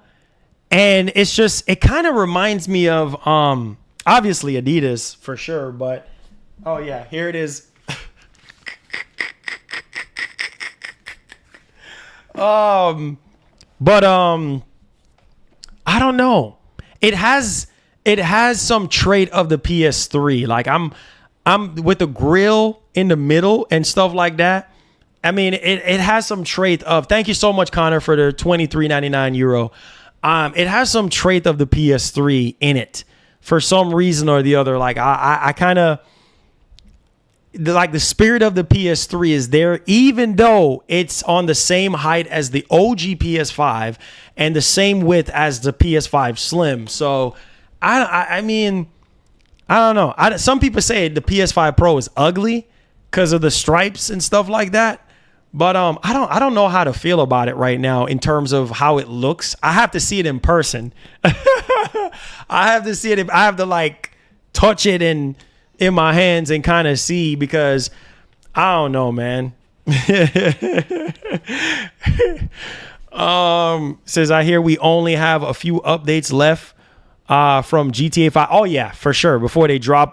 And it's just, it kind of reminds me of, obviously Adidas for sure, but, oh yeah, here it is. I don't know. It has some trait of the PS3. Like I'm with the grill in the middle and stuff like that. I mean, it has some trait of, thank you so much, Connor, for the €23.99. It has some trait of the PS3 in it for some reason or the other. Like I kind of like the spirit of the PS3 is there, even though it's on the same height as the OG PS5 and the same width as the PS5 Slim. So I mean, I don't know. Some people say the PS5 Pro is ugly because of the stripes and stuff like that. But I don't know how to feel about it right now in terms of how it looks. I have to see it in person. I have to see it. I have to like touch it in my hands and kind of see, because I don't know, man. Says I hear we only have a few updates left from GTA 5. Oh yeah, for sure. Before they drop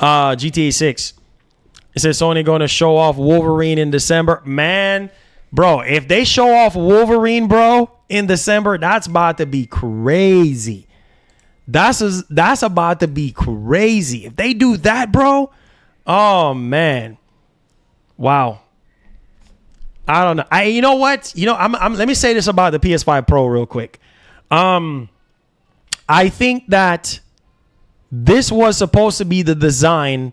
GTA 6. It says Sony going to show off Wolverine in December. Man, bro, if they show off Wolverine, bro, in December, that's about to be crazy. That's about to be crazy. If they do that, bro, oh man, wow. I don't know. You know what? Let me say this about the PS5 Pro real quick. I think that this was supposed to be the design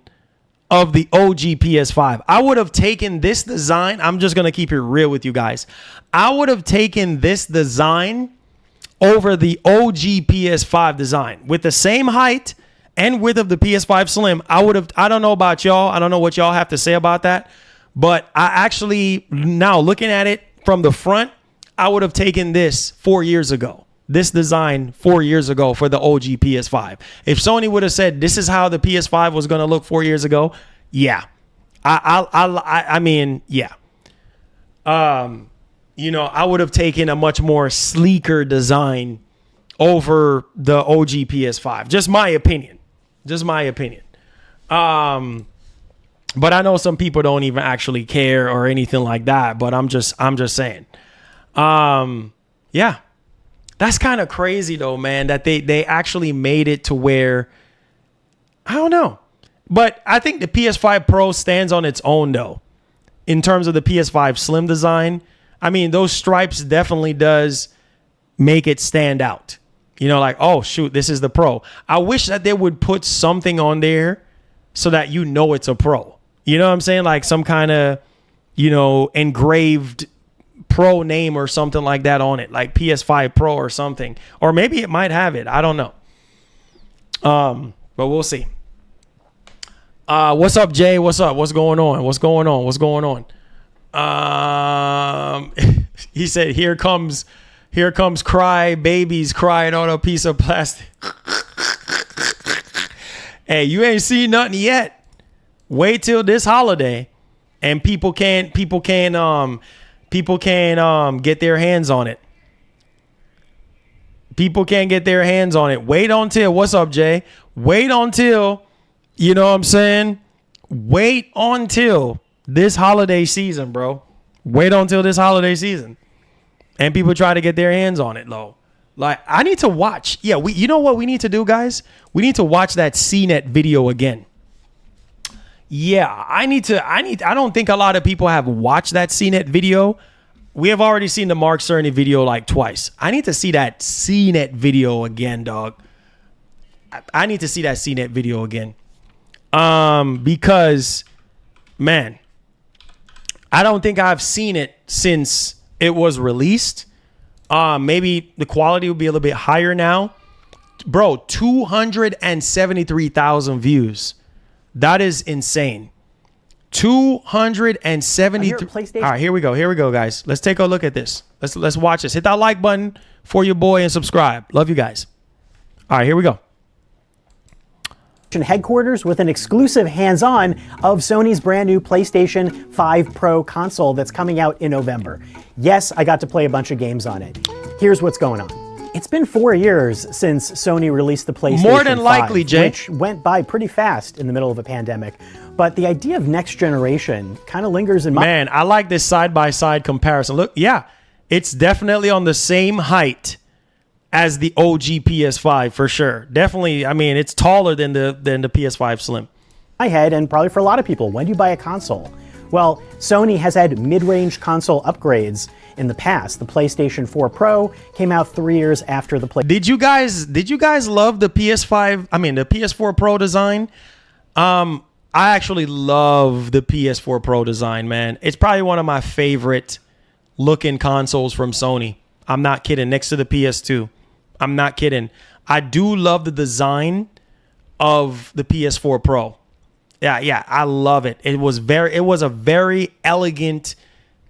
of the OG PS5. I would have taken this design. I'm just going to keep it real with you guys. I would have taken this design over the OG PS5 design with the same height and width of the PS5 Slim. I don't know about y'all. I don't know what y'all have to say about that. But I actually, now looking at it from the front, I would have taken this 4 years ago. This design 4 years ago for the OG PS5. If Sony would have said this is how the PS5 was going to look 4 years ago, yeah, I mean, yeah. I would have taken a much more sleeker design over the OG PS5. Just my opinion. But I know some people don't even actually care or anything like that. But I'm just saying. Yeah. That's kind of crazy though, man, that they actually made it to where, I don't know. But I think the PS5 Pro stands on its own though, in terms of the PS5 Slim design. I mean, those stripes definitely does make it stand out. Like, oh shoot, this is the Pro. I wish that they would put something on there so that it's a Pro. You know what I'm saying? Like some kind of, engraved Pro name or something like that on it, like PS5 Pro or something, or maybe it might have it. I don't know. But we'll see. What's up, Jay? What's up? What's going on? He said, here comes cry babies crying on a piece of plastic. Hey, you ain't seen nothing yet. Wait till this holiday and people can get their hands on it. People can't get their hands on it. Wait until, what's up, Jay? Wait until, you know what I'm saying? Wait until this holiday season, bro. Wait until this holiday season. And people try to get their hands on it, though. Like, I need to watch. Yeah, you know what we need to do, guys? We need to watch that CNET video again. Yeah, I don't think a lot of people have watched that CNET video. We have already seen the Mark Cerny video like twice. I need to see that CNET video again, dog. I need to see that CNET video again. Because, man, I don't think I've seen it since it was released. Maybe the quality will be a little bit higher now. Bro, 273,000 views. That is insane. 273. All right, here we go, guys. Let's take a look at this. Let's watch this. Hit that like button for your boy and subscribe. Love you guys. All right, here we go. Headquarters with an exclusive hands-on of Sony's brand new PlayStation 5 Pro console that's coming out in November. Yes, I got to play a bunch of games on it. Here's what's going on. It's been 4 years since Sony released the PlayStation 5, more than likely, Jay, which went by pretty fast in the middle of a pandemic. But the idea of next generation kind of lingers in my man. I like this side-by-side comparison. Look, yeah, it's definitely on the same height as the OG PS5 for sure. Definitely, I mean, it's taller than the PS5 Slim. My head, and probably for a lot of people, when do you buy a console? Well, Sony has had mid-range console upgrades in the past. The PlayStation 4 Pro came out 3 years after the Did you guys love the the PS4 Pro design? I actually love the PS4 Pro design, man. It's probably one of my favorite looking consoles from Sony. I'm not kidding. Next to the PS2. I'm not kidding. I do love the design of the PS4 Pro. Yeah, I love it. It was a very elegant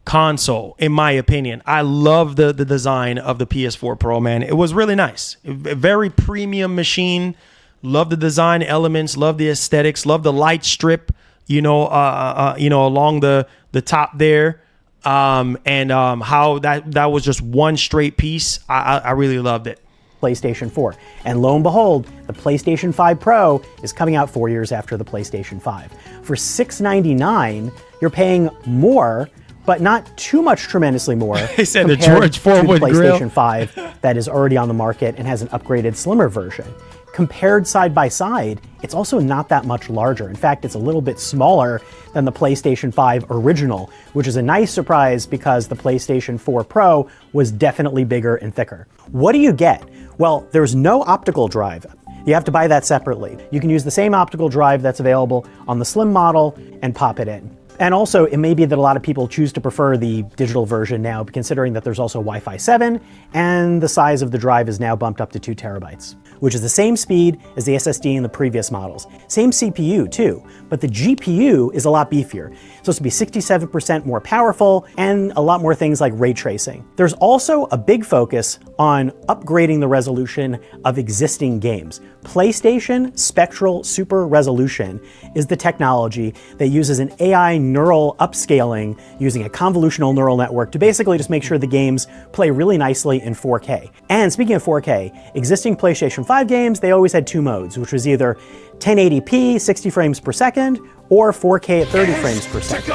console, in my opinion. I love the design of the PS4 Pro, man. It was really nice. A very premium machine. Love the design elements. Love the aesthetics. Love the light strip, along the top there. How that was just one straight piece. I really loved it. PlayStation 4. And lo and behold, the PlayStation 5 Pro is coming out 4 years after the PlayStation 5. For $699, you're paying more, but not too much tremendously more. He said the George Forewood grill. PlayStation 5 that is already on the market and has an upgraded, slimmer version. Compared side by side, it's also not that much larger. In fact, it's a little bit smaller than the PlayStation 5 original, which is a nice surprise because the PlayStation 4 Pro was definitely bigger and thicker. What do you get? Well, there's no optical drive. You have to buy that separately. You can use the same optical drive that's available on the slim model and pop it in. And also, it may be that a lot of people choose to prefer the digital version now, considering that there's also Wi-Fi 7, and the size of the drive is now bumped up to 2 terabytes, which is the same speed as the SSD in the previous models. Same CPU too, but the GPU is a lot beefier. It's supposed to be 67% more powerful and a lot more things like ray tracing. There's also a big focus on upgrading the resolution of existing games. PlayStation Spectral Super Resolution is the technology that uses an AI neural upscaling using a convolutional neural network to basically just make sure the games play really nicely in 4K. And speaking of 4K, existing PlayStation 5 games, they always had 2 modes, which was either 1080p, 60 frames per second, or 4K at 30 frames per second.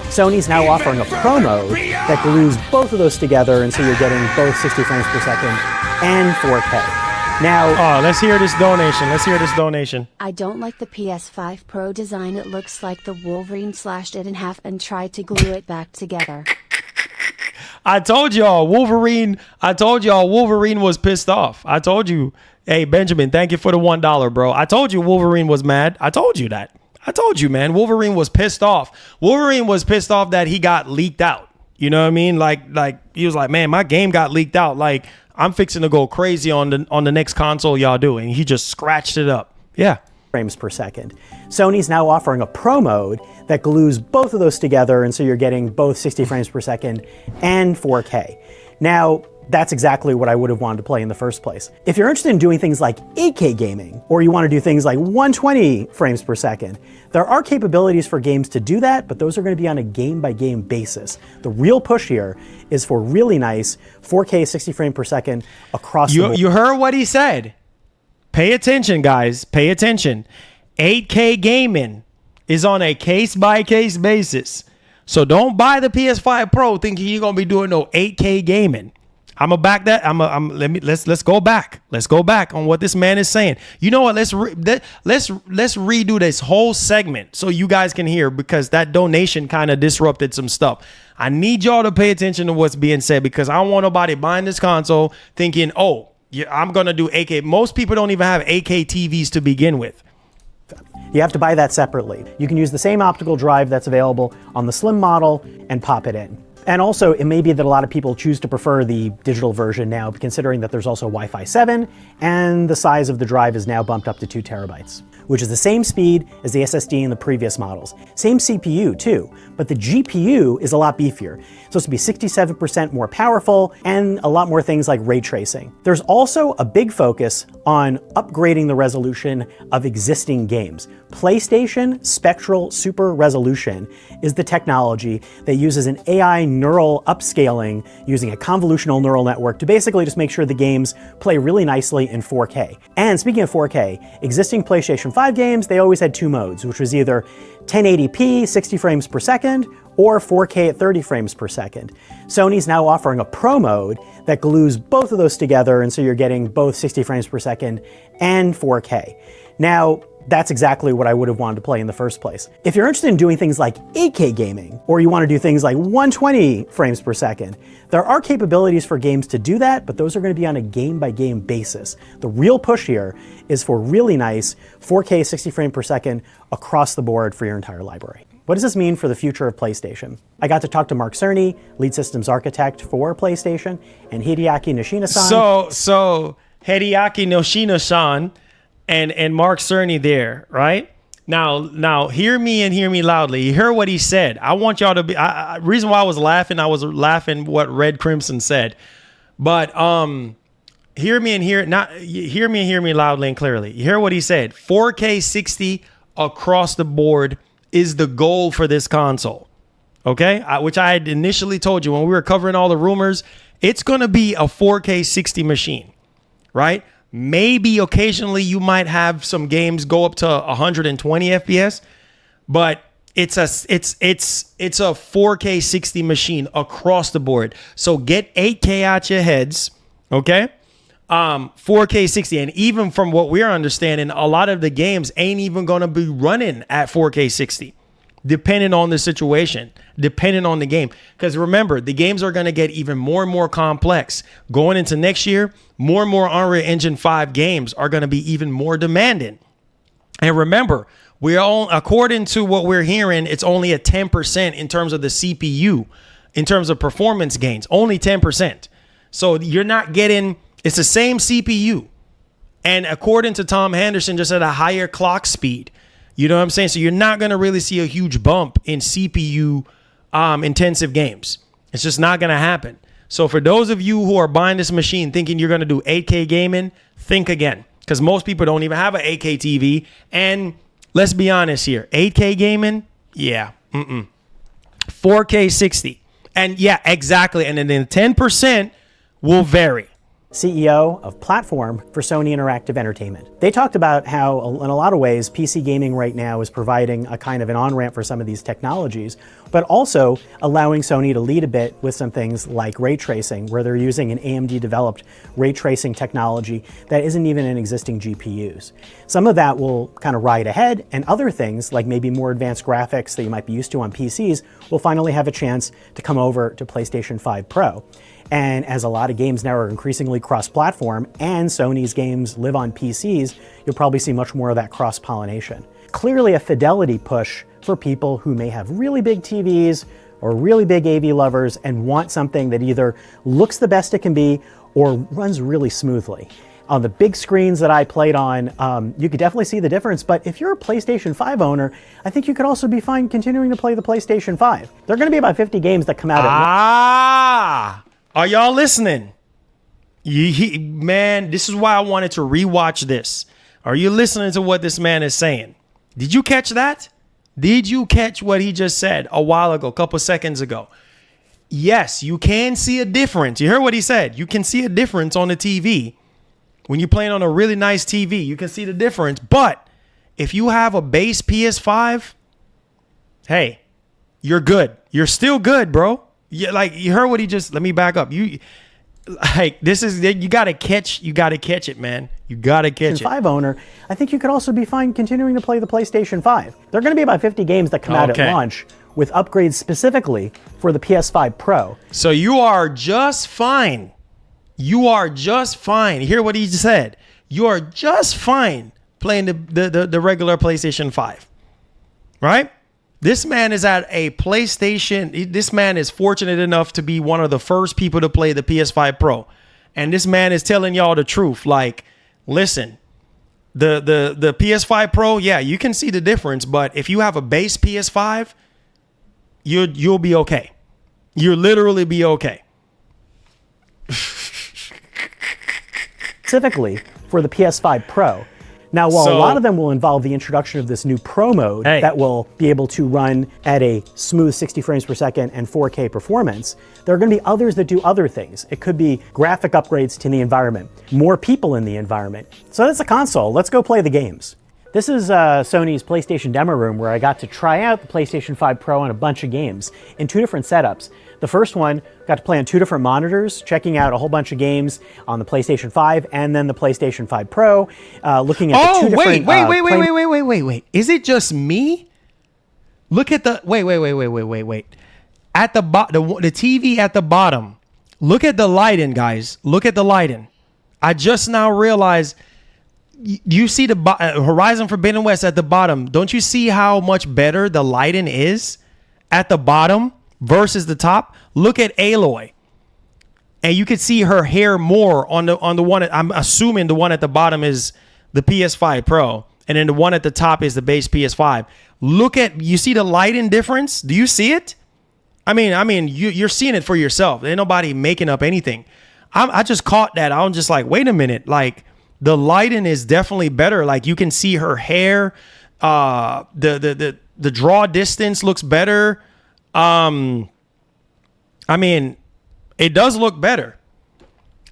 Sony's now offering a Pro mode that glues both of those together, and so you're getting both 60 frames per second and 4K. Now, let's hear this donation. I don't like the PS5 Pro design. It looks like the Wolverine slashed it in half and tried to glue it back together. I told y'all Wolverine was pissed off. I told you, hey, Benjamin, thank you for the $1, bro. I told you Wolverine was mad. I told you that. I told you, man. Wolverine was pissed off. Wolverine was pissed off that he got leaked out. You know what I mean? Like he was like, man, my game got leaked out. Like, I'm fixing to go crazy on the next console y'all do. And he just scratched it up. Yeah. Frames per second. Sony's now offering a Pro mode that glues both of those together, and so you're getting both 60 frames per second and 4K. Now, that's exactly what I would have wanted to play in the first place. If you're interested in doing things like 8K gaming, or you want to do things like 120 frames per second, there are capabilities for games to do that, but those are going to be on a game-by-game basis. The real push here is for really nice 4K 60 frames per second across the board. You heard what he said. Pay attention, guys. Pay attention. 8K gaming is on a case-by-case basis. So don't buy the PS5 Pro thinking you're gonna be doing no 8K gaming. I'm gonna back that. Let's go back. Let's go back on what this man is saying. You know what? Let's redo this whole segment so you guys can hear, because that donation kind of disrupted some stuff. I need y'all to pay attention to what's being said, because I don't want nobody buying this console thinking, oh, yeah, I'm gonna do 8K. Most people don't even have 8K TVs to begin with. You have to buy that separately. You can use the same optical drive that's available on the slim model and pop it in. And also, it may be that a lot of people choose to prefer the digital version now, considering that there's also Wi-Fi 7, and the size of the drive is now bumped up to 2 terabytes, which is the same speed as the SSD in the previous models. Same CPU too, but the GPU is a lot beefier. It's supposed to be 67% more powerful and a lot more things like ray tracing. There's also a big focus on upgrading the resolution of existing games. PlayStation Spectral Super Resolution is the technology that uses an AI neural upscaling using a convolutional neural network to basically just make sure the games play really nicely in 4K. And speaking of 4K, existing PlayStation 5 games, they always had 2 modes, which was either 1080p, 60 frames per second, or 4K at 30 frames per second. Sony's now offering a Pro mode that glues both of those together, and so you're getting both 60 frames per second and 4K. Now, That's exactly what I would have wanted to play in the first place. If you're interested in doing things like 8K gaming, or you want to do things like 120 frames per second, there are capabilities for games to do that, but those are going to be on a game-by-game basis. The real push here is for really nice 4K 60 frames per second across the board for your entire library. What does this mean for the future of PlayStation? I got to talk to Mark Cerny, lead systems architect for PlayStation, and Hideaki Nishina-san. So Hideaki Nishina-san and Mark Cerny there, right? Now hear me and hear me loudly. You hear what he said. I want y'all to be, reason why I was laughing what Red Crimson said. But hear me and hear me loudly and clearly. You hear what he said. 4K 60 across the board is the goal for this console. Okay? Which I had initially told you when we were covering all the rumors, it's going to be a 4K 60 machine, right? Maybe occasionally you might have some games go up to 120 FPS, but it's a 4K 60 machine across the board. So get 8K out your heads, okay? 4K 60, and even from what we're understanding, a lot of the games ain't even going to be running at 4K 60. Depending on the situation, depending on the game. Because remember, the games are going to get even more and more complex. Going into next year, more and more Unreal Engine 5 games are going to be even more demanding. And remember, according to what we're hearing, it's only a 10% in terms of the CPU, in terms of performance gains, only 10%. So you're not getting, it's the same CPU. And according to Tom Henderson, just at a higher clock speed. You know what I'm saying? So you're not going to really see a huge bump in CPU intensive games. It's just not going to happen. So for those of you who are buying this machine thinking you're going to do 8K gaming, think again. Because most people don't even have an 8K TV. And let's be honest here. 8K gaming? Yeah. 4K 60. And yeah, exactly. And then 10% will vary. CEO of Platform for Sony Interactive Entertainment. They talked about how, in a lot of ways, PC gaming right now is providing a kind of an on-ramp for some of these technologies, but also allowing Sony to lead a bit with some things like ray tracing, where they're using an AMD-developed ray tracing technology that isn't even in existing GPUs. Some of that will kind of ride ahead, and other things, like maybe more advanced graphics that you might be used to on PCs, will finally have a chance to come over to PlayStation 5 Pro. And as a lot of games now are increasingly cross-platform and Sony's games live on PCs, you'll probably see much more of that cross-pollination. Clearly a fidelity push for people who may have really big TVs or really big AV lovers and want something that either looks the best it can be or runs really smoothly. On the big screens that I played on, you could definitely see the difference, but if you're a PlayStation 5 owner, I think you could also be fine continuing to play the PlayStation 5. There are going to be about 50 games that come out at Are y'all listening? Man, this is why I wanted to rewatch this. Are you listening to what this man is saying? Did you catch that? Did you catch what he just said a while ago, a couple seconds ago? Yes, you can see a difference. You heard what he said. You can see a difference on the TV. When you're playing on a really nice TV, you can see the difference. But if you have a base PS5, hey, you're good. You're still good, bro. Yeah, like you heard what he just. Let me back up. You gotta catch it, man. You gotta catch it. 5 owner, I think you could also be fine continuing to play the PlayStation 5. There are going to be about 50 games that come out at launch with upgrades specifically for the PS5 Pro. So you are just fine. You are just fine. Hear what he said. You are just fine playing the regular PlayStation 5, right? This man is at a PlayStation. This man is fortunate enough to be one of the first people to play the PS5 Pro. And this man is telling y'all the truth. Like, listen, the PS5 Pro, yeah, you can see the difference. But if you have a base PS5, you'll be okay. You'll literally be okay. Specifically for the PS5 Pro. Now, while a lot of them will involve the introduction of this new Pro mode that will be able to run at a smooth 60 frames per second and 4K performance, there are going to be others that do other things. It could be graphic upgrades to the environment, more people in the environment. So that's a console. Let's go play the games. This is Sony's PlayStation demo room where I got to try out the PlayStation 5 Pro on a bunch of games in 2 different setups. The first one, got to play on 2 different monitors, checking out a whole bunch of games on the PlayStation 5 and then the PlayStation 5 Pro, looking at the 2 different... Wait. Is it just me? Look at the... Wait. At the TV at the bottom. Look at the lighting, guys. Look at the lighting. I just now realized... You see the Horizon Forbidden West at the bottom. Don't you see how much better the lighting is at the bottom versus the top? Look at Aloy. And you can see her hair more on the one. I'm assuming the one at the bottom is the PS5 Pro. And then the one at the top is the base PS5. You see the lighting difference? Do you see it? I mean, you're seeing it for yourself. Ain't nobody making up anything. I just caught that. I'm just like, wait a minute. Like, the lighting is definitely better. Like, you can see her hair. The draw distance looks better. I mean, it does look better.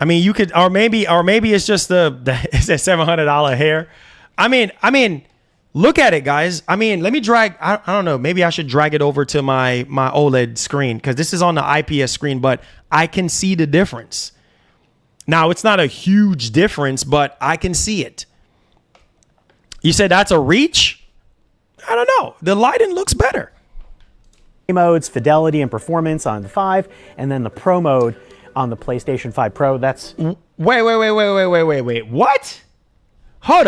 I mean, you could, or maybe it's just it's that $700 hair. I mean, look at it, guys. I mean, let me drag. I don't know. Maybe I should drag it over to my OLED screen because this is on the IPS screen, but I can see the difference. Now, it's not a huge difference, but I can see it. You said that's a reach? I don't know. The lighting looks better. Modes, fidelity and performance on the 5, and then the Pro mode on the PlayStation 5 Pro. That's... Wait. What? Hold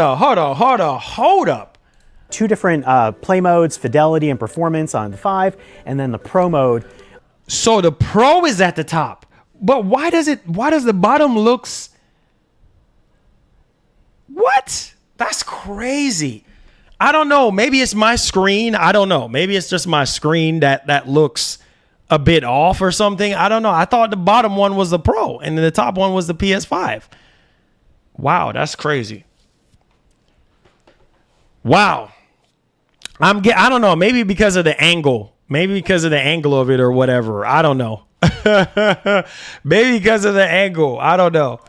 up. 2 different play modes, fidelity and performance on the 5, and then the Pro mode. So the Pro is at the top. But why does the bottom looks... What? That's crazy. I don't know. Maybe it's my screen. I don't know. Maybe it's just my screen that looks a bit off or something. I don't know. I thought the bottom one was the Pro and then the top one was the PS5. Wow, that's crazy. Wow. I don't know. Maybe because of the angle. Maybe because of the angle of it or whatever. I don't know. Maybe because of the angle. I don't know.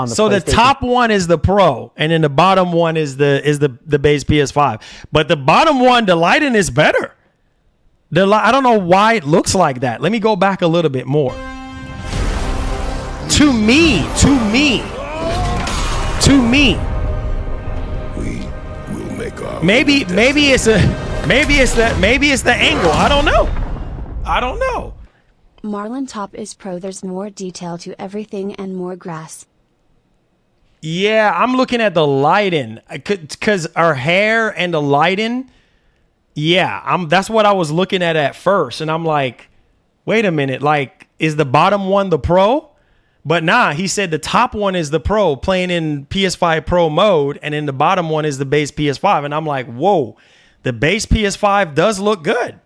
So the top one is the Pro, and then the bottom one is the base PS5. But the bottom one, the lighting is better. I don't know why it looks like that. Let me go back a little bit more. To me. We will make our Maybe it's the angle. I don't know. Marlon Top is Pro. There's more detail to everything and more grass. Yeah, I'm looking at the lighting because our hair and the lighting. Yeah, that's what I was looking at first, and I'm like, wait a minute, like, is the bottom one the Pro? But nah, he said the top one is the Pro playing in PS5 Pro mode, and then the bottom one is the base PS5, and I'm like, whoa, the base PS5 does look good.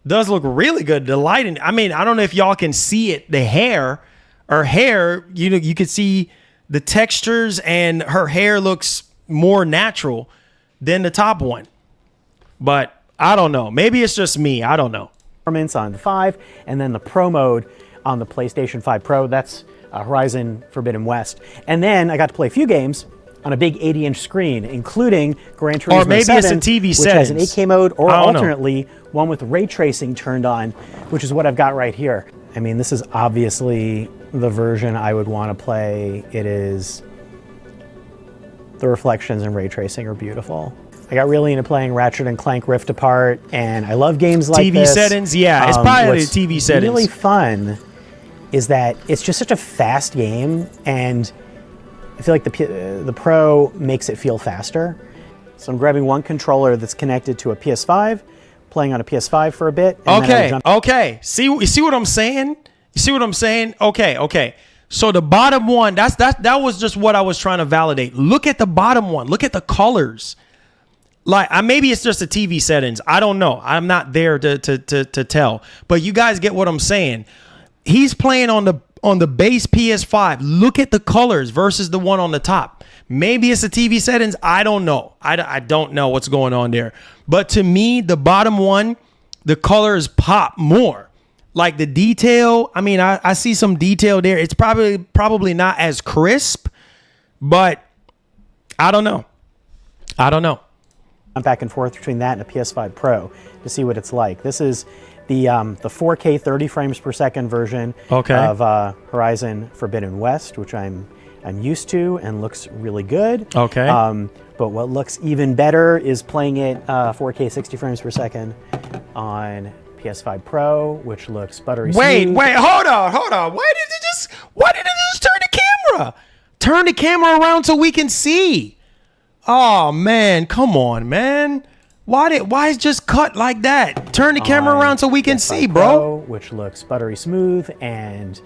Does look really good. The lighting, I mean, I don't know if y'all can see it. The hair, her hair, you can see the textures, and her hair looks more natural than the top one. But I don't know. Maybe it's just me. I don't know. Performance on the 5, and then the Pro mode on the PlayStation 5 Pro. That's Horizon Forbidden West. And then I got to play a few games on a big 80-inch screen, including Gran Turismo 7, or maybe it's a TV which settings. has an 8K mode, or alternately, know. one with ray tracing turned on, which is what I've got right here. I mean, this is obviously the version I would want to play. It is... The reflections and ray tracing are beautiful. I got really into playing Ratchet and Clank Rift Apart, and I love games like TV this. settings, yeah, it's probably what's TV settings. Really fun is that it's just such a fast game, and I feel like the Pro makes it feel faster. So I'm grabbing one controller that's connected to a PS5, playing on a PS5 for a bit. And Okay. You see what I'm saying? Okay. So the bottom one, that was just what I was trying to validate. Look at the bottom one. Look at the colors. Like, maybe it's just the TV settings. I don't know. I'm not there to tell. But you guys get what I'm saying. He's playing on the base PS5. Look at the colors versus the one on the top. Maybe it's the TV settings. I don't know. I don't know what's going on there. But to me, the bottom one, the colors pop more. Like the detail, I mean, I see some detail there. It's probably not as crisp, but I don't know. I'm back and forth between that and a PS5 Pro to see what it's like. This is the 4K 30 frames per second version of Horizon Forbidden West, which I'm used to and looks really good. Okay. But what looks even better is playing it 4K 60 frames per second on PS5 Pro, which looks buttery smooth. Wait, hold on. Why did it just turn the camera? Turn the camera around so we can see. Oh man, come on, man. Why is just cut like that? Turn the camera around so we can see, bro. Which looks buttery smooth and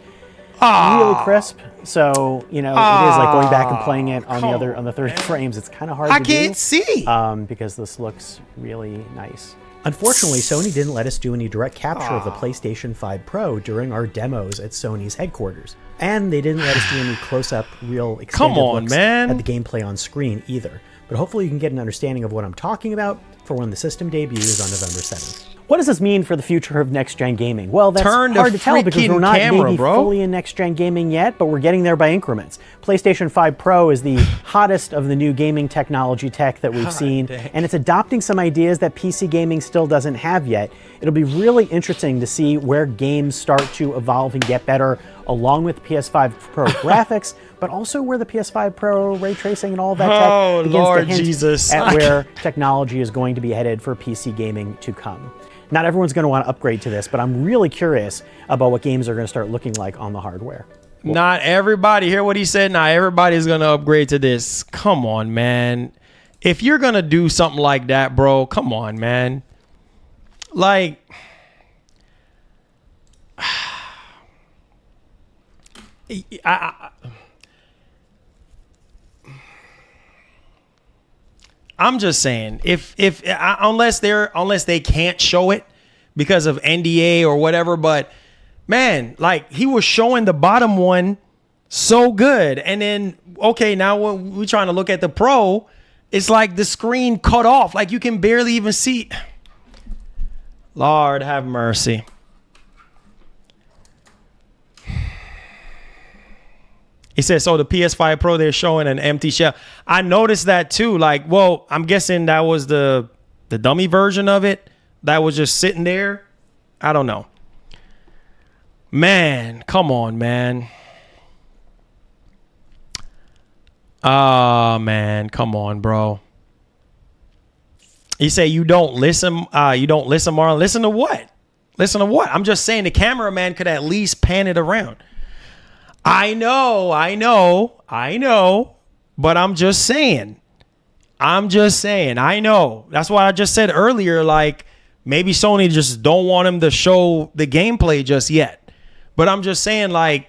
really crisp. So, you know, it is like going back and playing it on the 30 frames. It's kind of hard to do. I can't see. Because this looks really nice. Unfortunately, Sony didn't let us do any direct capture of the PlayStation 5 Pro during our demos at Sony's headquarters. And they didn't let us do any close-up, real extended looks at the gameplay on screen either. But hopefully you can get an understanding of what I'm talking about for when the system debuts on November 7th. What does this mean for the future of next-gen gaming? Well, that's hard to tell because we're not maybe fully in next-gen gaming yet, but we're getting there by increments. PlayStation 5 Pro is the hottest of the new gaming technology tech that we've seen, and it's adopting some ideas that PC gaming still doesn't have yet. It'll be really interesting to see where games start to evolve and get better along with PS5 Pro graphics, but also where the PS5 Pro ray tracing and all of that tech begins to hint at where technology is going to be headed for PC gaming to come. Not everyone's going to want to upgrade to this, but I'm really curious about what games are going to start looking like on the hardware. Not everybody, hear what he said? Not everybody's going to upgrade to this. Come on, man. If you're going to do something like that, bro, come on, man. Like, I'm just saying, unless they can't show it because of NDA or whatever, but man, like he was showing the bottom one so good, and then okay, now when we're trying to look at the Pro, it's like the screen cut off, like you can barely even see. Lord have mercy. He said, so the PS5 Pro, they're showing an empty shell. I noticed that too. Like, well, I'm guessing that was the dummy version of it that was just sitting there. I don't know. Man, come on, man. Man, come on, bro. He said, you don't listen, Marlon. Listen to what? Listen to what? I'm just saying the cameraman could at least pan it around. I know, but I'm just saying, I know. That's why I just said earlier, like, maybe Sony just don't want him to show the gameplay just yet. But I'm just saying, like,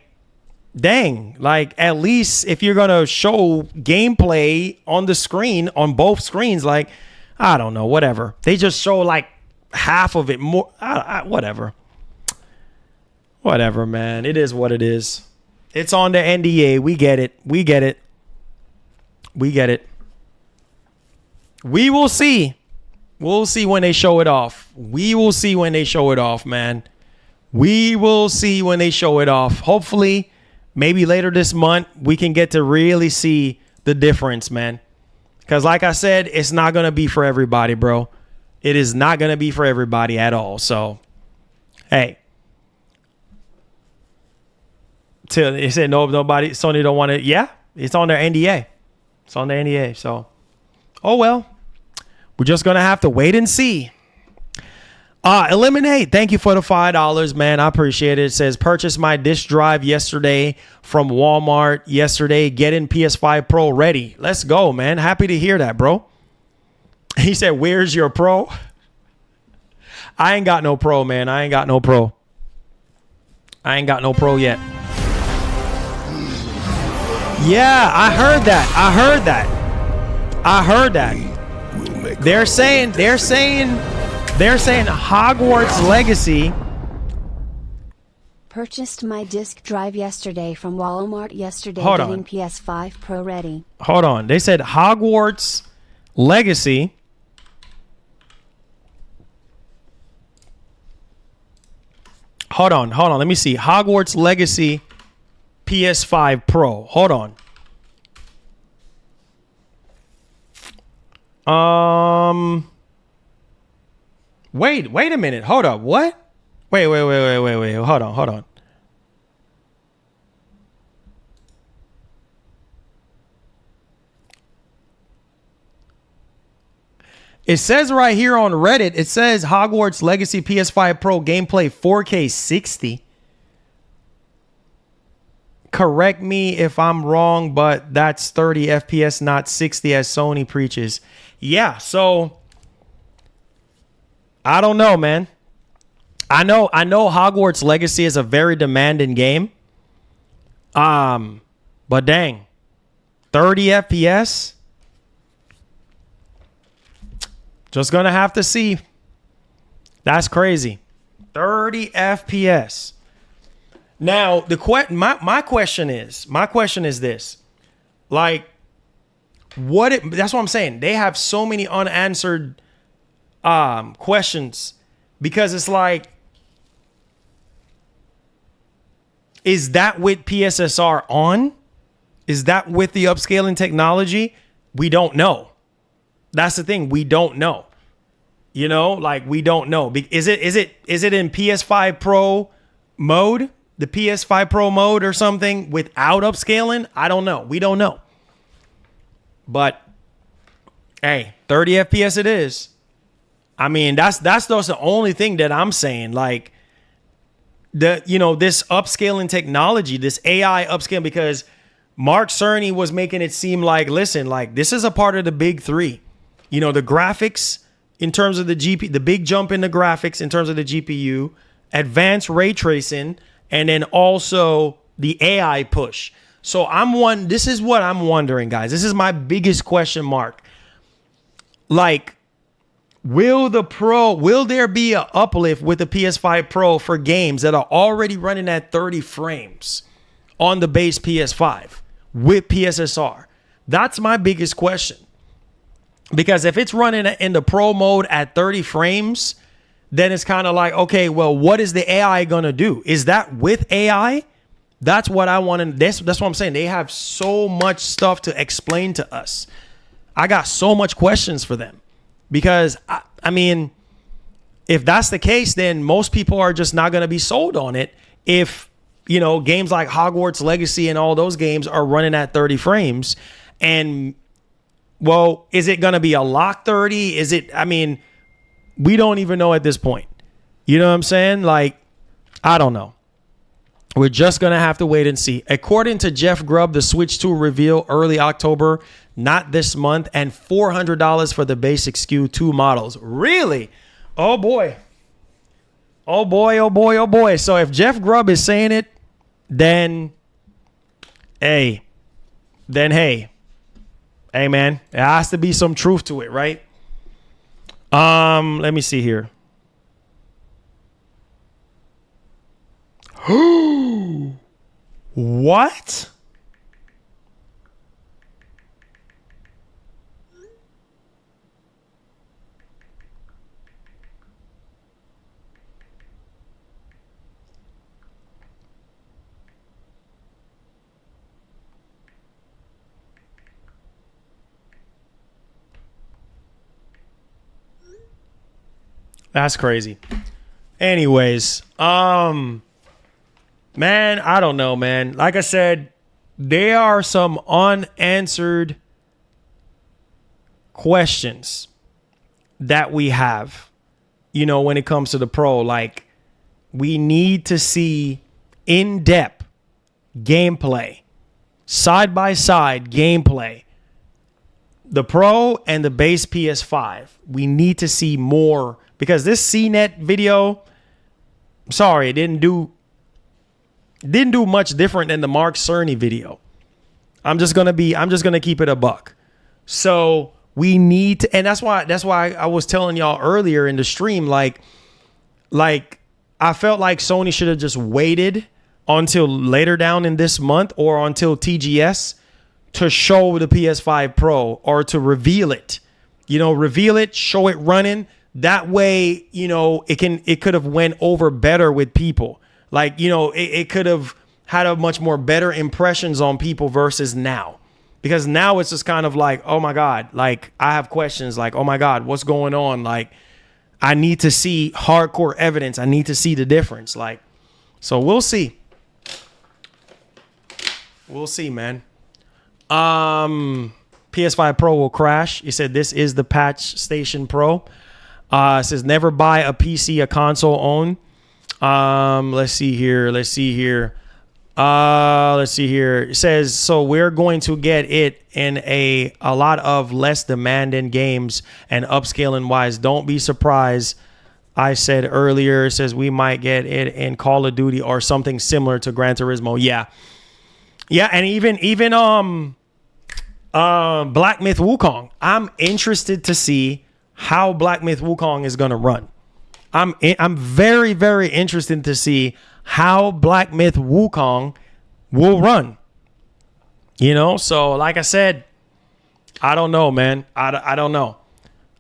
dang, like, at least if you're going to show gameplay on the screen, on both screens, like, I don't know, whatever. They just show, like, half of it more, whatever. Whatever, man. It is what it is. It's on the NDA. We get it. We will see. We'll see when they show it off. We will see when they show it off, man. We will see when they show it off. Hopefully, maybe later this month, we can get to really see the difference, man. Because like I said, it's not going to be for everybody, bro. It is not going to be for everybody at all. So, hey. They said nobody, Sony don't want it. Yeah, it's on their NDA. It's on their NDA. So, oh well, we're just gonna have to wait and see. Eliminate. Thank you for the $5, man. I appreciate it. It says purchase my disk drive yesterday from Walmart. Yesterday, getting PS5 Pro ready. Let's go, man. Happy to hear that, bro. He said, "Where's your Pro?" I ain't got no Pro, man. I ain't got no Pro yet. Yeah, I heard that. They're saying Hogwarts Legacy. Purchased my disk drive yesterday from Walmart yesterday. Getting PS5 Pro ready. Hold on. They said Hogwarts Legacy. Hold on. Let me see. Hogwarts Legacy PS5 Pro. Hold on. Wait a minute. Hold up. What? Wait. Hold on. It says right here on Reddit, it says Hogwarts Legacy PS5 Pro gameplay 4K 60. Correct me if I'm wrong, but that's 30 FPS, not 60 as Sony preaches. Yeah, so I don't know, man. I know Hogwarts Legacy is a very demanding game. But dang, 30 FPS? Just gonna have to see. That's crazy. 30 FPS. Now, my question is this. Like, that's what I'm saying. They have so many unanswered questions, because it's like, is that with PSSR on? Is that with the upscaling technology? We don't know. That's the thing. We don't know. You know, like, we don't know. Is it in PS5 Pro mode? The PS5 Pro mode or something without upscaling? I don't know. We don't know. But hey, 30 FPS it is. I mean, that's the only thing that I'm saying. Like, this upscaling technology, this AI upscaling, because Mark Cerny was making it seem like, listen, like, this is a part of the big three. You know, the graphics in terms of the GPU, the big jump in the graphics in terms of the GPU, advanced ray tracing, and then also the AI push. So this is what I'm wondering, guys. This is my biggest question mark. Like, will there be an uplift with the PS5 Pro for games that are already running at 30 frames on the base PS5 with PSSR? That's my biggest question. Because if it's running in the Pro mode at 30 frames, then it's kind of like, okay, well, what is the AI going to do? Is that with AI? That's what I want to, that's what I'm saying. They have so much stuff to explain to us. I got so much questions for them. Because, I mean, if that's the case, then most people are just not going to be sold on it if, games like Hogwarts Legacy and all those games are running at 30 frames. And, well, is it going to be a lock 30? We don't even know at this point. You know what I'm saying? Like, I don't know. We're just going to have to wait and see. According to Jeff Grubb, the Switch 2 reveal early October, not this month, and $400 for the basic SKU 2 models. Really? Oh, boy. Oh, boy, oh, boy, oh, boy. So if Jeff Grubb is saying it, then, hey, man, there has to be some truth to it, right? Let me see here. What? That's crazy. Anyways, man, I don't know, man. Like I said, there are some unanswered questions that we have, when it comes to the Pro. Like, we need to see in-depth gameplay, side-by-side gameplay. The Pro and the base PS5. We need to see more, because this CNET video, sorry, it didn't do much different than the Mark Cerny video. I'm just gonna keep it a buck. So we need to, and that's why I was telling y'all earlier in the stream, like I felt like Sony should have just waited until later down in this month or until TGS to show the PS5 Pro, or to reveal it. Reveal it, show it running. That way, it could have went over better with people. Like, it could have had a much more better impressions on people versus now. because now it's just kind of like, oh my God, like I have questions like, oh my God, what's going on? Like I need to see hardcore evidence. I need to see the difference. Like, so we'll see. We'll see, man. PS5 Pro will crash. He said this is the Patch Station Pro. It says never buy a PC, a console own. Let's see here. It says, so we're going to get it in a lot of less demanding games and upscaling wise. Don't be surprised. I said earlier, it says we might get it in Call of Duty or something similar to Gran Turismo. Yeah. Yeah. And even Black Myth Wukong. I'm interested to see how Black Myth Wukong is going to run. I'm very, very interested to see how Black Myth Wukong will run. You know, so like I said, I don't know, man. I don't know.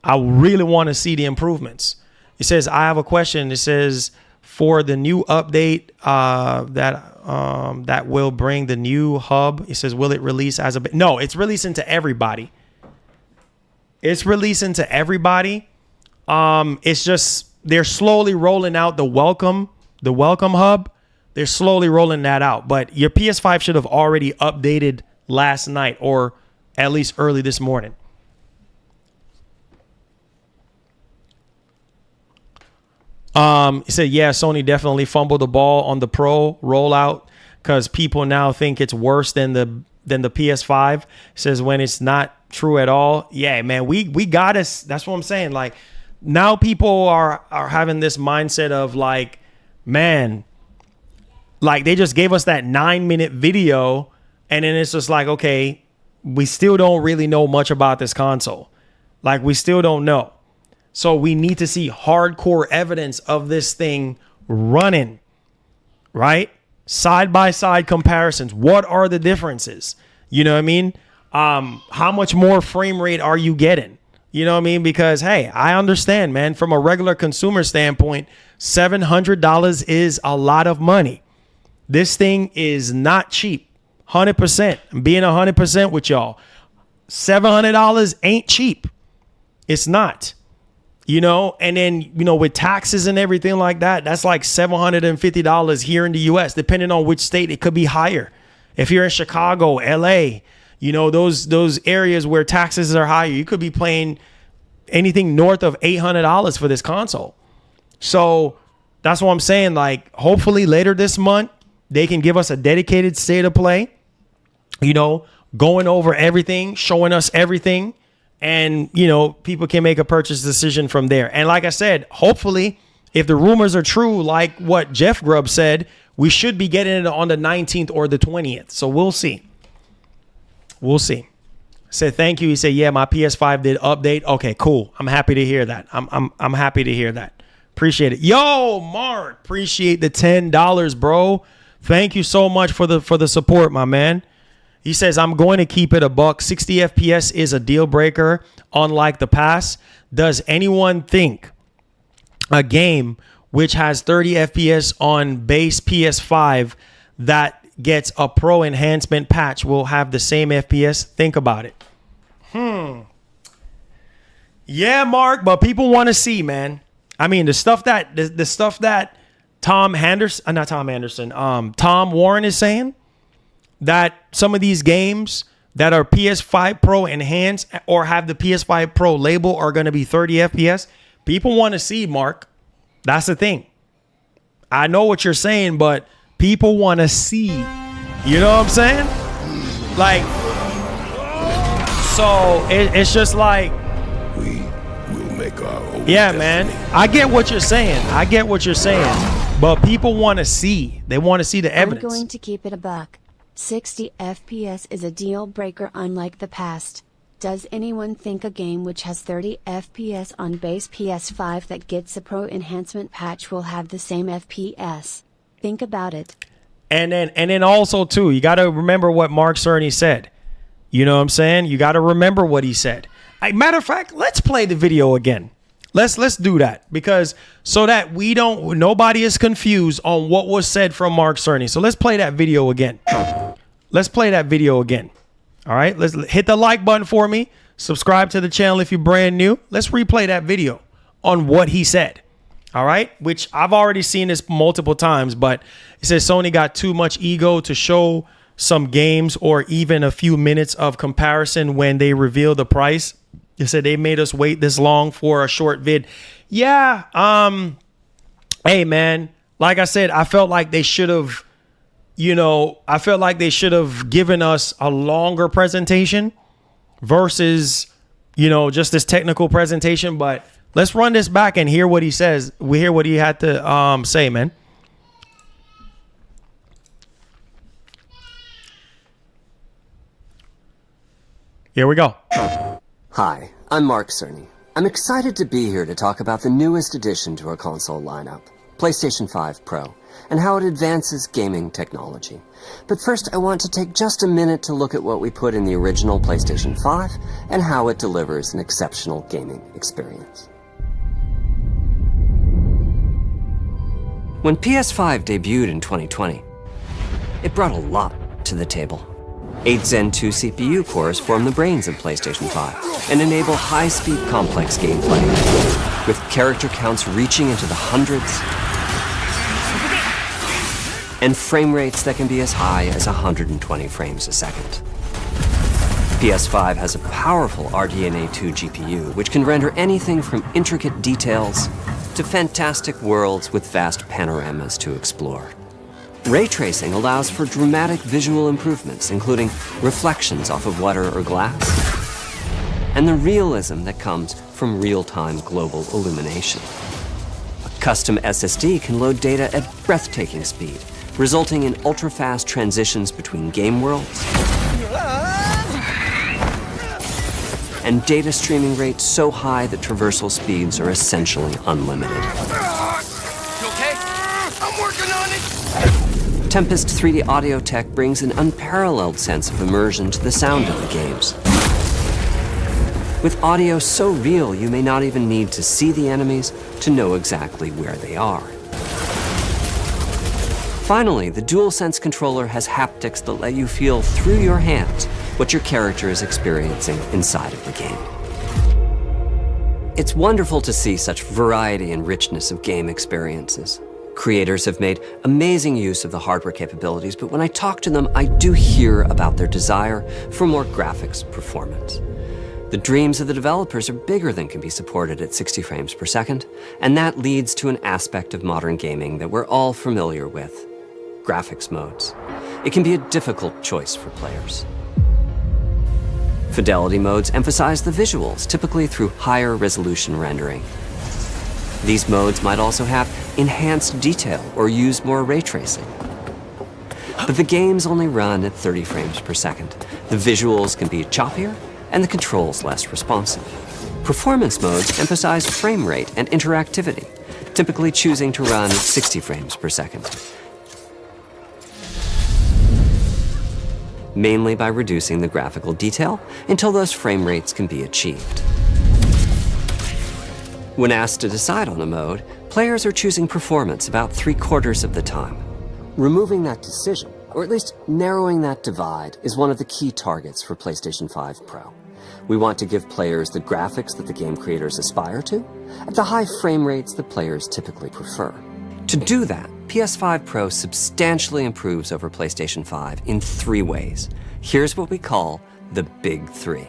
I really want to see the improvements. It says, I have a question. It says, for the new update that will bring the new hub, it says, will it release as a... No, it's releasing to everybody. It's releasing to everybody. It's just they're slowly rolling out the welcome hub. They're slowly rolling that out. But your PS5 should have already updated last night or at least early this morning. He said, yeah, Sony definitely fumbled the ball on the Pro rollout because people now think it's worse than the PS5. Says when it's not true at all. Yeah, man, we got us. That's what I'm saying. Like now people are having this mindset of like, man, like they just gave us that 9-minute video and then it's just like, okay, we still don't really know much about this console. Like we still don't know. So we need to see hardcore evidence of this thing running, right? Side by side comparisons. What are the differences? You know what I mean? How much more frame rate are you getting? You know what I mean? Because, hey, I understand, man, from a regular consumer standpoint, $700 is a lot of money. This thing is not cheap. 100%. I'm being 100% with y'all. $700 ain't cheap. It's not. You know, and then, you know, with taxes and everything like that, that's like $750 here in the US, depending on which state. It could be higher. If you're in Chicago, LA, you know, those areas where taxes are higher, you could be paying anything north of $800 for this console. So that's what I'm saying. Like, hopefully later this month, they can give us a dedicated state of play, you know, going over everything, showing us everything. And, you know, people can make a purchase decision from there. And like I said, hopefully, if the rumors are true, like what Jeff Grubb said, we should be getting it on the 19th or the 20th. So we'll see. We'll see. Said thank you. He said, yeah, my PS5 did update. Okay, cool. I'm happy to hear that. I'm happy to hear that. Appreciate it. Yo, Mark, appreciate the $10, bro. Thank you so much for the support, my man. He says, I'm going to keep it a buck. 60 FPS is a deal breaker, unlike the past. Does anyone think a game which has 30 FPS on base PS5 that gets a Pro enhancement patch will have the same FPS? Think about it. Yeah, Mark, but people want to see, man. I mean, the stuff that Tom Warren is saying, that some of these games that are PS5 Pro enhanced or have the PS5 Pro label are going to be 30 FPS. People want to see, Mark. That's the thing. I know what you're saying, but people want to see. You know what I'm saying? Like, so it's just like, We will make our own yeah, destiny. man. I get what you're saying. But people want to see. They want to see the evidence. I'm going to keep it a buck. 60 FPS is a deal breaker unlike the past. Does anyone think a game which has 30 FPS on base PS5 that gets a Pro enhancement patch will have the same FPS? Think about it. And then also too, you got to remember what Mark Cerny said. You know what I'm saying? You got to remember what he said. Matter of fact, let's play the video again. Let's do that, because so that nobody is confused on what was said from Mark Cerny. So let's play that video again. All right, let's hit the like button for me. Subscribe to the channel if you're brand new. Let's replay that video on what he said. All right, which I've already seen this multiple times, but it says Sony got too much ego to show some games or even a few minutes of comparison when they reveal the price. They said they made us wait this long for a short vid. Yeah. Hey, man, like I said, I felt like they should have, given us a longer presentation versus, just this technical presentation. But let's run this back and hear what he says. We hear what he had to say, man. Here we go. Hi, I'm Mark Cerny. I'm excited to be here to talk about the newest addition to our console lineup, PlayStation 5 Pro, and how it advances gaming technology. But first, I want to take just a minute to look at what we put in the original PlayStation 5 and how it delivers an exceptional gaming experience. When PS5 debuted in 2020, it brought a lot to the table. 8 Zen 2 CPU cores form the brains of PlayStation 5 and enable high-speed complex gameplay, with character counts reaching into the hundreds and frame rates that can be as high as 120 frames a second. PS5 has a powerful RDNA 2 GPU, which can render anything from intricate details to fantastic worlds with vast panoramas to explore. Ray tracing allows for dramatic visual improvements, including reflections off of water or glass, and the realism that comes from real-time global illumination. A custom SSD can load data at breathtaking speed, resulting in ultra-fast transitions between game worlds and data streaming rates so high that traversal speeds are essentially unlimited. You okay? I'm working on it. Tempest 3D audio tech brings an unparalleled sense of immersion to the sound of the games. With audio so real, you may not even need to see the enemies to know exactly where they are. Finally, the DualSense controller has haptics that let you feel through your hands what your character is experiencing inside of the game. It's wonderful to see such variety and richness of game experiences. Creators have made amazing use of the hardware capabilities, but when I talk to them, I do hear about their desire for more graphics performance. The dreams of the developers are bigger than can be supported at 60 frames per second, and that leads to an aspect of modern gaming that we're all familiar with: graphics modes. It can be a difficult choice for players. Fidelity modes emphasize the visuals, typically through higher resolution rendering. These modes might also have enhanced detail or use more ray tracing. But the games only run at 30 frames per second. The visuals can be choppier and the controls less responsive. Performance modes emphasize frame rate and interactivity, typically choosing to run at 60 frames per second, mainly by reducing the graphical detail until those frame rates can be achieved. When asked to decide on a mode, players are choosing performance about 3/4 of the time. Removing that decision, or at least narrowing that divide, is one of the key targets for PlayStation 5 Pro. We want to give players the graphics that the game creators aspire to, at the high frame rates that players typically prefer. To do that, PS5 Pro substantially improves over PlayStation 5 in 3 ways. Here's what we call the Big 3.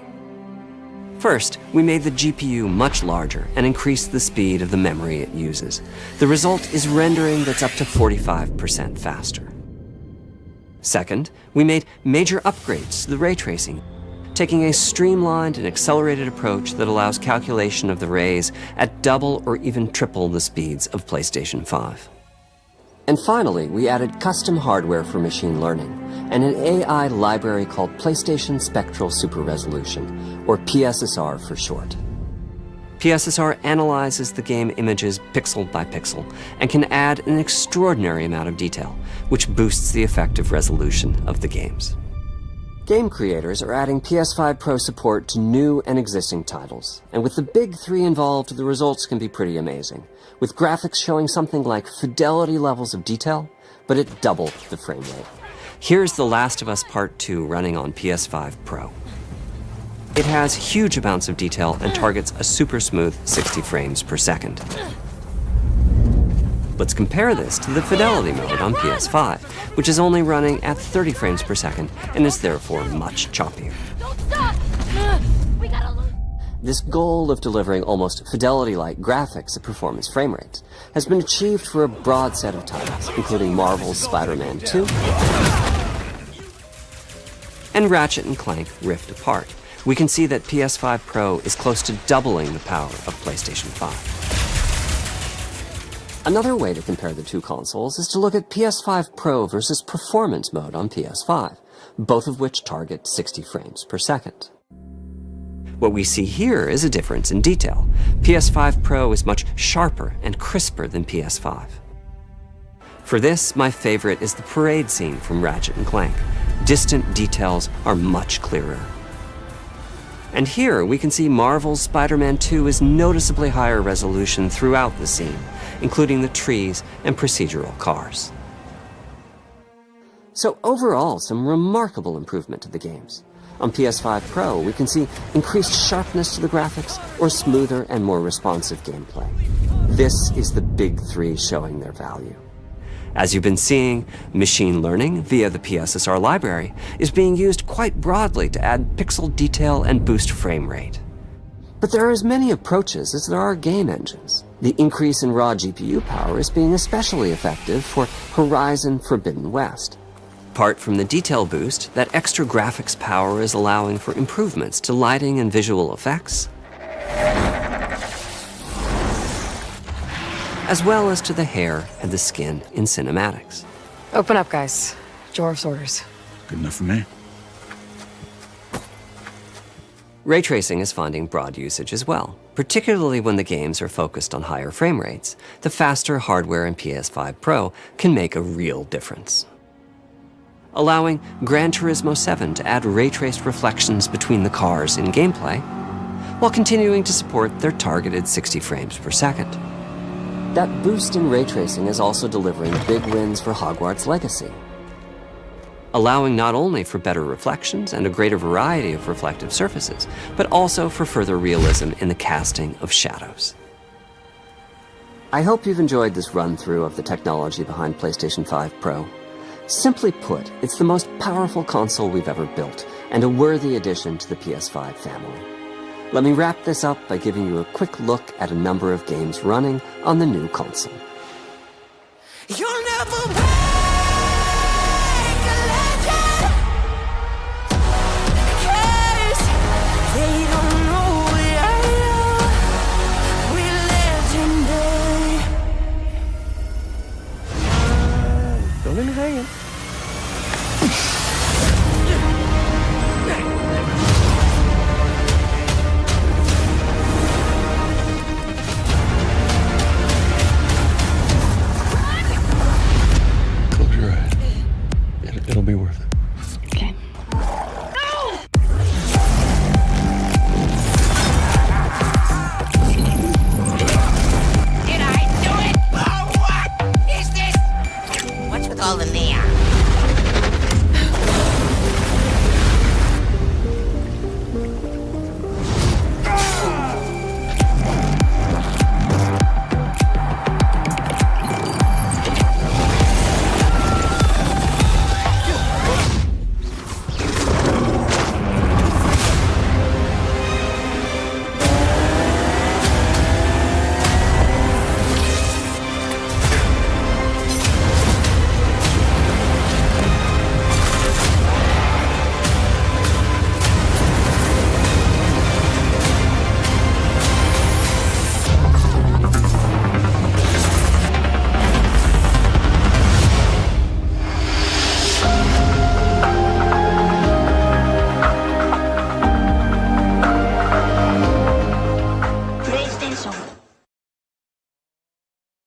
First, we made the GPU much larger and increased the speed of the memory it uses. The result is rendering that's up to 45% faster. Second, we made major upgrades to the ray tracing, taking a streamlined and accelerated approach that allows calculation of the rays at double or even triple the speeds of PlayStation 5. And finally, we added custom hardware for machine learning and an AI library called PlayStation Spectral Super Resolution, or PSSR for short. PSSR analyzes the game images pixel by pixel and can add an extraordinary amount of detail, which boosts the effective resolution of the games. Game creators are adding PS5 Pro support to new and existing titles, and with the Big 3 involved, the results can be pretty amazing, with graphics showing something like fidelity levels of detail, but at double the frame rate. Here's The Last of Us Part 2 running on PS5 Pro. It has huge amounts of detail and targets a super smooth 60 frames per second. Let's compare this to the fidelity mode on PS5, which is only running at 30 frames per second and is therefore much choppier. Don't stop! We gotta lose. This goal of delivering almost fidelity-like graphics at performance frame rates has been achieved for a broad set of titles, including Marvel's Spider-Man 2 and Ratchet & Clank Rift Apart. We can see that PS5 Pro is close to doubling the power of PlayStation 5. Another way to compare the two consoles is to look at PS5 Pro versus Performance mode on PS5, both of which target 60 frames per second. What we see here is a difference in detail. PS5 Pro is much sharper and crisper than PS5. For this, my favorite is the parade scene from Ratchet & Clank. Distant details are much clearer. And here we can see Marvel's Spider-Man 2 is noticeably higher resolution throughout the scene, including the trees and procedural cars. So overall, some remarkable improvement to the games. On PS5 Pro, we can see increased sharpness to the graphics or smoother and more responsive gameplay. This is the big three showing their value. As you've been seeing, machine learning via the PSSR library is being used quite broadly to add pixel detail and boost frame rate. But there are as many approaches as there are game engines. The increase in raw GPU power is being especially effective for Horizon Forbidden West. Apart from the detail boost, that extra graphics power is allowing for improvements to lighting and visual effects, as well as to the hair and the skin in cinematics. Open up, guys. Jorv's orders. Good enough for me. Ray tracing is finding broad usage as well, particularly when the games are focused on higher frame rates. The faster hardware in PS5 Pro can make a real difference. Allowing Gran Turismo 7 to add ray-traced reflections between the cars in gameplay, while continuing to support their targeted 60 frames per second. That boost in ray tracing is also delivering big wins for Hogwarts Legacy, allowing not only for better reflections and a greater variety of reflective surfaces, but also for further realism in the casting of shadows. I hope you've enjoyed this run-through of the technology behind PlayStation 5 Pro. Simply put, it's the most powerful console we've ever built, and a worthy addition to the PS5 family. Let me wrap this up by giving you a quick look at a number of games running on the new console. You'll never break a legend, 'cause they don't know we are. We're legendary. Don't leave me hanging. Close your eyes. It'll be worth it. Okay. Did I do it? Oh, what is this? What's with all the neon?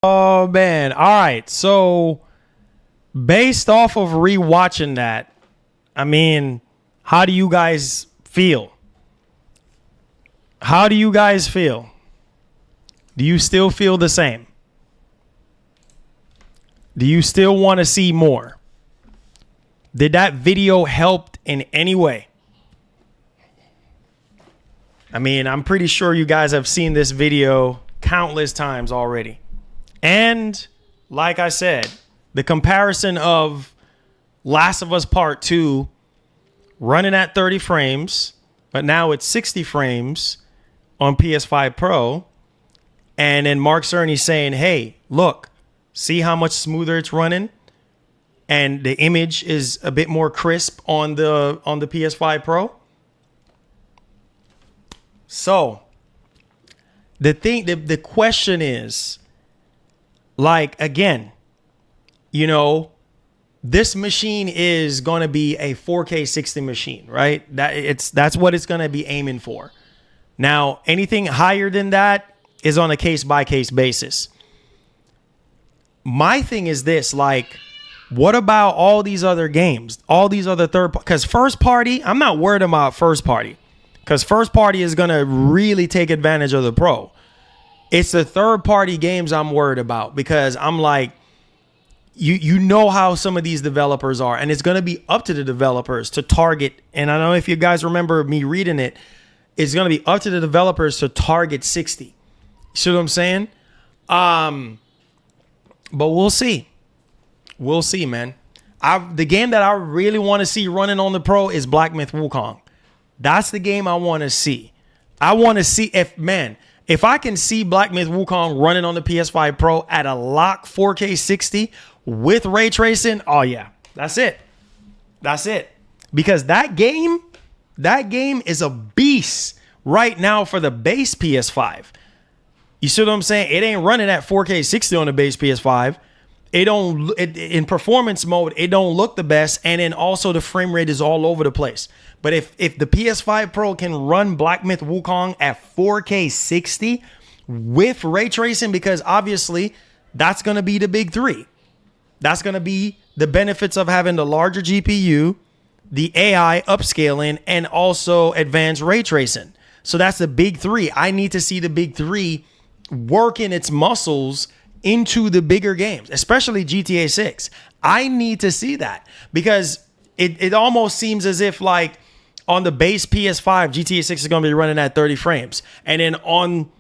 Oh man. All right. So based off of rewatching that, I mean, how do you guys feel? How do you guys feel? Do you still feel the same? Do you still want to see more? Did that video help in any way? I mean, I'm pretty sure you guys have seen this video countless times already. And like I said, the comparison of Last of Us Part 2 running at 30 frames, but now it's 60 frames on PS5 Pro. And then Mark Cerny saying, hey, look, see how much smoother it's running? And the image is a bit more crisp on the PS5 Pro. So the question is, like, again, you know, this machine is going to be a 4K 60 machine, right? That's what it's going to be aiming for. Now, anything higher than that is on a case by case basis. My thing is this, like, what about all these other games, all these other because first party, I'm not worried about first party, because first party is going to really take advantage of the Pro. It's the third party games I'm worried about, because I'm like, you know how some of these developers are, and it's going to be up to the developers to target. And I don't know if you guys remember me reading it. It's going to be up to the developers to target 60. See what I'm saying? But we'll see. We'll see, man. The game that I really want to see running on the Pro is Black Myth Wukong. That's the game I want to see. I want to see if I can see Black Myth Wukong running on the PS5 Pro at a lock 4K 60 with ray tracing. Oh yeah, that's it. That's it. Because that game is a beast right now for the base PS5. You see what I'm saying? It ain't running at 4K 60 on the base PS5. In performance mode, it don't look the best, and then also the frame rate is all over the place. But if the PS5 Pro can run Black Myth Wukong at 4K 60 with ray tracing, because obviously that's going to be the big three. That's going to be the benefits of having the larger GPU, the AI upscaling, and also advanced ray tracing. So that's the big three. I need to see the big three working its muscles into the bigger games, especially GTA 6. I need to see that, because it almost seems as if, like, on the base PS5, GTA 6 is going to be running at 30 frames. And then on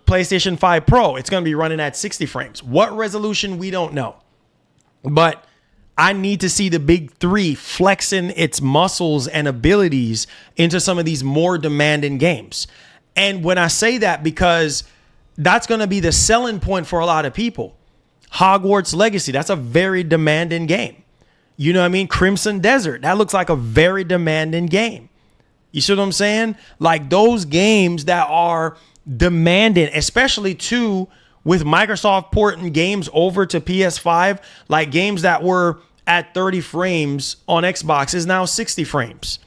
PlayStation 5 Pro, it's going to be running at 60 frames. What resolution, we don't know. But I need to see the big three flexing its muscles and abilities into some of these more demanding games. And when I say that, because that's going to be the selling point for a lot of people. Hogwarts Legacy, that's a very demanding game. You know what I mean? Crimson Desert, that looks like a very demanding game. You see what I'm saying? Like, those games that are demanding, especially too with Microsoft porting games over to PS5, like games that were at 30 frames on Xbox is now 60 frames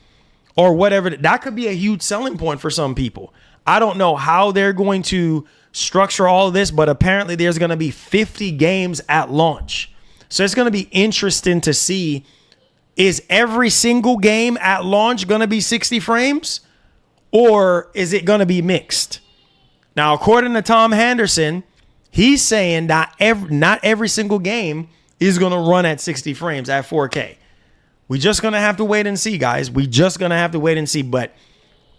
or whatever. That could be a huge selling point for some people. I don't know how they're going to structure all of this, but apparently there's going to be 50 games at launch. So it's going to be interesting to see, is every single game at launch going to be 60 frames, or is it going to be mixed? Now, according to Tom Henderson, he's saying that not every single game is going to run at 60 frames at 4K. We're just going to have to wait and see, guys. We just going to have to wait and see. But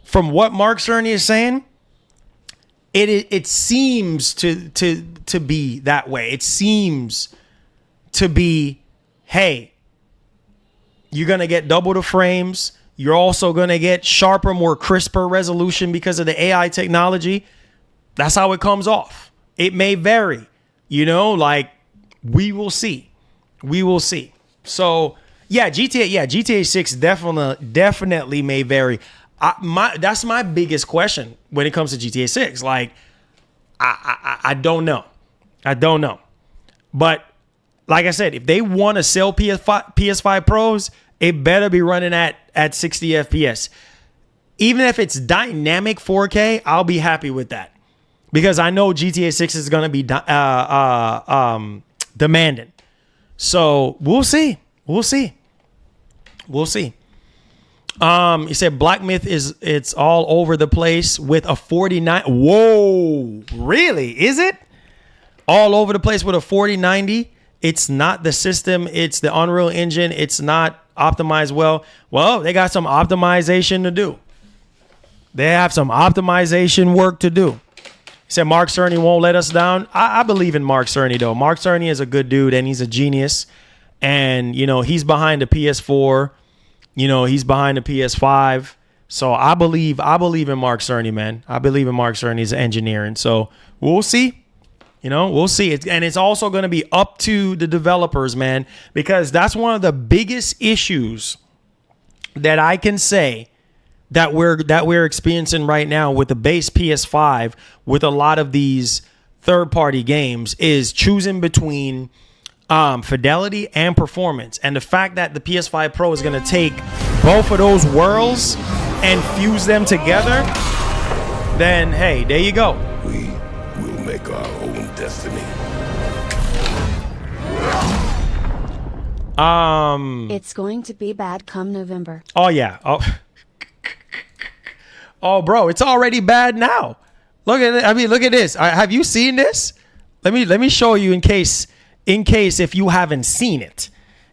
from what Mark Cerny is saying, it seems to be that way. It seems to be, hey, you're going to get double the frames. You're also going to get sharper, more crisper resolution because of the AI technology. That's how it comes off. It may vary, like, we will see. We will see. So yeah, GTA 6 definitely may vary. That's my biggest question when it comes to GTA 6. Like, I don't know. I don't know. But like I said, if they want to sell PS5 Pros, it better be running at 60 FPS. Even if it's dynamic 4K, I'll be happy with that. Because I know GTA 6 is going to be demanding. So we'll see. We'll see. We'll see. He said Black Myth it's all over the place with a 4090. Whoa, really? Is it? All over the place with a 4090? It's not the system, it's the Unreal Engine. It's not optimize well. Well, they got some optimization to do. They have some optimization work to do. He said Mark Cerny won't let us down. I believe in Mark Cerny, though. Mark Cerny is a good dude, and he's a genius. And, you know, he's behind the PS4. You know, he's behind the PS5. So I believe in Mark Cerny, man. I believe in Mark Cerny's engineering. So we'll see. You know, we'll see. And it's also going to be up to the developers, man, because that's one of the biggest issues that I can say that we're experiencing right now with the base PS5 with a lot of these third-party games is choosing between fidelity and performance. And the fact that the PS5 Pro is going to take both of those worlds and fuse them together, then hey, there you go. We will make our own destiny. It's going to be bad come November. Oh yeah. Oh, bro, it's already bad now. Look at it. I mean, look at this. Have you seen this? Let me show you in case if you haven't seen it.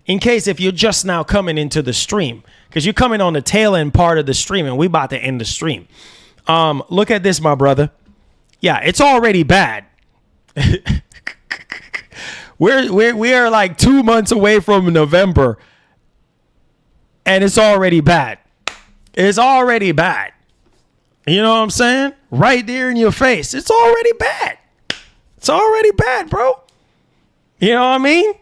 In case if you're just now coming into the stream, because you're coming on the tail end part of the stream, and we about to end the stream. Look at this, my brother. Yeah, it's already bad. We are like 2 months away from November, and it's already bad. It's already bad. You know what I'm saying? Right there in your face. It's already bad. It's already bad, bro. You know what I mean?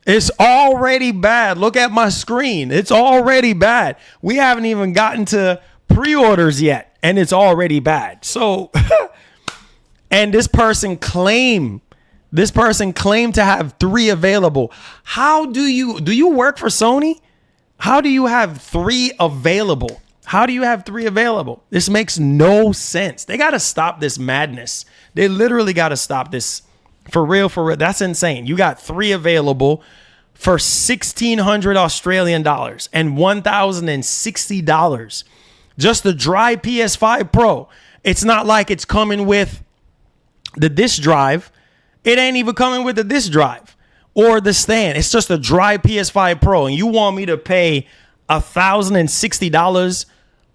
It's already bad. Look at my screen. It's already bad. We haven't even gotten to pre-orders yet, and it's already bad. So, and this person claimed to have 3 available. How do you work for Sony? How do you have 3 available? How do you have 3 available? This makes no sense. They got to stop this madness. They literally got to stop this. For real, for real. That's insane. You got 3 available for 1,600 Australian dollars and $1,060. Just the dry PS5 Pro. It's not like it's coming with the disk drive. It ain't even coming with the disk drive or the stand. It's just a dry PS5 Pro. And you want me to pay $1,060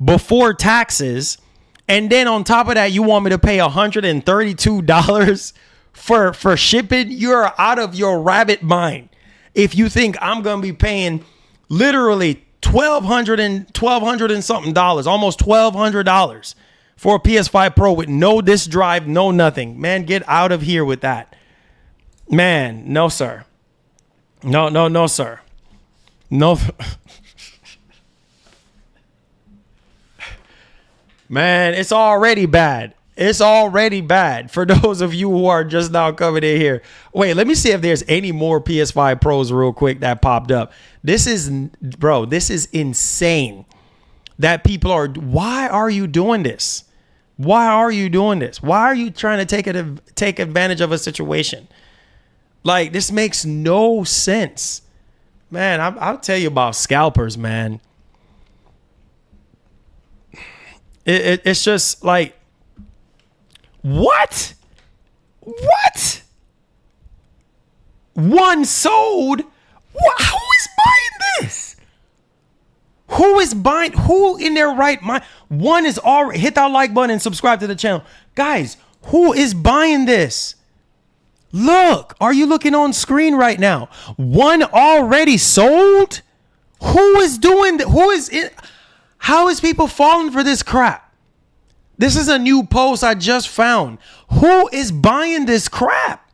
before taxes, and then on top of that, you want me to pay $132 for shipping? You're out of your rabbit mind if you think I'm gonna be paying literally $1,200 and something dollars, almost $1,200 for a PS5 Pro with no disk drive, no nothing. Man, get out of here with that. Man, no sir. No sir. No. Man, it's already bad. It's already bad for those of you who are just now coming in here. Wait, let me see if there's any more PS5 Pros real quick that popped up. This is insane that people are. Why are you doing this? Why are you doing this? Why are you trying to take advantage of a situation? Like, this makes no sense. Man, I'll tell you about scalpers, man. It's just like, what? One sold? Who is buying this? Who in their right mind? One is already, hit that like button and subscribe to the channel. Guys, who is buying this? Look, are you looking on screen right now? One already sold? Who is doing that? Who is it? How is people falling for this crap? This is a new post I just found. Who is buying this crap?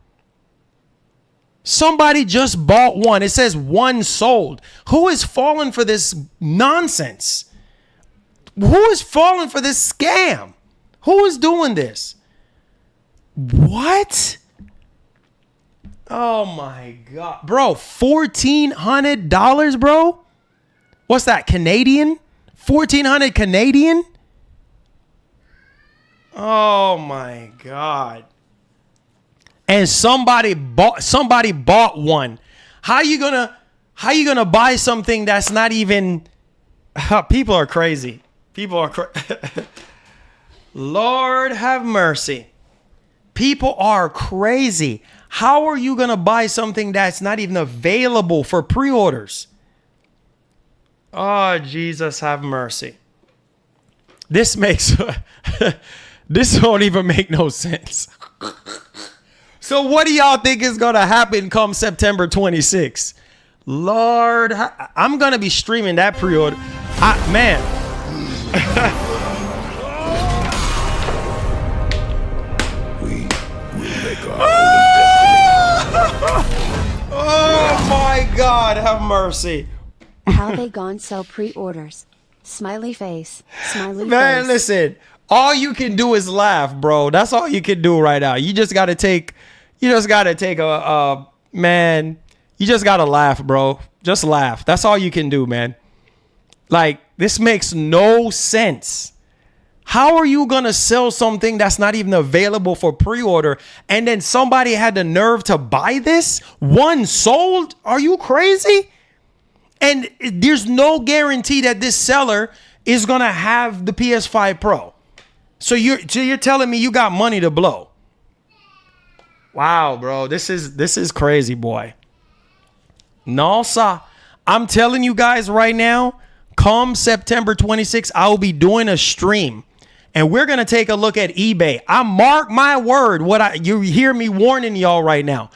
Somebody just bought one. It says one sold. Who is falling for this nonsense? Who is falling for this scam? Who is doing this? What? Oh my God. Bro, $1,400, bro? What's that, Canadian? 1,400 Canadian? Oh my God. And somebody bought one. How you gonna buy something that's not even? People are crazy. Lord have mercy. People are crazy. How are you gonna buy something that's not even available for pre-orders? Oh, Jesus, have mercy. This makes this don't even make no sense. So what do y'all think is gonna happen come September 26th? Lord, I'm gonna be streaming that pre-order. Man. We will make our own destiny. Oh my God, have mercy. How they gon' sell pre-orders? Smiley face. Smiley Man, face. listen. All you can do is laugh, bro. That's all you can do right now. You just gotta take a man. You just gotta laugh, bro. Just laugh. That's all you can do, man. Like, this makes no sense. How are you gonna sell something that's not even available for pre-order, and then somebody had the nerve to buy this? One sold? Are you crazy? And there's no guarantee that this seller is gonna have the PS5 Pro. So you're telling me you got money to blow? Wow, bro, this is crazy, boy. No, sir. I'm telling you guys right now, come September 26th, I will be doing a stream, and we're gonna take a look at eBay. I mark my word. You hear me warning y'all right now.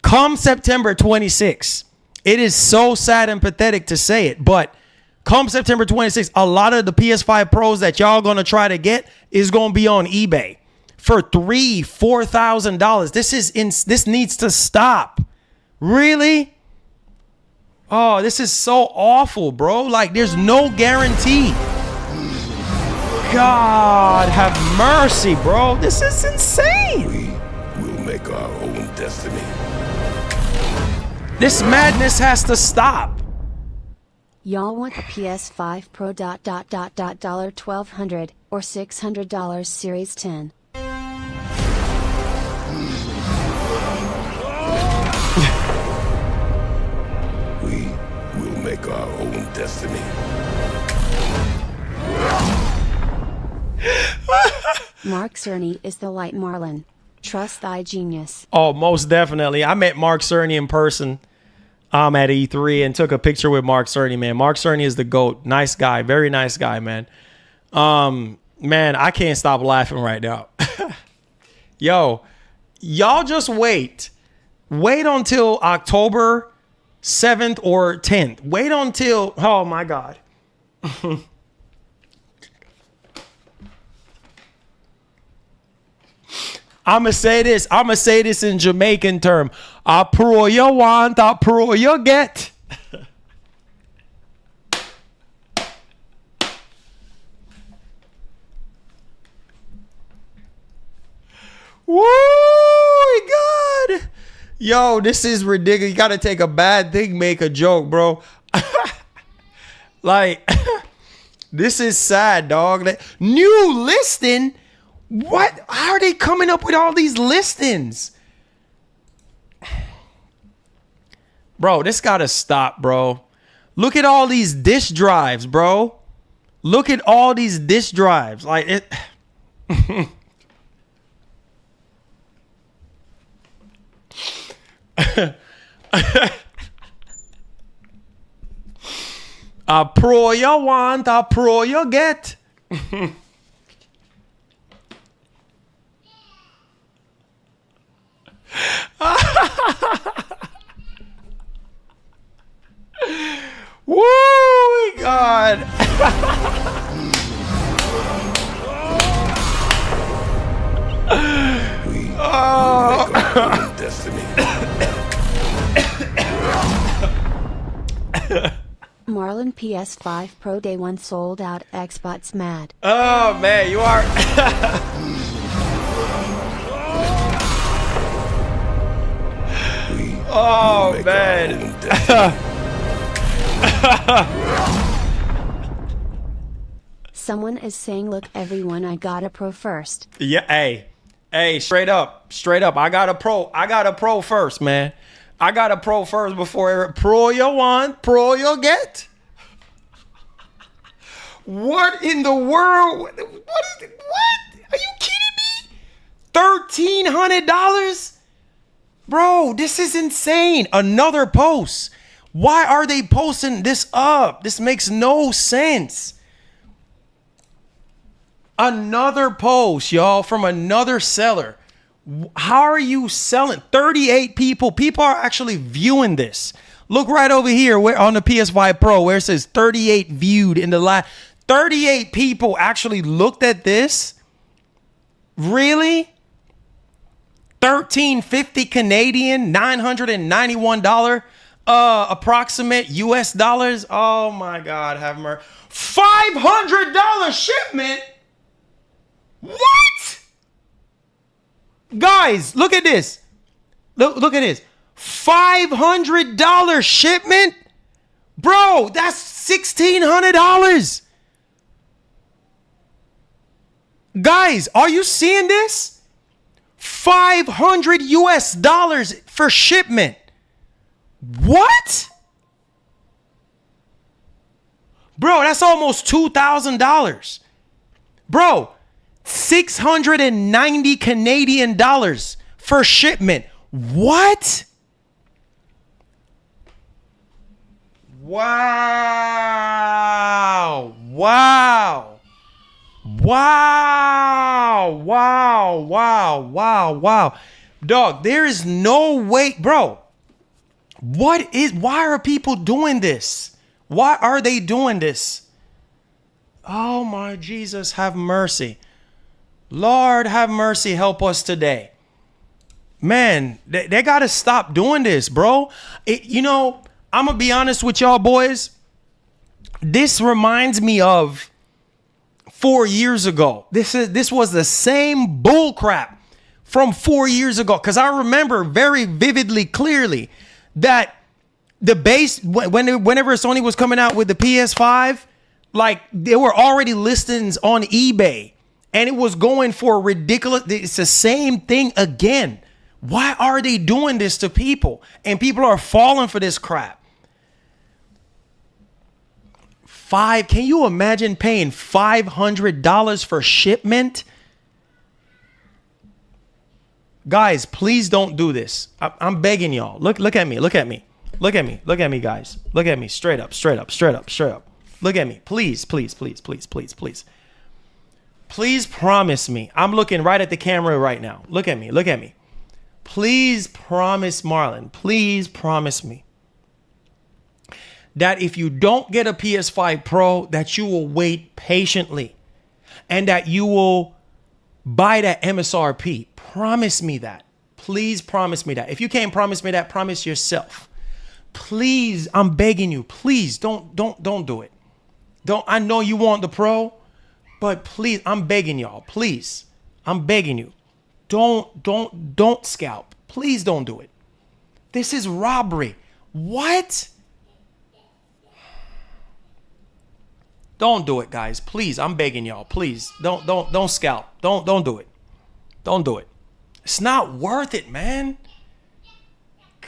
Come September 26th. It is so sad and pathetic to say it, but come September 26th, a lot of the PS5 Pros that y'all gonna try to get is gonna be on eBay for $3,000-$4,000. This needs to stop. Really? Oh, this is so awful, bro. Like, there's no guarantee. God have mercy, bro. This is insane. We will make our own destiny. This madness has to stop. Y'all want the PS5 Pro $1,200 or $600 Series 10? We will make our own destiny. Mark Cerny is the light Marlin. Trust thy genius. Oh, most definitely. I met Mark Cerny in person at E3 and took a picture with Mark Cerny, man. Mark Cerny is the GOAT. Nice guy. Very nice guy, man. Man, I can't stop laughing right now. Yo, y'all just wait. Wait until October 7th or 10th. Wait until, oh my God. I'ma say this in Jamaican term. I pro you want, I pro you get. Woo, God. Yo, this is ridiculous. You gotta take a bad thing, make a joke, bro. Like, this is sad, dog. New listing? What? How are they coming up with all these listings? Bro, this gotta stop, bro. Look at all these disk drives, bro. Look at all these disk drives. Like it. A pro you want, a pro you get. Woo, God. We will make our own destiny. Marlin PS5 Pro Day 1 sold out. Xbox mad. Oh, man, you are. Oh, man. Someone is saying, look, everyone, I got a Pro first. Yeah, hey, straight up. I got a pro first, man. I got a pro first before pro you want, pro you get. What in the world? What? Are you kidding me? $1,300? Bro, this is insane. Another post. Why are they posting this up? This makes no sense. Another post, y'all, from another seller. How are you selling? 38 people. People are actually viewing this. Look right over here where on the PS5 Pro where it says 38 viewed in the last. 38 people actually looked at this. Really? $13.50 Canadian, $991 approximate US dollars. Oh my God, have mercy. $500 shipment. What? Guys, look at this. Look at this. $500 shipment? Bro, that's $1,600. Guys, are you seeing this? 500 US dollars for shipment. What? Bro, that's almost $2,000. Bro, 690 Canadian dollars for shipment. What? Wow. Wow. Wow. Wow. Wow. Wow. Wow. Dog, there is no way, bro. Why are people doing this? Why are they doing this? Oh my Jesus, have mercy. Lord, have mercy. Help us today. Man, they got to stop doing this, bro. I'm going to be honest with y'all boys. This reminds me of 4 years ago. This was the same bull crap from 4 years ago. Because I remember very vividly, clearly that the base, whenever Sony was coming out with the PS5, like there were already listings on eBay and it was going for ridiculous. It's the same thing again. Why are they doing this to people? And people are falling for this crap. Can you imagine paying $500 for shipment? Guys, please don't do this. I'm begging y'all. Look at me. Look at me. Look at me. Look at me, guys. Look at me. Straight up, straight up, straight up, straight up. Look at me. Please, please, please, please, please, please. Please promise me. I'm looking right at the camera right now. Look at me. Look at me. Please promise, Marlon. Please promise me that if you don't get a PS5 Pro, that you will wait patiently and that you will buy that MSRP. Promise me that. Please promise me that. If you can't promise me that, promise yourself. Please, I'm begging you. Please don't do it. I know you want the Pro, but please, I'm begging y'all. Please, I'm begging you. Don't scalp. Please don't do it. This is robbery. What? Don't do it, guys. Please, I'm begging y'all. Please, don't scalp. Don't do it. Don't do it. It's not worth it, man.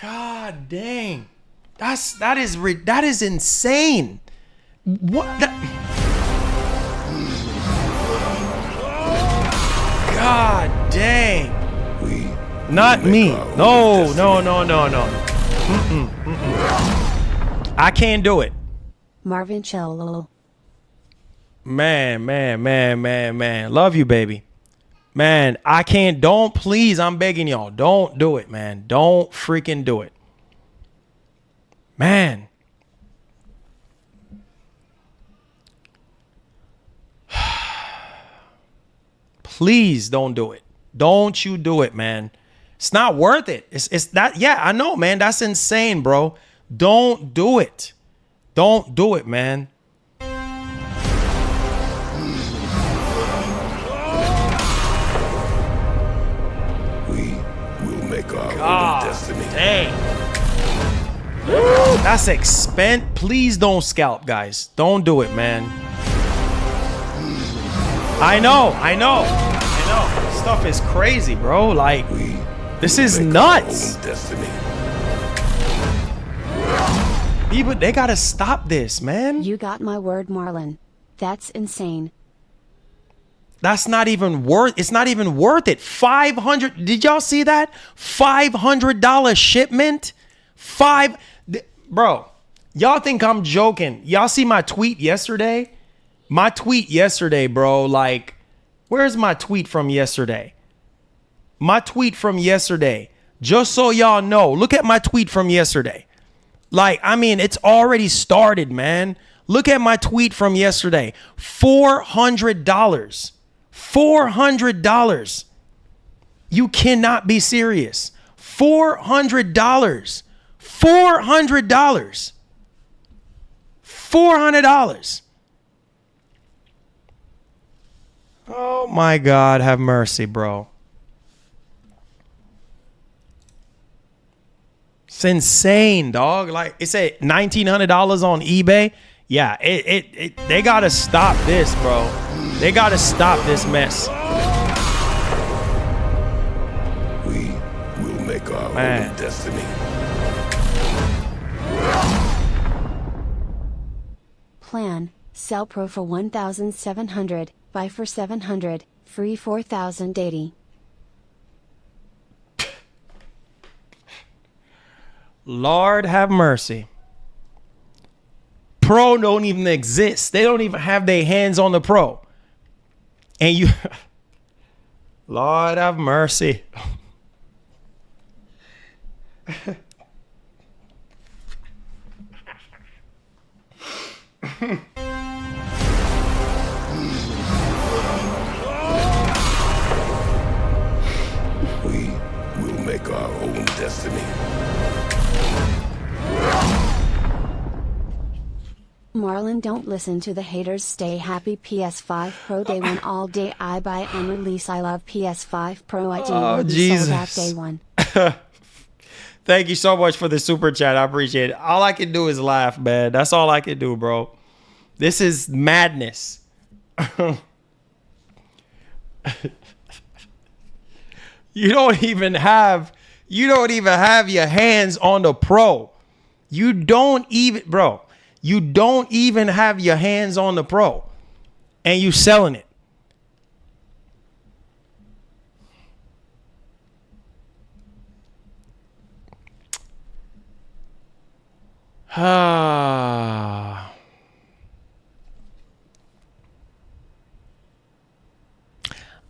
God dang. That is insane. What? God dang. Not me. No. I can't do it. Marvin Cello. Man. Love you, baby. Man, I can't. Don't, please. I'm begging y'all. Don't do it, man. Don't freaking do it. Man. Please don't do it. Don't you do it, man. It's not worth it. It's that. Yeah, I know, man. That's insane, bro. Don't do it. Don't do it, man. We will make our God own destiny. Dang. That's expense. Please don't scalp, guys. Don't do it, man. I know. This stuff is crazy, bro. Like, this is nuts. People, they gotta stop this, man. You got my word, Marlon. That's insane. That's not even worth. It's not even worth it. 500. Did y'all see that? $500 shipment. Bro. Y'all think I'm joking. Y'all see my tweet yesterday? My tweet yesterday, bro. Like, where's my tweet from yesterday? My tweet from yesterday. Just so y'all know, look at my tweet from yesterday. Like, I mean, it's already started, man. Look at my tweet from yesterday. $400. $400. You cannot be serious. $400. $400. $400. Oh my God, have mercy, bro. It's insane, dog. Like, it said $1,900 on eBay. Yeah, they gotta stop this, bro. They gotta stop this mess. We will make our Man. own destiny. Plan, sell Pro for 1,700, buy for 700, free 4,080. Lord have mercy. Pro don't even exist. They don't even have their hands on the Pro. And you, Lord have mercy. We will make our own destiny. Marlon, don't listen to the haters. Stay happy. PS5 Pro day one all day. I buy on release. I love PS5 Pro. I do Oh, sold out Jesus. day one. Thank you so much for the super chat. I appreciate it. All I can do is laugh, man. That's all I can do, bro. This is madness. You don't even have your hands on the Pro. You don't even have your hands on the Pro. And you selling it.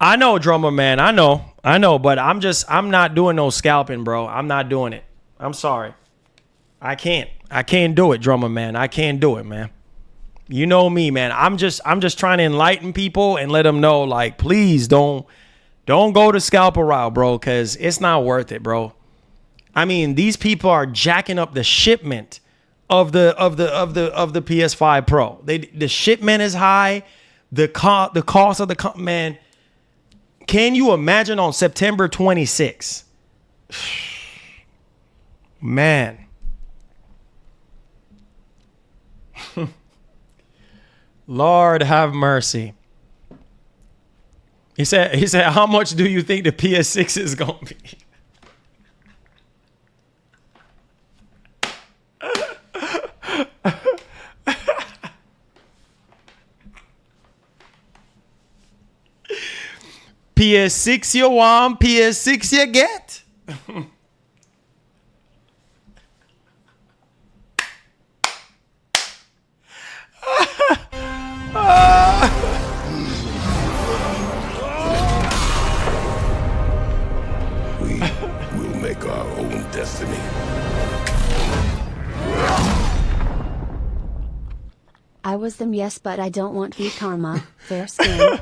I know, drummer man. I know, but I'm not doing no scalping, bro. I'm not doing it. I'm sorry. I can't do it, drummer man. I can't do it, man. You know me, man. I'm just trying to enlighten people and let them know, like, please don't go the scalper route, bro, because it's not worth it, bro. I mean, these people are jacking up the shipment of the PS5 Pro. The shipment is high. The cost of the man. Can you imagine on September 26th? Man. Lord have mercy. He said, how much do you think the PS6 is going to be? PS6 you want, PS6 you get. We will make our own destiny. I was them, yes, but I don't want V karma. Fair skin.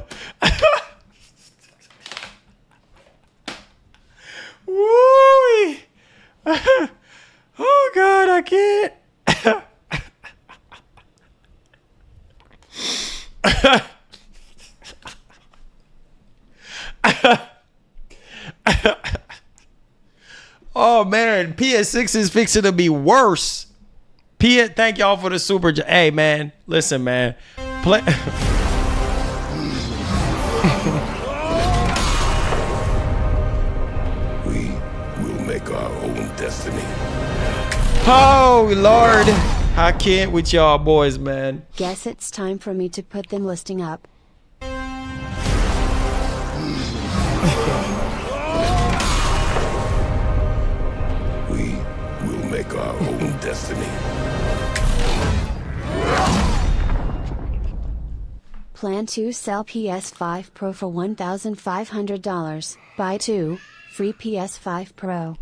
Woo! Oh God, I can't. Oh man, PS6 is fixing to be worse. Thank y'all for the super. Hey man, listen man, play. We will make our own destiny. Oh Lord, I can't with y'all boys, man. Guess it's time for me to put them listing up. We will make our own destiny. Plan to sell PS5 Pro for $1,500. Buy 2, free PS5 Pro.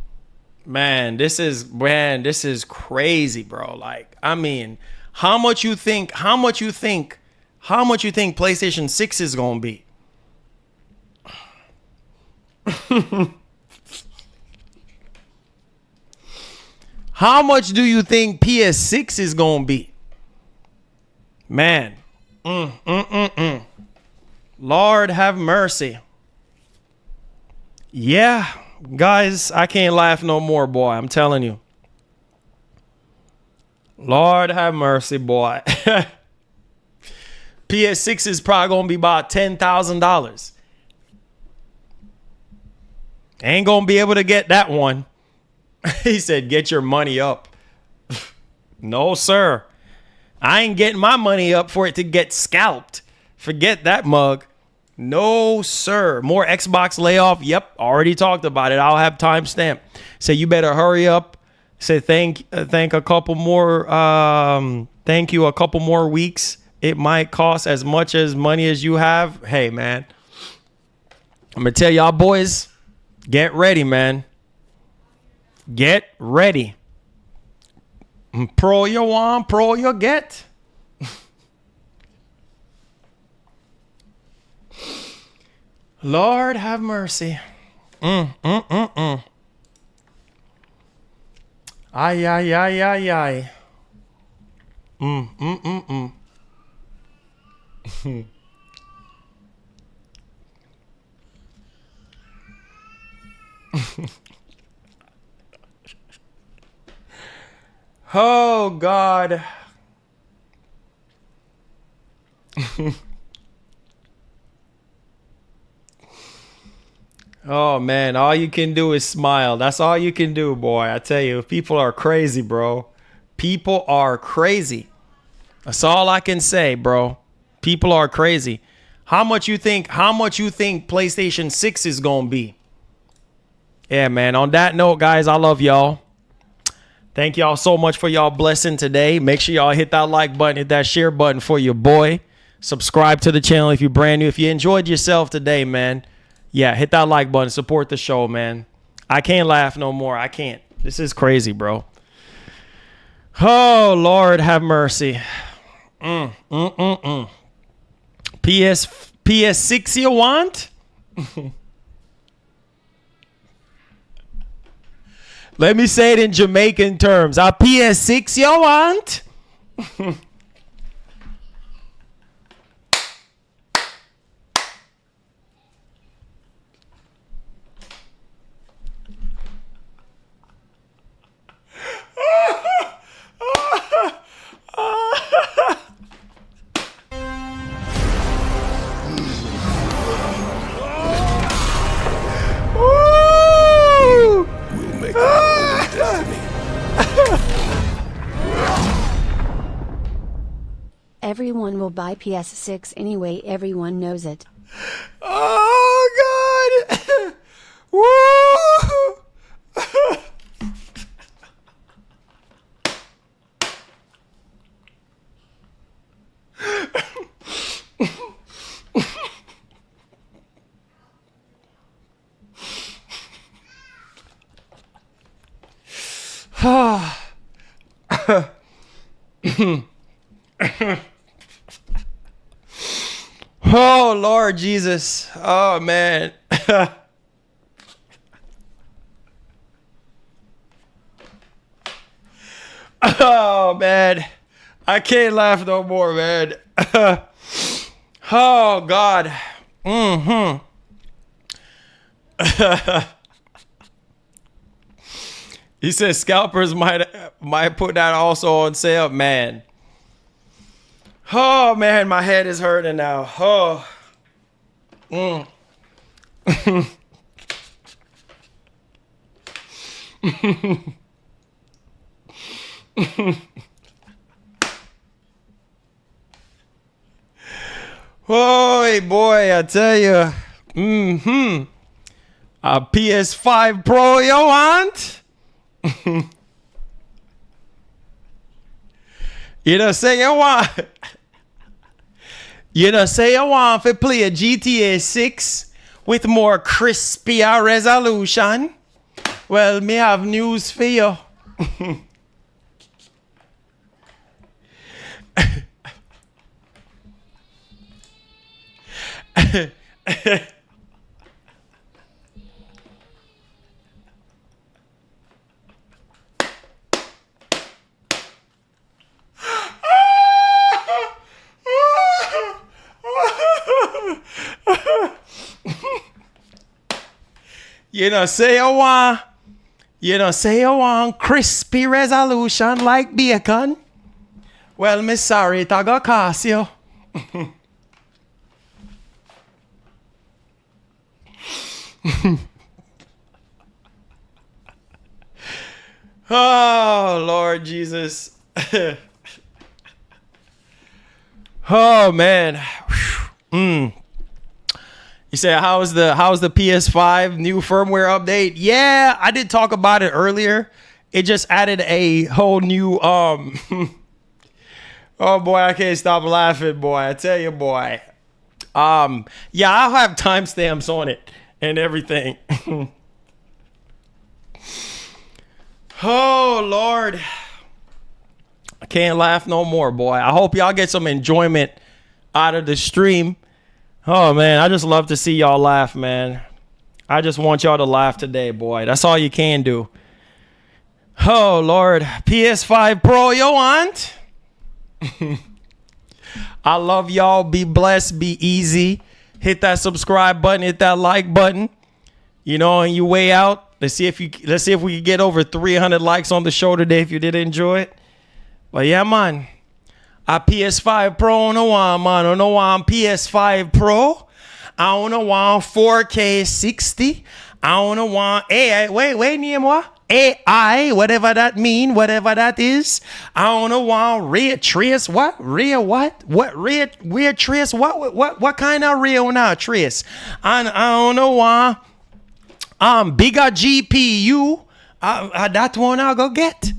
Man, this is crazy, bro. Like, I mean, how much you think PlayStation 6 is gonna be? How much do you think PS6 is gonna be? Man. Lord have mercy. Yeah, guys, I can't laugh no more, boy. I'm telling you. Lord have mercy, boy. PS6 is probably gonna be about $10,000. Ain't gonna be able to get that one. He said, get your money up. No, sir. I ain't getting my money up for it to get scalped. Forget that mug. No, sir. More Xbox layoff. Yep, already talked about it. I'll have timestamp. Say you better hurry up. Say thank a couple more. Thank you a couple more weeks. It might cost as much as money as you have. Hey, man. I'm gonna tell y'all boys, get ready, man. Get ready. Pro you want, pro you get. Lord have mercy. Ay, ay, ay, ay, ay. Oh, God. Oh, man. All you can do is smile. That's all you can do, boy. I tell you, people are crazy, bro. People are crazy. That's all I can say, bro. People are crazy. How much you think PlayStation 6 is going to be? Yeah, man. On that note, guys, I love y'all. Thank y'all so much for y'all blessing today. Make sure y'all hit that like button, hit that share button for your boy. Subscribe to the channel if you're brand new. If you enjoyed yourself today, man, yeah, hit that like button. Support the show, man. I can't laugh no more. I can't. This is crazy, bro. Oh, Lord have mercy. PS6 you want? Let me say it in Jamaican terms. A PS6 you want? We'll make our own destiny. Everyone will buy PS6 anyway, everyone knows it. Oh, God. Woo! Oh, Lord Jesus. Oh, man. Oh, man. I can't laugh no more, man. Oh, God. He says scalpers might put that also on sale, man. Oh, man, my head is hurting now. Oh. Oh, boy, I tell you. A PS5 Pro you want? You know, say you want. You know, say I want to play a GTA 6 with more crispier resolution. Well, me have news for you. You know, say I want crispy resolution like bacon. Well, me sorry, it a go cost you. Oh, Lord Jesus. Oh, man. You say, how's the PS5 new firmware update? Yeah, I did talk about it earlier. It just added a whole new oh boy, I can't stop laughing, boy. I tell you, boy. Yeah, I'll have timestamps on it and everything. Oh, Lord. I can't laugh no more, boy. I hope y'all get some enjoyment out of the stream. Oh, man, I just love to see y'all laugh, man. I just want y'all to laugh today, boy. That's all you can do. Oh, Lord. PS5 Pro, you want? I love y'all. Be blessed. Be easy. Hit that subscribe button. Hit that like button. You know, on your way out. Let's see if we can get over 300 likes on the show today if you did enjoy it. But yeah, man. A PS5 Pro no one, man. I don't want PS5 Pro. I don't want 4K 60. I don't want AI. Wait, name what? AI, whatever that mean, whatever that is. I don't want ray trace. What? Ray what? What ray trace? What kind of ray now trace? And I don't want bigger GPU. That one I'll go get.